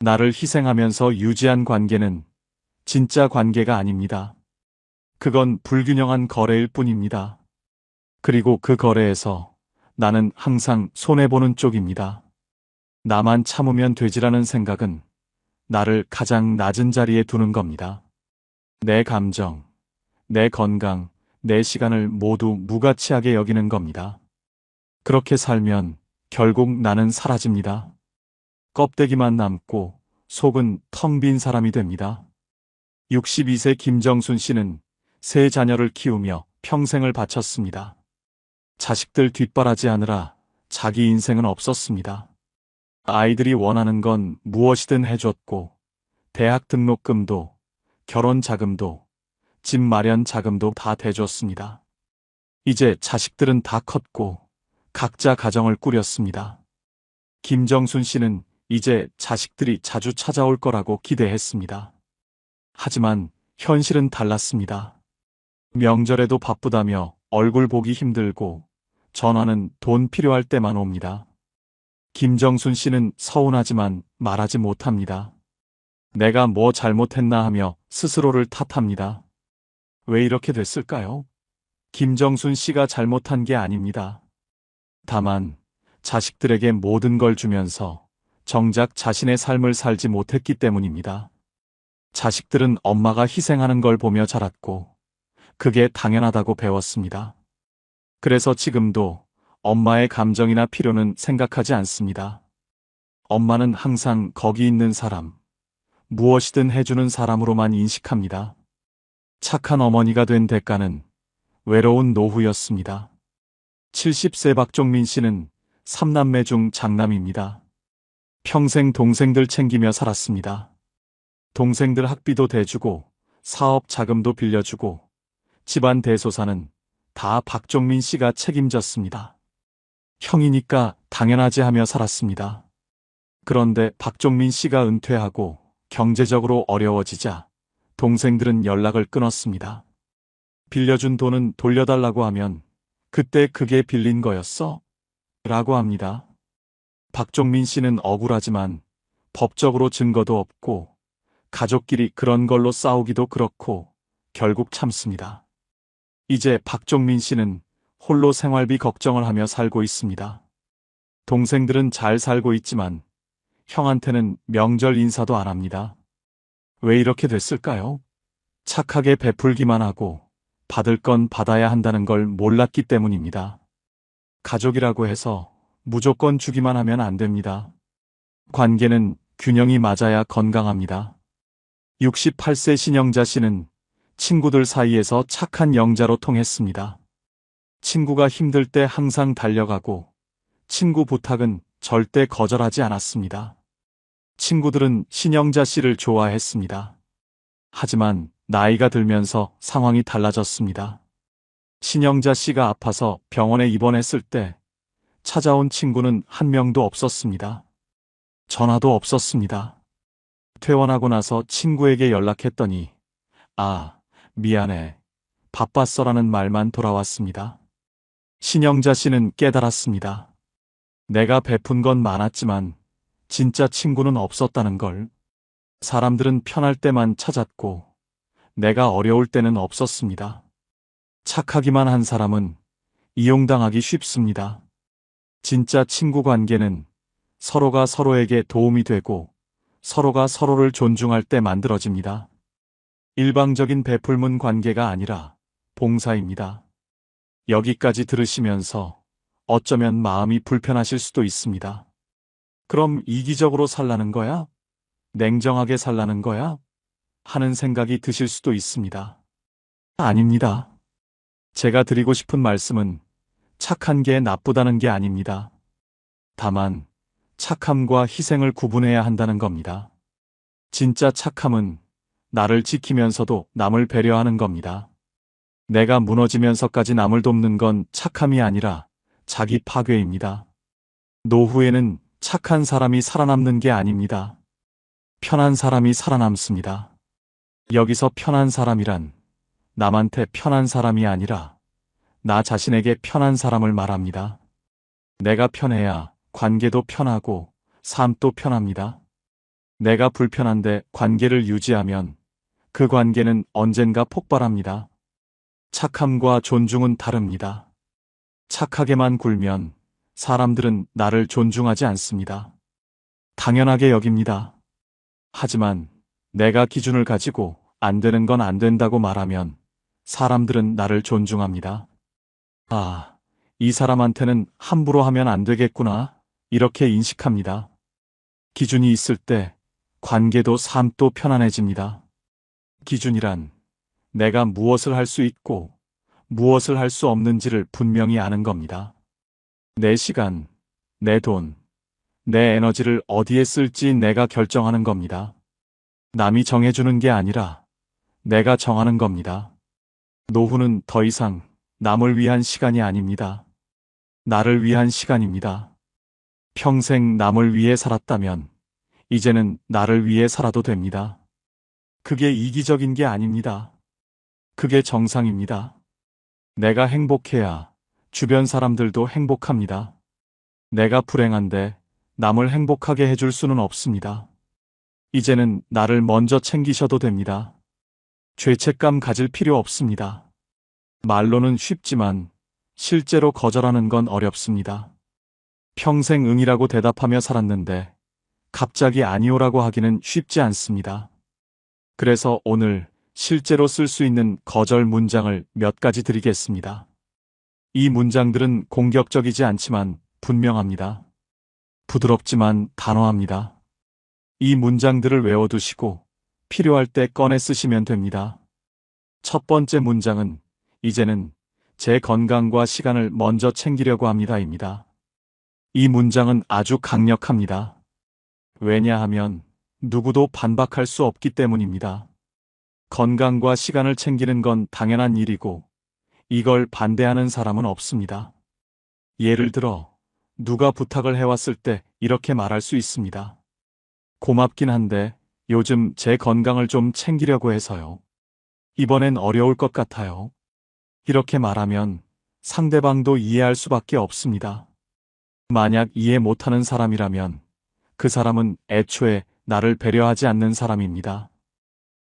Speaker 1: 나를 희생하면서 유지한 관계는 진짜 관계가 아닙니다. 그건 불균형한 거래일 뿐입니다. 그리고 그 거래에서 나는 항상 손해보는 쪽입니다. 나만 참으면 되지라는 생각은 나를 가장 낮은 자리에 두는 겁니다. 내 감정, 내 건강, 내 시간을 모두 무가치하게 여기는 겁니다. 그렇게 살면 결국 나는 사라집니다. 껍데기만 남고 속은 텅 빈 사람이 됩니다. 62세 김정순 씨는 세 자녀를 키우며 평생을 바쳤습니다. 자식들 뒷바라지하느라 자기 인생은 없었습니다. 아이들이 원하는 건 무엇이든 해줬고 대학 등록금도 결혼 자금도 집 마련 자금도 다 대줬습니다. 이제 자식들은 다 컸고 각자 가정을 꾸렸습니다. 김정순 씨는 이제 자식들이 자주 찾아올 거라고 기대했습니다. 하지만 현실은 달랐습니다. 명절에도 바쁘다며 얼굴 보기 힘들고 전화는 돈 필요할 때만 옵니다. 김정순 씨는 서운하지만 말하지 못합니다. 내가 뭐 잘못했나 하며 스스로를 탓합니다. 왜 이렇게 됐을까요? 김정순 씨가 잘못한 게 아닙니다. 다만 자식들에게 모든 걸 주면서 정작 자신의 삶을 살지 못했기 때문입니다. 자식들은 엄마가 희생하는 걸 보며 자랐고 그게 당연하다고 배웠습니다. 그래서 지금도 엄마의 감정이나 필요는 생각하지 않습니다. 엄마는 항상 거기 있는 사람, 무엇이든 해주는 사람으로만 인식합니다. 착한 어머니가 된 대가는 외로운 노후였습니다. 70세 박종민 씨는 3남매 중 장남입니다. 평생 동생들 챙기며 살았습니다. 동생들 학비도 대주고 사업 자금도 빌려주고 집안 대소사는 다 박종민 씨가 책임졌습니다. 형이니까 당연하지 하며 살았습니다. 그런데 박종민 씨가 은퇴하고 경제적으로 어려워지자 동생들은 연락을 끊었습니다. 빌려준 돈은 돌려달라고 하면 그때 그게 빌린 거였어? 라고 합니다. 박종민 씨는 억울하지만 법적으로 증거도 없고 가족끼리 그런 걸로 싸우기도 그렇고 결국 참습니다. 이제 박종민 씨는 홀로 생활비 걱정을 하며 살고 있습니다. 동생들은 잘 살고 있지만 형한테는 명절 인사도 안 합니다. 왜 이렇게 됐을까요? 착하게 베풀기만 하고 받을 건 받아야 한다는 걸 몰랐기 때문입니다. 가족이라고 해서 무조건 주기만 하면 안 됩니다. 관계는 균형이 맞아야 건강합니다. 68세 신영자 씨는 친구들 사이에서 착한 영자로 통했습니다. 친구가 힘들 때 항상 달려가고 친구 부탁은 절대 거절하지 않았습니다. 친구들은 신영자 씨를 좋아했습니다. 하지만 나이가 들면서 상황이 달라졌습니다. 신영자 씨가 아파서 병원에 입원했을 때 찾아온 친구는 한 명도 없었습니다. 전화도 없었습니다. 퇴원하고 나서 친구에게 연락했더니 미안해. 바빴어라는 말만 돌아왔습니다. 신영자 씨는 깨달았습니다. 내가 베푼 건 많았지만 진짜 친구는 없었다는 걸. 사람들은 편할 때만 찾았고 내가 어려울 때는 없었습니다. 착하기만 한 사람은 이용당하기 쉽습니다. 진짜 친구 관계는 서로가 서로에게 도움이 되고 서로가 서로를 존중할 때 만들어집니다. 일방적인 베풀문 관계가 아니라 봉사입니다. 여기까지 들으시면서 어쩌면 마음이 불편하실 수도 있습니다. 그럼 이기적으로 살라는 거야? 냉정하게 살라는 거야? 하는 생각이 드실 수도 있습니다. 아닙니다. 제가 드리고 싶은 말씀은 착한 게 나쁘다는 게 아닙니다. 다만 착함과 희생을 구분해야 한다는 겁니다. 진짜 착함은 나를 지키면서도 남을 배려하는 겁니다. 내가 무너지면서까지 남을 돕는 건 착함이 아니라 자기 파괴입니다. 노후에는 착한 사람이 살아남는 게 아닙니다. 편한 사람이 살아남습니다. 여기서 편한 사람이란 남한테 편한 사람이 아니라 나 자신에게 편한 사람을 말합니다. 내가 편해야 관계도 편하고 삶도 편합니다. 내가 불편한데 관계를 유지하면 그 관계는 언젠가 폭발합니다. 착함과 존중은 다릅니다. 착하게만 굴면 사람들은 나를 존중하지 않습니다. 당연하게 여깁니다. 하지만 내가 기준을 가지고 안 되는 건 안 된다고 말하면 사람들은 나를 존중합니다. 이 사람한테는 함부로 하면 안 되겠구나. 이렇게 인식합니다. 기준이 있을 때 관계도 삶도 편안해집니다. 기준이란 내가 무엇을 할 수 있고 무엇을 할 수 없는지를 분명히 아는 겁니다. 내 시간, 내 돈, 내 에너지를 어디에 쓸지 내가 결정하는 겁니다. 남이 정해주는 게 아니라 내가 정하는 겁니다. 노후는 더 이상 남을 위한 시간이 아닙니다. 나를 위한 시간입니다. 평생 남을 위해 살았다면 이제는 나를 위해 살아도 됩니다. 그게 이기적인 게 아닙니다. 그게 정상입니다. 내가 행복해야 주변 사람들도 행복합니다. 내가 불행한데 남을 행복하게 해줄 수는 없습니다. 이제는 나를 먼저 챙기셔도 됩니다. 죄책감 가질 필요 없습니다. 말로는 쉽지만 실제로 거절하는 건 어렵습니다. 평생 응이라고 대답하며 살았는데 갑자기 아니오라고 하기는 쉽지 않습니다. 그래서 오늘 실제로 쓸 수 있는 거절 문장을 몇 가지 드리겠습니다. 이 문장들은 공격적이지 않지만 분명합니다. 부드럽지만 단호합니다. 이 문장들을 외워두시고 필요할 때 꺼내 쓰시면 됩니다. 첫 번째 문장은 이제는 제 건강과 시간을 먼저 챙기려고 합니다입니다. 이 문장은 아주 강력합니다. 왜냐하면 누구도 반박할 수 없기 때문입니다. 건강과 시간을 챙기는 건 당연한 일이고 이걸 반대하는 사람은 없습니다. 예를 들어 누가 부탁을 해왔을 때 이렇게 말할 수 있습니다. 고맙긴 한데 요즘 제 건강을 좀 챙기려고 해서요. 이번엔 어려울 것 같아요. 이렇게 말하면 상대방도 이해할 수밖에 없습니다. 만약 이해 못하는 사람이라면 그 사람은 애초에 나를 배려하지 않는 사람입니다.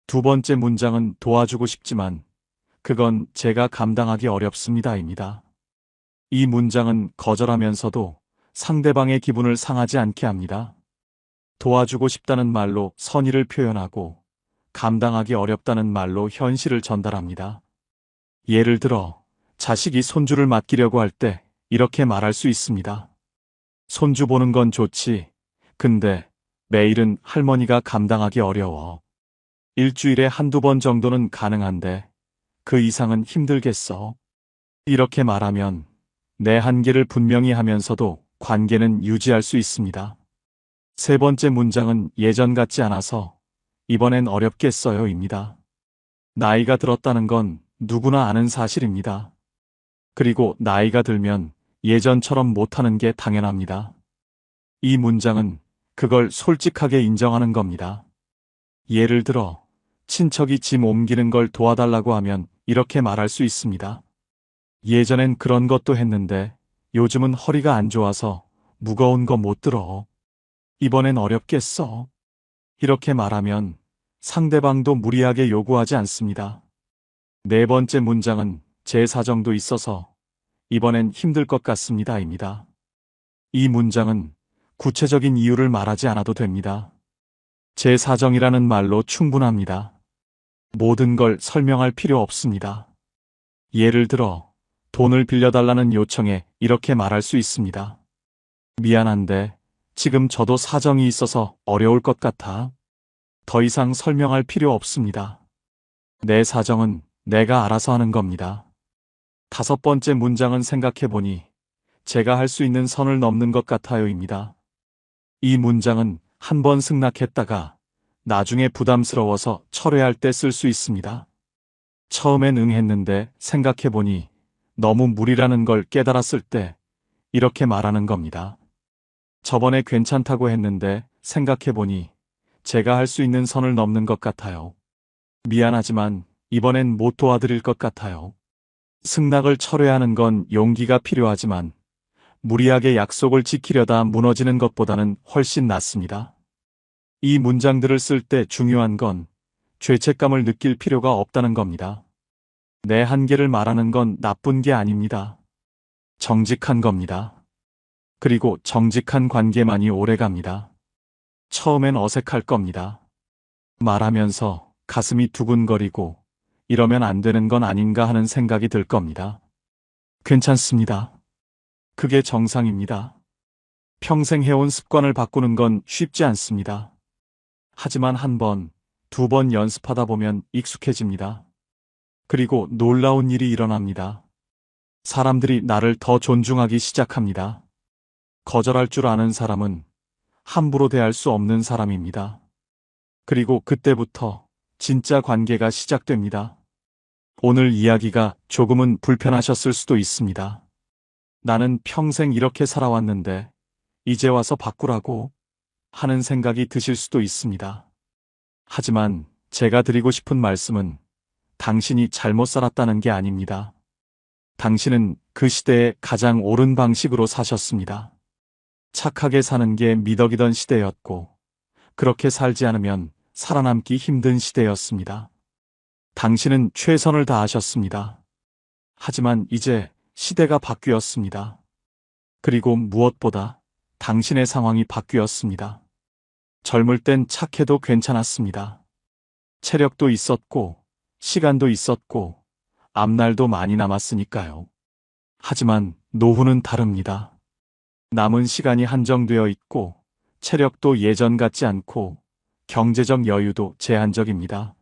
Speaker 1: 두 번째 문장은 도와주고 싶지만 그건 제가 감당하기 어렵습니다입니다. 이 문장은 거절하면서도 상대방의 기분을 상하지 않게 합니다. 도와주고 싶다는 말로 선의를 표현하고 감당하기 어렵다는 말로 현실을 전달합니다. 예를 들어 자식이 손주를 맡기려고 할 때 이렇게 말할 수 있습니다. 손주 보는 건 좋지. 근데 매일은 할머니가 감당하기 어려워. 일주일에 한두 번 정도는 가능한데 그 이상은 힘들겠어. 이렇게 말하면 내 한계를 분명히 하면서도 관계는 유지할 수 있습니다. 세 번째 문장은 예전 같지 않아서 이번엔 어렵겠어요입니다. 나이가 들었다는 건 누구나 아는 사실입니다. 그리고 나이가 들면 예전처럼 못하는 게 당연합니다. 이 문장은 그걸 솔직하게 인정하는 겁니다. 예를 들어 친척이 짐 옮기는 걸 도와달라고 하면 이렇게 말할 수 있습니다. 예전엔 그런 것도 했는데 요즘은 허리가 안 좋아서 무거운 거 못 들어. 이번엔 어렵겠어. 이렇게 말하면 상대방도 무리하게 요구하지 않습니다. 네 번째 문장은 제 사정도 있어서 이번엔 힘들 것 같습니다입니다. 이 문장은 구체적인 이유를 말하지 않아도 됩니다. 제 사정이라는 말로 충분합니다. 모든 걸 설명할 필요 없습니다. 예를 들어 돈을 빌려달라는 요청에 이렇게 말할 수 있습니다. 미안한데 지금 저도 사정이 있어서 어려울 것 같아. 더 이상 설명할 필요 없습니다. 내 사정은 내가 알아서 하는 겁니다. 다섯 번째 문장은 생각해보니 제가 할 수 있는 선을 넘는 것 같아요입니다. 이 문장은 한 번 승낙했다가 나중에 부담스러워서 철회할 때 쓸 수 있습니다. 처음엔 응했는데 생각해보니 너무 무리라는 걸 깨달았을 때 이렇게 말하는 겁니다. 저번에 괜찮다고 했는데 생각해보니 제가 할 수 있는 선을 넘는 것 같아요. 미안하지만 이번엔 못 도와드릴 것 같아요. 승낙을 철회하는 건 용기가 필요하지만 무리하게 약속을 지키려다 무너지는 것보다는 훨씬 낫습니다. 이 문장들을 쓸 때 중요한 건 죄책감을 느낄 필요가 없다는 겁니다. 내 한계를 말하는 건 나쁜 게 아닙니다. 정직한 겁니다. 그리고 정직한 관계만이 오래갑니다. 처음엔 어색할 겁니다. 말하면서 가슴이 두근거리고 이러면 안 되는 건 아닌가 하는 생각이 들 겁니다. 괜찮습니다. 그게 정상입니다. 평생 해온 습관을 바꾸는 건 쉽지 않습니다. 하지만 한 번, 두 번 연습하다 보면 익숙해집니다. 그리고 놀라운 일이 일어납니다. 사람들이 나를 더 존중하기 시작합니다. 거절할 줄 아는 사람은 함부로 대할 수 없는 사람입니다. 그리고 그때부터 진짜 관계가 시작됩니다. 오늘 이야기가 조금은 불편하셨을 수도 있습니다. 나는 평생 이렇게 살아왔는데 이제 와서 바꾸라고 하는 생각이 드실 수도 있습니다. 하지만 제가 드리고 싶은 말씀은 당신이 잘못 살았다는 게 아닙니다. 당신은 그 시대에 가장 옳은 방식으로 사셨습니다. 착하게 사는 게 미덕이던 시대였고, 그렇게 살지 않으면 살아남기 힘든 시대였습니다. 당신은 최선을 다하셨습니다. 하지만 이제 시대가 바뀌었습니다. 그리고 무엇보다 당신의 상황이 바뀌었습니다. 젊을 땐 착해도 괜찮았습니다. 체력도 있었고, 시간도 있었고, 앞날도 많이 남았으니까요. 하지만 노후는 다릅니다. 남은 시간이 한정되어 있고, 체력도 예전 같지 않고, 경제적 여유도 제한적입니다.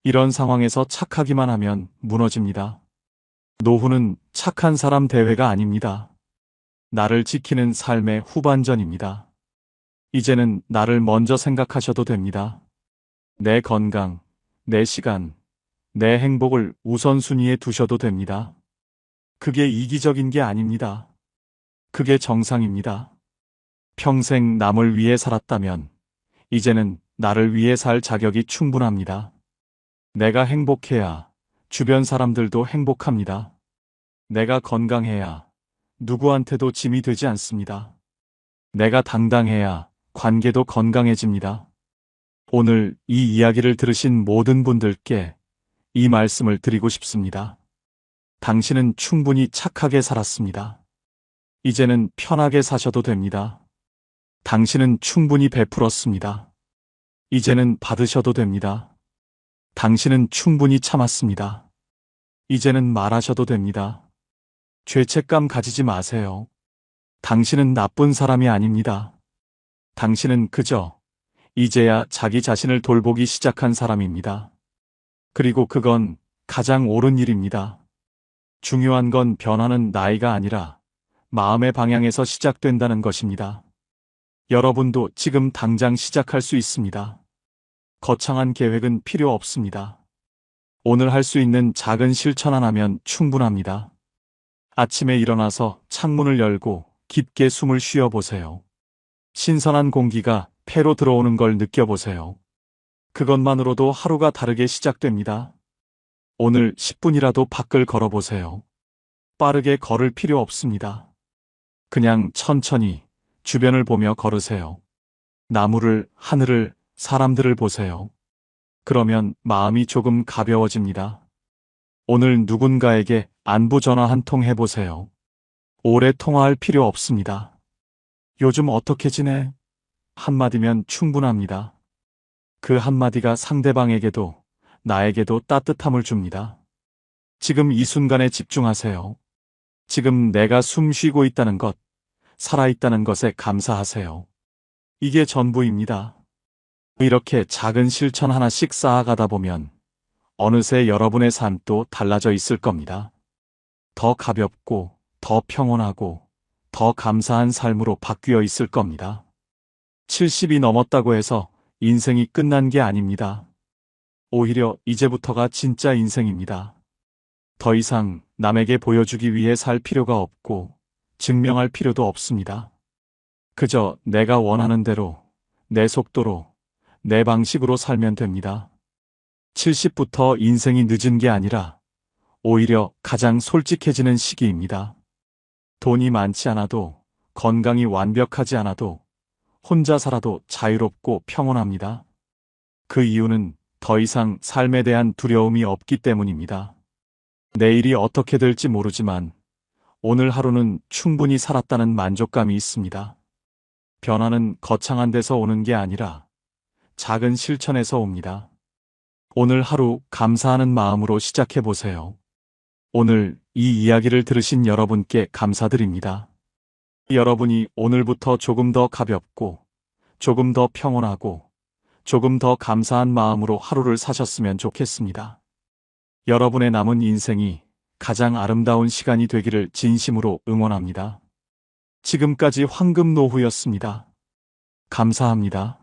Speaker 1: 이런 상황에서 착하기만 하면 무너집니다. 노후는 착한 사람 대회가 아닙니다. 나를 지키는 삶의 후반전입니다. 이제는 나를 먼저 생각하셔도 됩니다. 내 건강, 내 시간, 내 행복을 우선순위에 두셔도 됩니다. 그게 이기적인 게 아닙니다. 그게 정상입니다. 평생 남을 위해 살았다면 이제는 나를 위해 살 자격이 충분합니다. 내가 행복해야 주변 사람들도 행복합니다. 내가 건강해야 누구한테도 짐이 되지 않습니다. 내가 당당해야 관계도 건강해집니다. 오늘 이 이야기를 들으신 모든 분들께 이 말씀을 드리고 싶습니다. 당신은 충분히 착하게 살았습니다. 이제는 편하게 사셔도 됩니다. 당신은 충분히 베풀었습니다. 이제는 받으셔도 됩니다. 당신은 충분히 참았습니다. 이제는 말하셔도 됩니다. 죄책감 가지지 마세요. 당신은 나쁜 사람이 아닙니다. 당신은 그저 이제야 자기 자신을 돌보기 시작한 사람입니다. 그리고 그건 가장 옳은 일입니다. 중요한 건 변화는 나이가 아니라 마음의 방향에서 시작된다는 것입니다. 여러분도 지금 당장 시작할 수 있습니다. 거창한 계획은 필요 없습니다. 오늘 할 수 있는 작은 실천 하나면 충분합니다. 아침에 일어나서 창문을 열고 깊게 숨을 쉬어보세요. 신선한 공기가 폐로 들어오는 걸 느껴보세요. 그것만으로도 하루가 다르게 시작됩니다. 오늘 10분이라도 밖을 걸어보세요. 빠르게 걸을 필요 없습니다. 그냥 천천히 주변을 보며 걸으세요. 나무를, 하늘을, 사람들을 보세요. 그러면 마음이 조금 가벼워집니다. 오늘 누군가에게 안부 전화 한 통 해보세요. 오래 통화할 필요 없습니다. 요즘 어떻게 지내? 한마디면 충분합니다. 그 한마디가 상대방에게도 나에게도 따뜻함을 줍니다. 지금 이 순간에 집중하세요. 지금 내가 숨 쉬고 있다는 것, 살아있다는 것에 감사하세요. 이게 전부입니다. 이렇게 작은 실천 하나씩 쌓아가다 보면 어느새 여러분의 삶도 달라져 있을 겁니다. 더 가볍고, 더 평온하고, 더 감사한 삶으로 바뀌어 있을 겁니다. 70이 넘었다고 해서 인생이 끝난 게 아닙니다. 오히려 이제부터가 진짜 인생입니다. 더 이상 남에게 보여주기 위해 살 필요가 없고 증명할 필요도 없습니다. 그저 내가 원하는 대로, 내 속도로, 내 방식으로 살면 됩니다. 70부터 인생이 늦은 게 아니라 오히려 가장 솔직해지는 시기입니다. 돈이 많지 않아도, 건강이 완벽하지 않아도, 혼자 살아도 자유롭고 평온합니다. 그 이유는 더 이상 삶에 대한 두려움이 없기 때문입니다. 내일이 어떻게 될지 모르지만 오늘 하루는 충분히 살았다는 만족감이 있습니다. 변화는 거창한 데서 오는 게 아니라 작은 실천에서 옵니다. 오늘 하루 감사하는 마음으로 시작해 보세요. 오늘 이 이야기를 들으신 여러분께 감사드립니다. 여러분이 오늘부터 조금 더 가볍고, 조금 더 평온하고, 조금 더 감사한 마음으로 하루를 사셨으면 좋겠습니다. 여러분의 남은 인생이 가장 아름다운 시간이 되기를 진심으로 응원합니다. 지금까지 황금노후였습니다. 감사합니다.